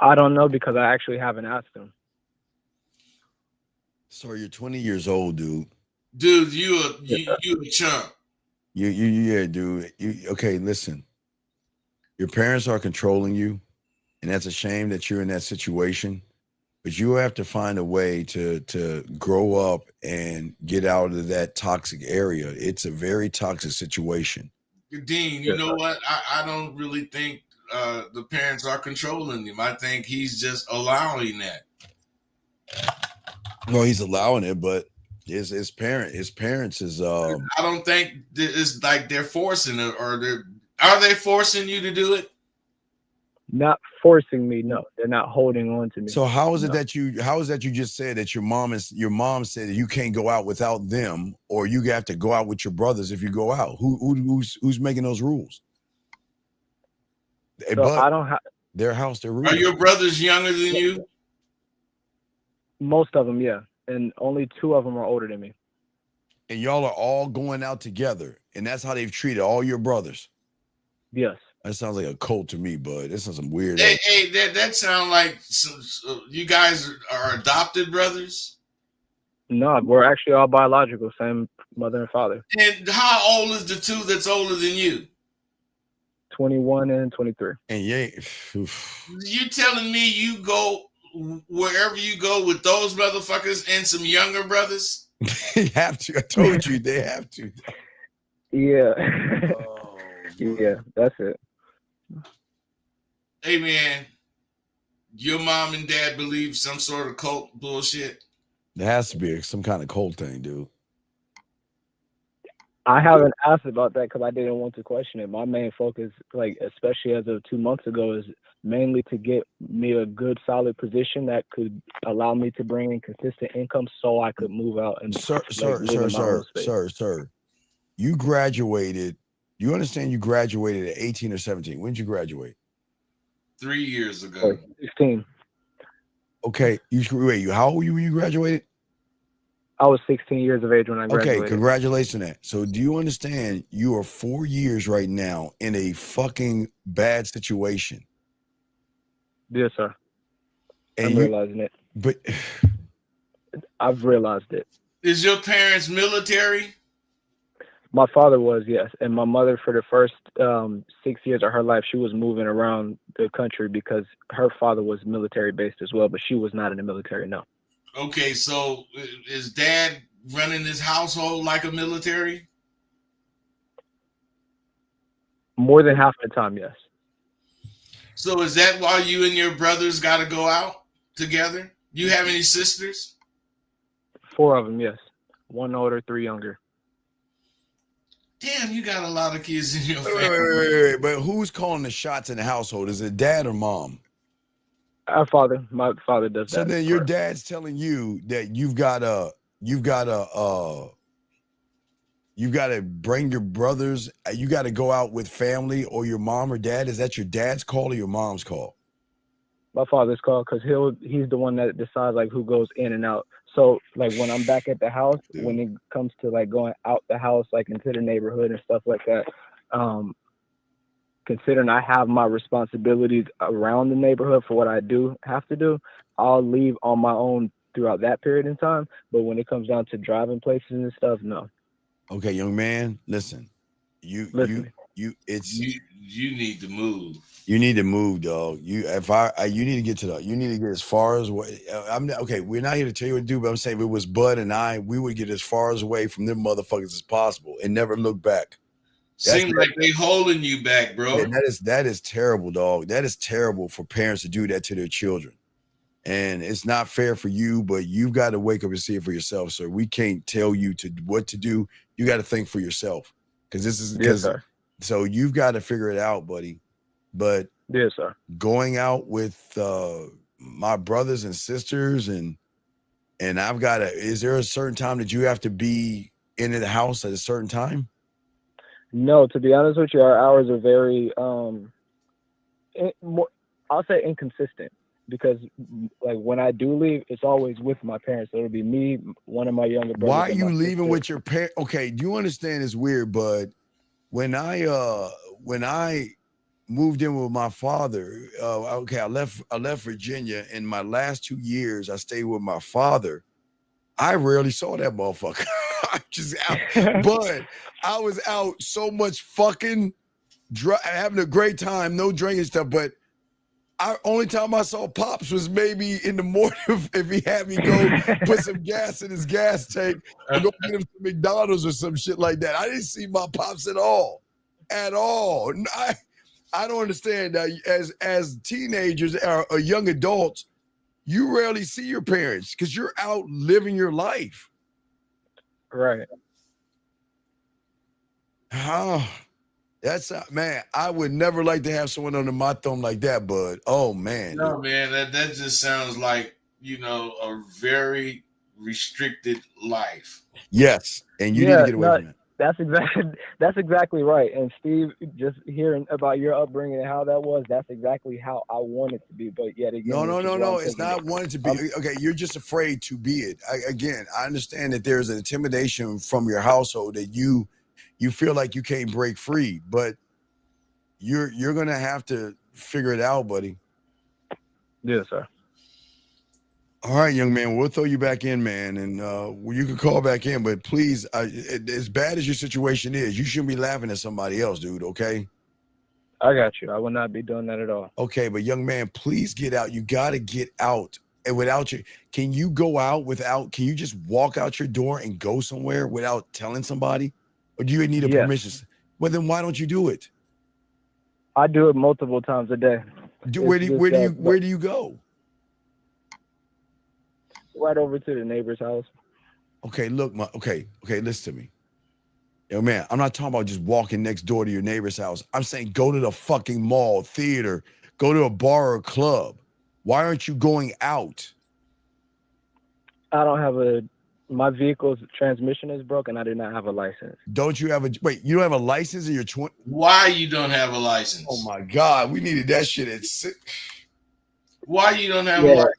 I don't know, because I actually haven't asked them. So you're 20 years old, dude. Dude, you a chump. Yeah, dude. Okay, listen. Your parents are controlling you, and that's a shame that you're in that situation. But you have to find a way to grow up and get out of that toxic area. It's a very toxic situation. Dean, you Yes, know sir. what? I don't really think the parents are controlling him. I think he's just allowing that. Well, he's allowing it, but his parents is I don't think it's like they're forcing it, or are they forcing you to do it? Not forcing me. No, they're not holding on to me. so how is it No. that you just said that your mom said that you can't go out without them, or you have to go out with your brothers if you go out? Who's making those rules? So But I don't have their house, their Are rules. your brothers younger than you? most of them, yeah, and only 2 of them are older than me. And y'all are all going out together, and that's how they've treated all your brothers. Yes. That sounds like a cult to me, bud. This is some weird Hey, ass. hey, that sound like you guys are adopted brothers. No, we're actually all biological, same mother and father. And how old is the two that's older than you? 21 and 23. And yeah, You telling me you go wherever you go with those motherfuckers and some younger brothers? they have to. I told you they have to. Yeah. Oh, Yeah, that's it. Hey man, your mom and dad believe some sort of cult bullshit. there has to be some kind of cult thing, dude. I haven't asked about that because I didn't want to question it. My main focus, like especially as of 2 months ago, is mainly to get me a good solid position that could allow me to bring in consistent income so I could move out and Sir, live in my own space. sir. You graduated. You understand? You graduated at 18 or 17. When did you graduate? 3 years ago. Or 16. Okay, how old were you when you graduated? I was 16 years of age when I graduated. Okay, congratulations on that. So do you understand you are 4 years right now in a fucking bad situation? Yes, sir. And I'm realizing it. But I've realized it. Is your parents military? My father was, yes. And my mother, for the first 6 years of her life, she was moving around the country because her father was military based as well, but she was not in the military, no. Okay, so is dad running his household like a military? More than half the time, yes. So is that why you and your brothers got to go out together? You have any sisters? 4 of them, yes. 1 older, 3 younger. Damn, you got a lot of kids in your wait, family. but who's calling the shots in the household? Is it dad or mom? Our father, my father does that. So then your dad's telling you that you've got to bring your brothers, you got to go out with family or your mom or dad. Is that your dad's call or your mom's call? My father's call because he's the one that decides like who goes in and out. So like when I'm back at the house, when it comes to like going out the house, like into the neighborhood and stuff like that, considering I have my responsibilities around the neighborhood for what I do have to do, I'll leave on my own throughout that period in time. But when it comes down to driving places and stuff, no. Okay, young man, listen. You need to move. You need to move, dog. You need to get you need to get as far as away. Okay. We're not here to tell you what to do, but I'm saying if it was Bud and I, we would get as far as away from them motherfuckers as possible and never look back. Seems like they holding you back, bro. Yeah, that is terrible, dog. That is terrible for parents to do that to their children. And it's not fair for you, but you've got to wake up and see it for yourself. So we can't tell you what to do. You got to think for yourself. So you've got to figure it out, buddy. But yes, sir. Going out with my brothers and sisters and is there a certain time that you have to be in the house at a certain time? No, to be honest with you, our hours are very I'll say inconsistent because like when I do leave, it's always with my parents. So it'll be me, one of my younger brothers. Why are you leaving with your parents? Okay, do you understand it's weird, bud? When I moved in with my father, I left Virginia. In my last 2 years, I stayed with my father. I rarely saw that motherfucker. I'm just out. But I was out so much fucking having a great time, no drinking stuff. But only time I saw Pops was maybe in the morning if he had me go put some gas in his gas tank or go get him some McDonald's or some shit like that. I didn't see my Pops at all. At all. I don't understand that as teenagers or young adults, you rarely see your parents because you're out living your life. Right. Oh, that's man. I would never like to have someone under my thumb like that, bud. Oh man. No, man, that just sounds like, a very restricted life. Yes, and you need to get away from it. That's exactly right. And Steve, just hearing about your upbringing and how that was, that's exactly how I want it to be. But yet again, no. It's not wanting to be. Okay, you're just afraid to be it. I understand that there's an intimidation from your household that you feel like you can't break free, but you're gonna have to figure it out, buddy. Yes, sir. All right, young man, we'll throw you back in, man, and you can call back in, but please, as bad as your situation is, you shouldn't be laughing at somebody else, dude, okay? I got you. I will not be doing that at all. Okay, but young man, please get out. You got to get out. And without you, can you go out can you just walk out your door and go somewhere without telling somebody? Or do you need a permission? Well, then why don't you do it? I do it multiple times a day. Where do you go? Right over to the neighbor's house. Okay, look, okay, listen to me. Yo, man, I'm not talking about just walking next door to your neighbor's house. I'm saying go to the fucking mall, theater, go to a bar or club. Why aren't you going out? I don't have my vehicle's transmission is broken. I do not have a license. Don't you have you don't have a license in your 20? Why you don't have a license? Oh my God, we needed that shit at 6. Why you don't have a license?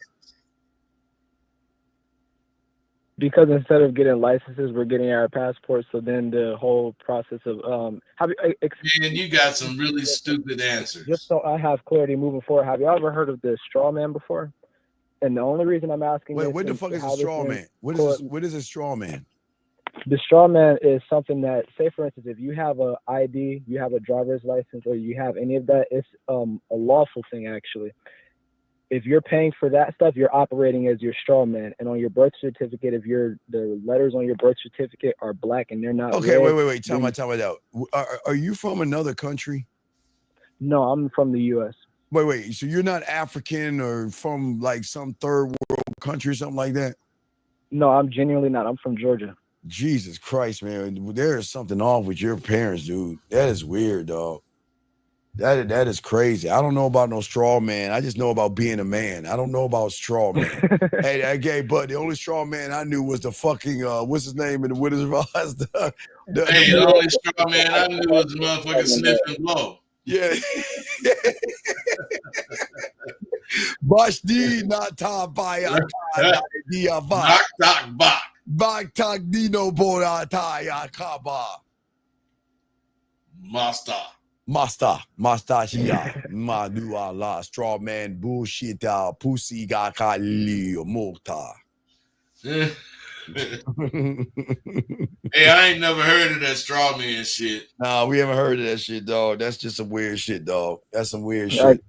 Because instead of getting licenses, we're getting our passports. So then the whole process of man, you got some really stupid answers. Just so I have clarity moving forward, have you ever heard of the straw man before? And the only reason I'm asking, what the fuck is a straw man? What is a straw man? The straw man is something that, say for instance, if you have a ID, you have a driver's license, or you have any of that, it's a lawful thing actually. If you're paying for that stuff, you're operating as your straw man. And on your birth certificate, if the letters on your birth certificate are black and they're not okay, red, wait. Time out. Are you from another country? No, I'm from the U.S. Wait. So you're not African or from like some third world country or something like that? No, I'm genuinely not. I'm from Georgia. Jesus Christ, man. There is something off with your parents, dude. That is weird, dog. That is crazy. I don't know about no straw man. I just know about being a man. I don't know about straw man. hey, but the only straw man I knew was the fucking what's his name in the Wizard of Oz? The only straw man I knew was the motherfucking Sniff and Blow. Yeah. Bashdi nata baya dia ba. Knock bak. Bak tak dino borata ya kaba. Master here. Madu Allah, straw man, bullshit, pussy gakali, mota. Hey, I ain't never heard of that straw man shit. Nah, we haven't heard of that shit, dog. That's just some weird shit, dog. That's some weird shit.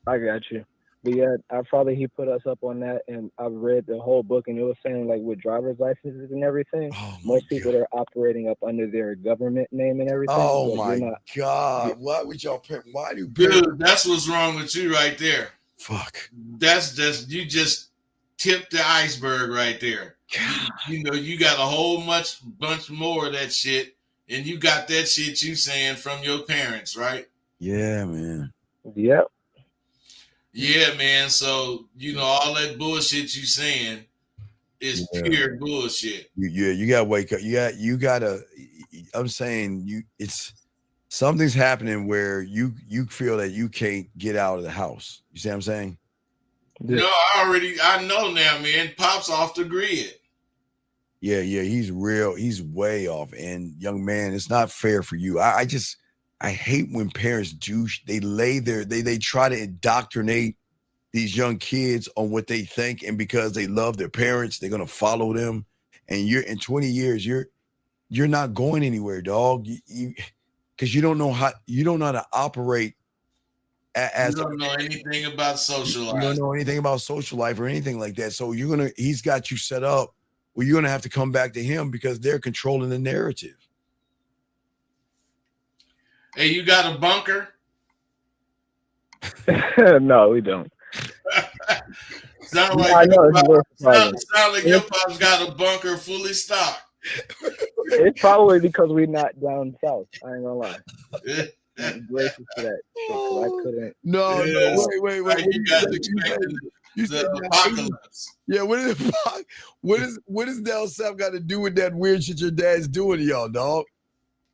I got you. But yeah, our father, he put us up on that, and I've read the whole book, and it was saying, like, with driver's licenses and everything, most people are operating up under their government name and everything. Oh my God. Why would y'all why do dude, that's what's wrong with you right there. Fuck. That's just, you just tipped the iceberg right there. You got a whole bunch more of that shit, and you got that shit you saying from your parents, right? Yeah, man. Yep. Yeah, man. So, all that bullshit you saying is pure bullshit. You gotta wake up. You gotta, I'm saying something's happening where you feel that you can't get out of the house. You see what I'm saying? No, I know now, man. Pop's off the grid. Yeah, he's way off. And young man, it's not fair for you. I hate when parents they try to indoctrinate these young kids on what they think, and because they love their parents, they're gonna follow them, and you're in 20 years, you're not going anywhere, dog. Because you don't know how to operate as you don't know anything about social life. You don't know anything about social life or anything like that. So he's got you set up where you're gonna have to come back to him because they're controlling the narrative. Hey, you got a bunker? No, we don't. Sound Yeah, like I know, sound like your pop's got a bunker fully stocked. It's probably because we're not down south. I ain't gonna lie. I'm grateful for that shit, 'cause I couldn't. No, wait. Like you guys expecting the apocalypse. Yeah, what is down south got to do with that weird shit your dad's doing to y'all, dog?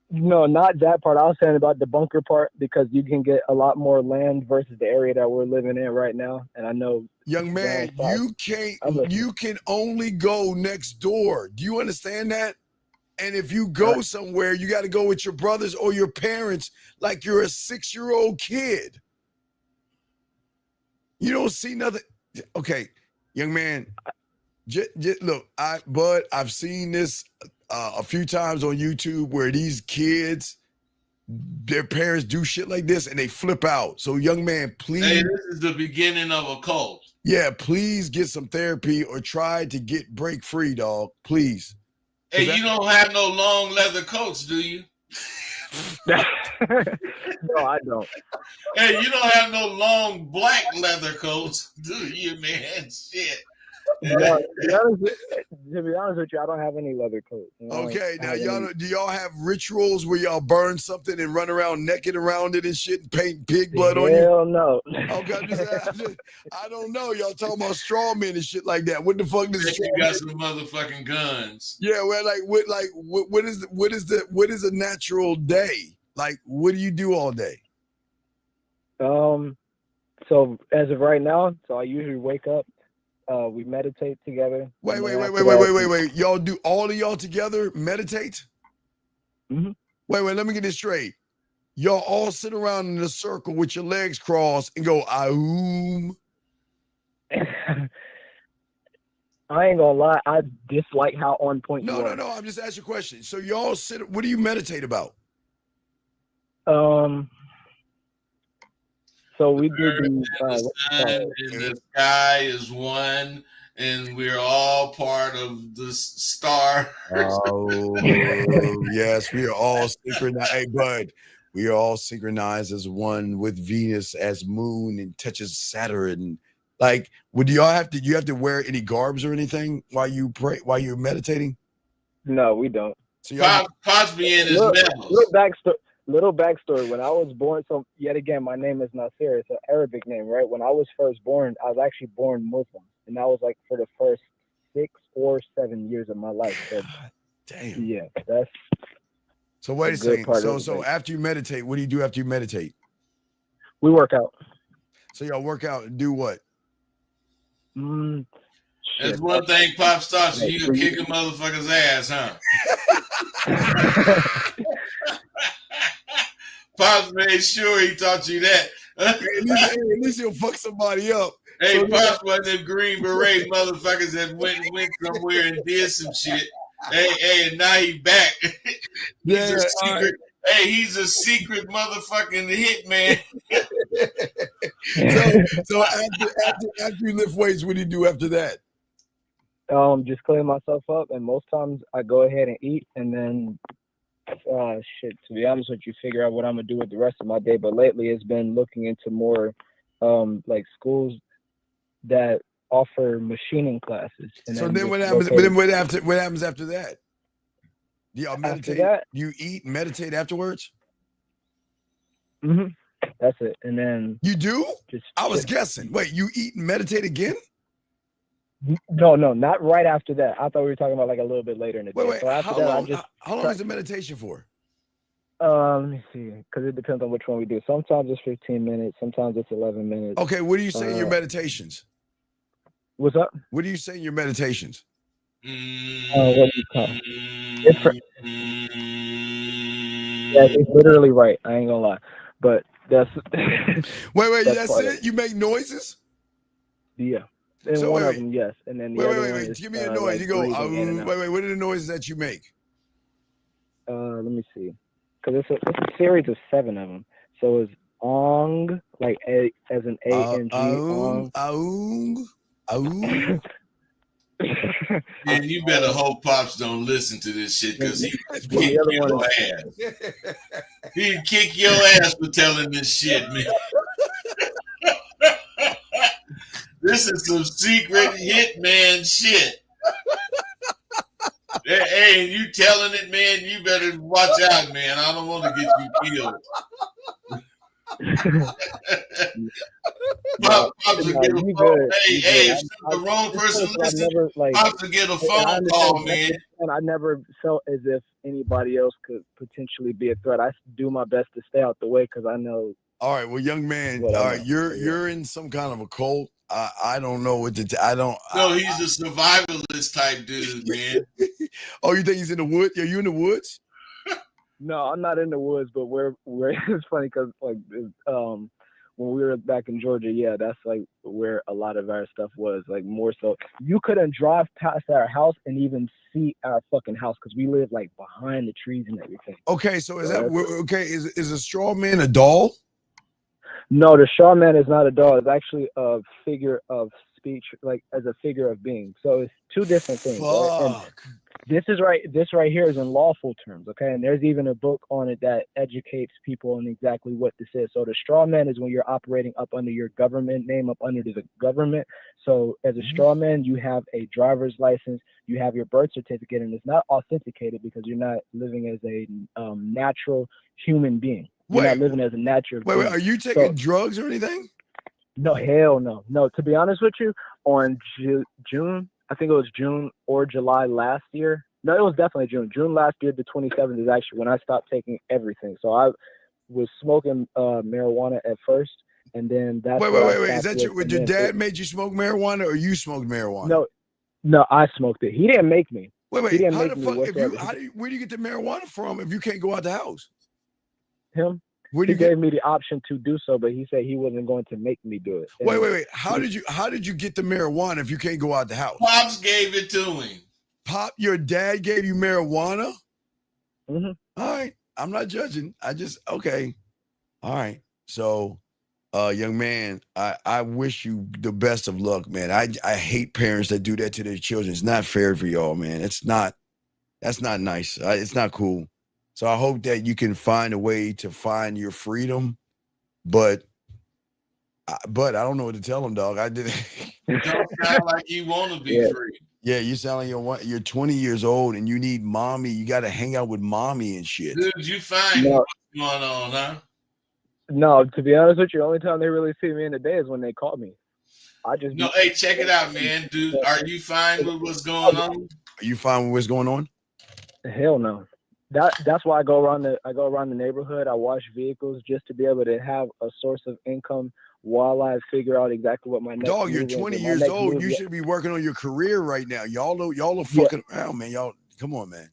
No, not that part. I was saying about the bunker part because you can get a lot more land versus the area that we're living in right now. And I know, young man, you can only go next door. Do you understand that? And if you go somewhere, you got to go with your brothers or your parents like you're a 6-year-old kid. You don't see nothing. Okay, young man, look, I've seen this a few times on YouTube where these kids, their parents do shit like this and they flip out. So, young man, please. Hey, this is the beginning of a cult. Yeah, please get some therapy or try to break free, dog. Please. Hey, you don't have no long leather coats, do you? No, I don't. Hey, you don't have no long black leather coats, do you, man? Shit. No, to be honest with you, I don't have any leather coats. Okay, now do y'all have rituals where y'all burn something and run around naked around it and shit and paint pig blood on you? Hell no. Okay, I don't know. Y'all talking about straw men and shit like that. What the fuck does you got some motherfucking guns? Yeah, well, what is a natural day? Like, what do you do all day? So as of right now, so I usually wake up. We meditate together. Wait. Y'all do all of y'all together meditate? Mm-hmm. Wait, let me get this straight. Y'all all sit around in a circle with your legs crossed and go, Aum. I ain't gonna lie, I dislike how on point you are. No, I'm just asking a question. So y'all sit, what do you meditate about? So we do the sun and the sky is one, and we're all part of the star. Oh, yes, we are all synchronized. Hey, bud, we are all synchronized as one with Venus as moon and touches Saturn. Like, do you have to wear any garbs or anything while you pray, while you're meditating? No, we don't. So Pops be in his Little backstory. When I was born, so yet again, my name is Nasir. It's an Arabic name, right? When I was first born, I was actually born Muslim, and that was like for the first 6 or 7 years of my life. So, God damn. Yeah, that's. So wait a second. So after you meditate, what do you do after you meditate? We work out. So y'all work out and do what? That's one thing Pop starts, you can kick a motherfucker's ass, huh? Pops made sure he taught you that. At least he'll fuck somebody up. Hey, so Pops one of them Green Beret motherfuckers that went somewhere and did some shit. Hey, and now he back. He's a secret motherfucking hitman. So after you lift weights, what do you do after that? Just clean myself up, and most times I go ahead and eat, and then to be honest with you, figure out what I'm gonna do with the rest of my day. But lately it's been looking into more like schools that offer machining classes. And so then what happens? What happens after that? Do y'all meditate? You eat and meditate afterwards? Mm-hmm. That's it. And then you do? I was guessing. Wait, you eat and meditate again? No, not right after that. I thought we were talking about like a little bit later in the day. Wait, so after how long is the meditation for? Let me see, because it depends on which one we do. Sometimes it's 15 minutes, sometimes it's 11 minutes. Okay, what do you say in your meditations? What's up? What do you say in your meditations? What do you call it? Different. Yeah, it's literally right. I ain't gonna lie, but that's. Wait, that's it? You make noises? Yeah. In So one wait, of them, yes, and then the wait, other wait, one wait. is Give me a noise. like You go, breathing in and out. wait. What are the noises that you make? Let me see, because it's a series of 7 of them. So it's ong, like a as an A-N-G, ong. Aung, aung. Man, you better hope Pops don't listen to this shit because he And kick the other one your is ass. He'd kick your ass for telling this shit, man. This is some secret hitman shit. Hey, you telling it, man, you better watch out, man. I don't want to get you killed. no, Pops will no, get a you phone. good, Hey, you good. if the wrong It's person funny 'cause I've listens, never like. Pops will get a I phone understand call, man. I never felt as if anybody else could potentially be a threat. I do my best to stay out the way because I know. All right, well, young man, What I all know. right, you're in some kind of a cult. I don't know what to. I don't. No, he's a survivalist type dude, man. Oh, you think he's in the woods? Are you in the woods? No, I'm not in the woods, but we're it's funny because like when we were back in Georgia, yeah, that's like where a lot of our stuff was. Like more so, you couldn't drive past our house and even see our fucking house because we live like behind the trees and everything. Okay, so is So that that's- okay? Is a straw man a doll? No, the Shaw Man is not a doll. It's actually a figure of speech, like as a figure of being. So it's 2 different things. Right? And Fuck. this right here is in lawful terms, okay? And there's even a book on it that educates people on exactly what this is. So the straw man is when you're operating up under your government name, up under the government. So as a straw man, you have a driver's license, you have your birth certificate, and it's not authenticated because you're not living as a natural human being. You're not living as a natural being. Wait, are you taking drugs or anything? No, hell no. No, to be honest with you, on June, I think it was June or July last year. No, it was definitely June. June last year, the 27th is actually when I stopped taking everything. So I was smoking marijuana at first, and then that's Wait. Is that your dad made you smoke marijuana or you smoked marijuana? No, I smoked it. He didn't make me. Wait. He didn't How make the me fuck? whatsoever. Where do you get the marijuana from if you can't go out the house? Him? Where do He gave me the option to do so, but he said he wasn't going to make me do it. And wait. How did you get the marijuana if you can't go out the house? Pops gave it to him. Your dad gave you marijuana? Mm-hmm. All right. I'm not judging. Okay. All right. So, young man, I wish you the best of luck, man. I hate parents that do that to their children. It's not fair for y'all, man. That's not nice. It's not cool. So I hope that you can find a way to find your freedom, but I don't know what to tell them, dog. I did. You don't sound like you want to be free. Yeah, you sound like you're 20 years old and you need mommy. You got to hang out with mommy and shit. Dude, you find what's going on, huh? No, to be honest with you, the only time they really see me in the day is when they call me. Hey, check it out, man. Dude, are you fine with what's going on? Are you fine with what's going on? Hell no. That's why I go around the neighborhood. I wash vehicles just to be able to have a source of income while I figure out exactly what my next dog. You're 20 years old. You should be working on your career right now. Y'all are fucking around, man. Y'all, come on, man.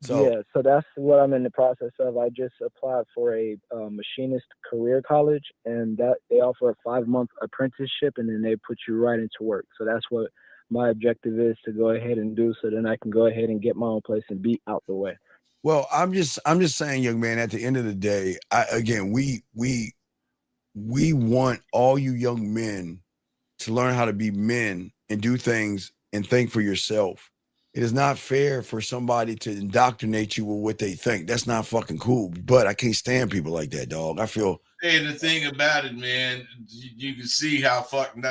So that's what I'm in the process of. I just applied for a machinist career college, and that they offer a 5-month apprenticeship, and then they put you right into work. So that's what my objective is to go ahead and do, so then I can go ahead and get my own place and be out the way. Well, I'm just saying, young man, at the end of the day, we want all you young men to learn how to be men and do things and think for yourself. It is not fair for somebody to indoctrinate you with what they think. That's not fucking cool. But I can't stand people like that, dog. I feel. Hey, the thing about it, man, you can see how fucking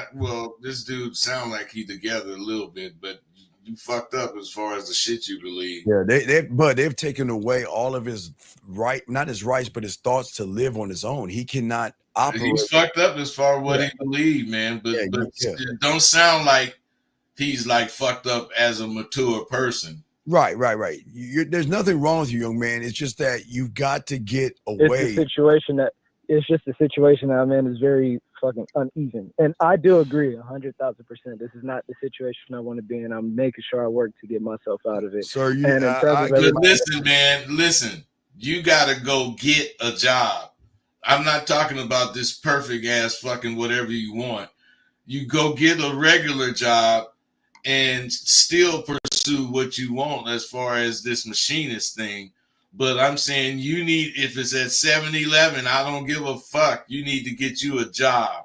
this dude sound like he together a little bit, but you fucked up as far as the shit you believe. Yeah, they've taken away all of his not his rights, but his thoughts to live on his own. He cannot operate. He's fucked up as far as what he believed, man. But it don't sound like he's like fucked up as a mature person. Right. There's nothing wrong with you, young man. It's just that you've got to get away. It's just the situation that I'm in is very fucking uneven. And I do agree 100,000%. This is not the situation I want to be in. I'm making sure I work to get myself out of it. So listen, you got to go get a job. I'm not talking about this perfect ass fucking whatever you want. you go get a regular job and still pursue what you want as far as this machinist thing. But I'm saying you need, if it's at 7-Eleven, I don't give a fuck. You need to get you a job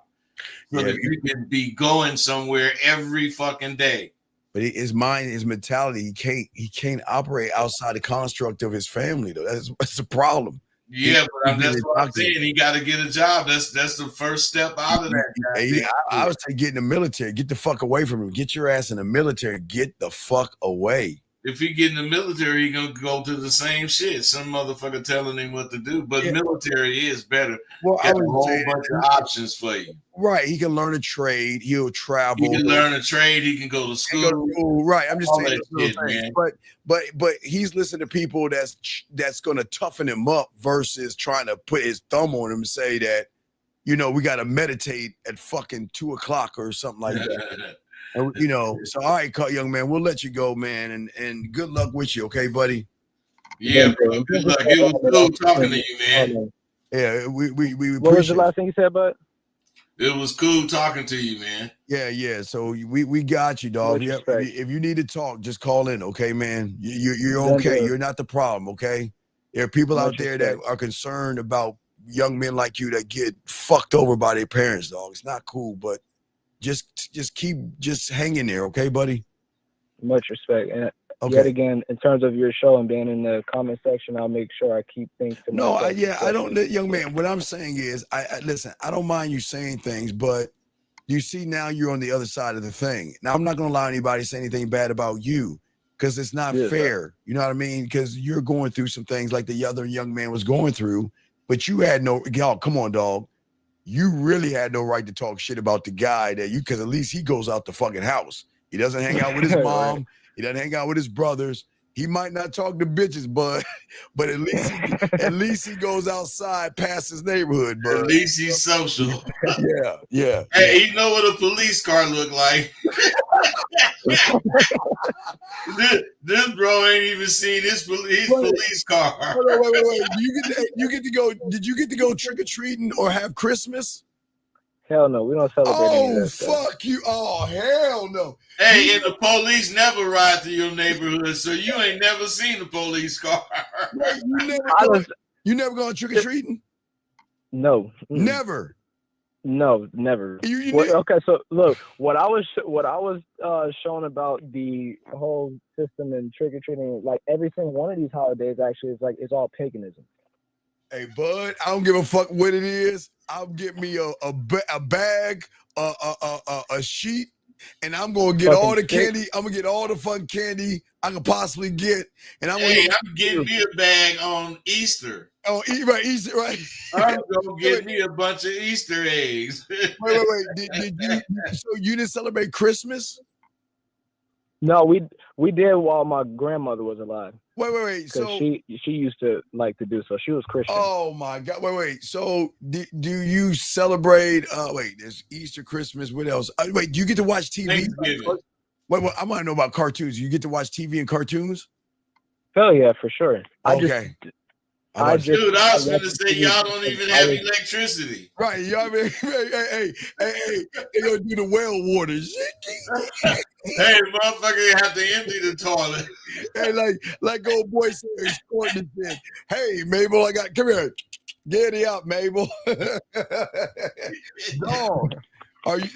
so Yeah, that you can be going somewhere every fucking day. but his mind, his mentality, he can't operate outside the construct of his family though. That's the problem. Yeah, but that's what I'm saying. He got to get a job. That's the first step out of that. I would say get in the military. Get the fuck away from him. Get your ass in the military. Get the fuck away. If he get in the military, he gonna go to the same shit. Some motherfucker telling him what to do. But military is better. Well, got a whole bunch of options for you. Right. He can learn a trade. He'll travel. He can learn a trade. He can go to school. Right. I'm just saying shit, man. But he's listening to people that's gonna toughen him up versus trying to put his thumb on him and say that, we got to meditate at fucking 2:00 or something like that. And, so all right, young man, we'll let you go, man, and good luck with you, okay, buddy? Yeah, bro. Good luck. It was cool talking to you, man. Yeah, we What was the last thing you said, bud? It was cool talking to you, man. Yeah. So we got you, dog. If you need to talk, just call in, okay, man. You're okay. You're not the problem, okay? There are people out there that are concerned about young men like you that get fucked over by their parents, dog. It's not cool, but just keep hanging there, okay, buddy? Much respect. And yet again, in terms of your show and being in the comment section, I'll make sure I keep things to myself. I don't, young man. What I'm saying is, I listen. I don't mind you saying things, but you see now you're on the other side of the thing. Now I'm not gonna allow anybody to say anything bad about you because it's not fair. You know what I mean? Because you're going through some things like the other young man was going through, but you had y'all. Come on, dog. You really had no right to talk shit about the guy because at least he goes out the fucking house. He doesn't hang out with his mom. Right. He doesn't hang out with his brothers. He might not talk to bitches, but at least he goes outside past his neighborhood, bud. At least he's social. Yeah. Hey, you know what a police car look like? this bro ain't even seen his police car. Wait. Did you get to go trick or treating or have Christmas? Hell no, we don't celebrate any of that stuff. Fuck you. Oh, hell no. Hey, and the police never ride through your neighborhood, so you ain't never seen the police car. Wait, you never gone trick or treating? No. Never. No, never. Okay, so look, what I was shown about the whole system and trick or treating, like every single one of these holidays actually is like it's all paganism. Hey, bud, I don't give a fuck what it is. I'll get me a bag, a sheet, and I'm gonna get all the candy. I'm gonna get all the fucking candy I can possibly get, and I'm getting me a bag on Easter. Oh, right, Easter, right. I'm gonna get me a bunch of Easter eggs. Wait. Did you? So you didn't celebrate Christmas? No, we did while my grandmother was alive. Wait. So she used to like to do so. She was Christian. Oh my God. Wait. So do you celebrate? There's Easter, Christmas. What else? Wait, do you get to watch TV? Wait, I want to know about cartoons. You get to watch TV and cartoons? Hell yeah, for sure. Okay. I was going to say y'all don't even have electricity. Right. Y'all mean, hey, they gonna do the well water. Hey, motherfucker, have to empty the toilet. Hey, like old boy said, squirting shit. Hey, Mabel, come here. Get it out, Mabel. Dog.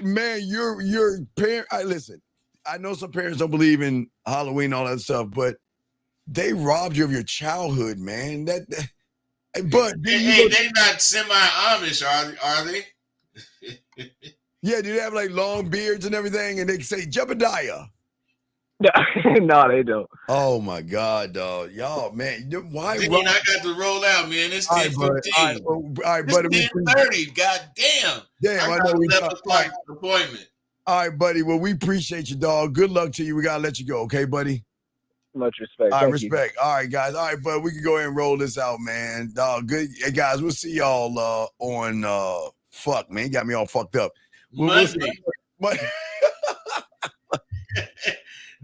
Your parent. Listen, I know some parents don't believe in Halloween and all that stuff, but they robbed you of your childhood, man. But they not semi-Amish, are they? Yeah, do they have like long beards and everything? And they say Jebediah. No, they don't. Oh my God, dog. Y'all, man. Why? I got to roll out, man. It's 10:15. All right, buddy. It's 10:30. God damn. Damn, I got 11 o'clock appointment. All right, buddy. Well, we appreciate you, dog. Good luck to you. We gotta let you go, okay, buddy? Much respect. All right, respect. All right, guys. All right, bud. We can go ahead and roll this out, man. Dog, good. Hey, guys, we'll see y'all on fuck, man. You got me all fucked up. Monday.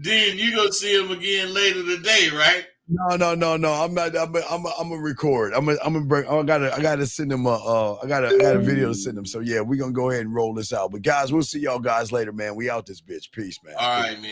Dean, you gonna see him again later today, right? No. I'm not. I'm gonna record. I'm gonna bring. I gotta send them I got a video to send them. So yeah, we're gonna go ahead and roll this out. But guys, we'll see y'all guys later, man. We out this bitch. Peace, man. All right, man.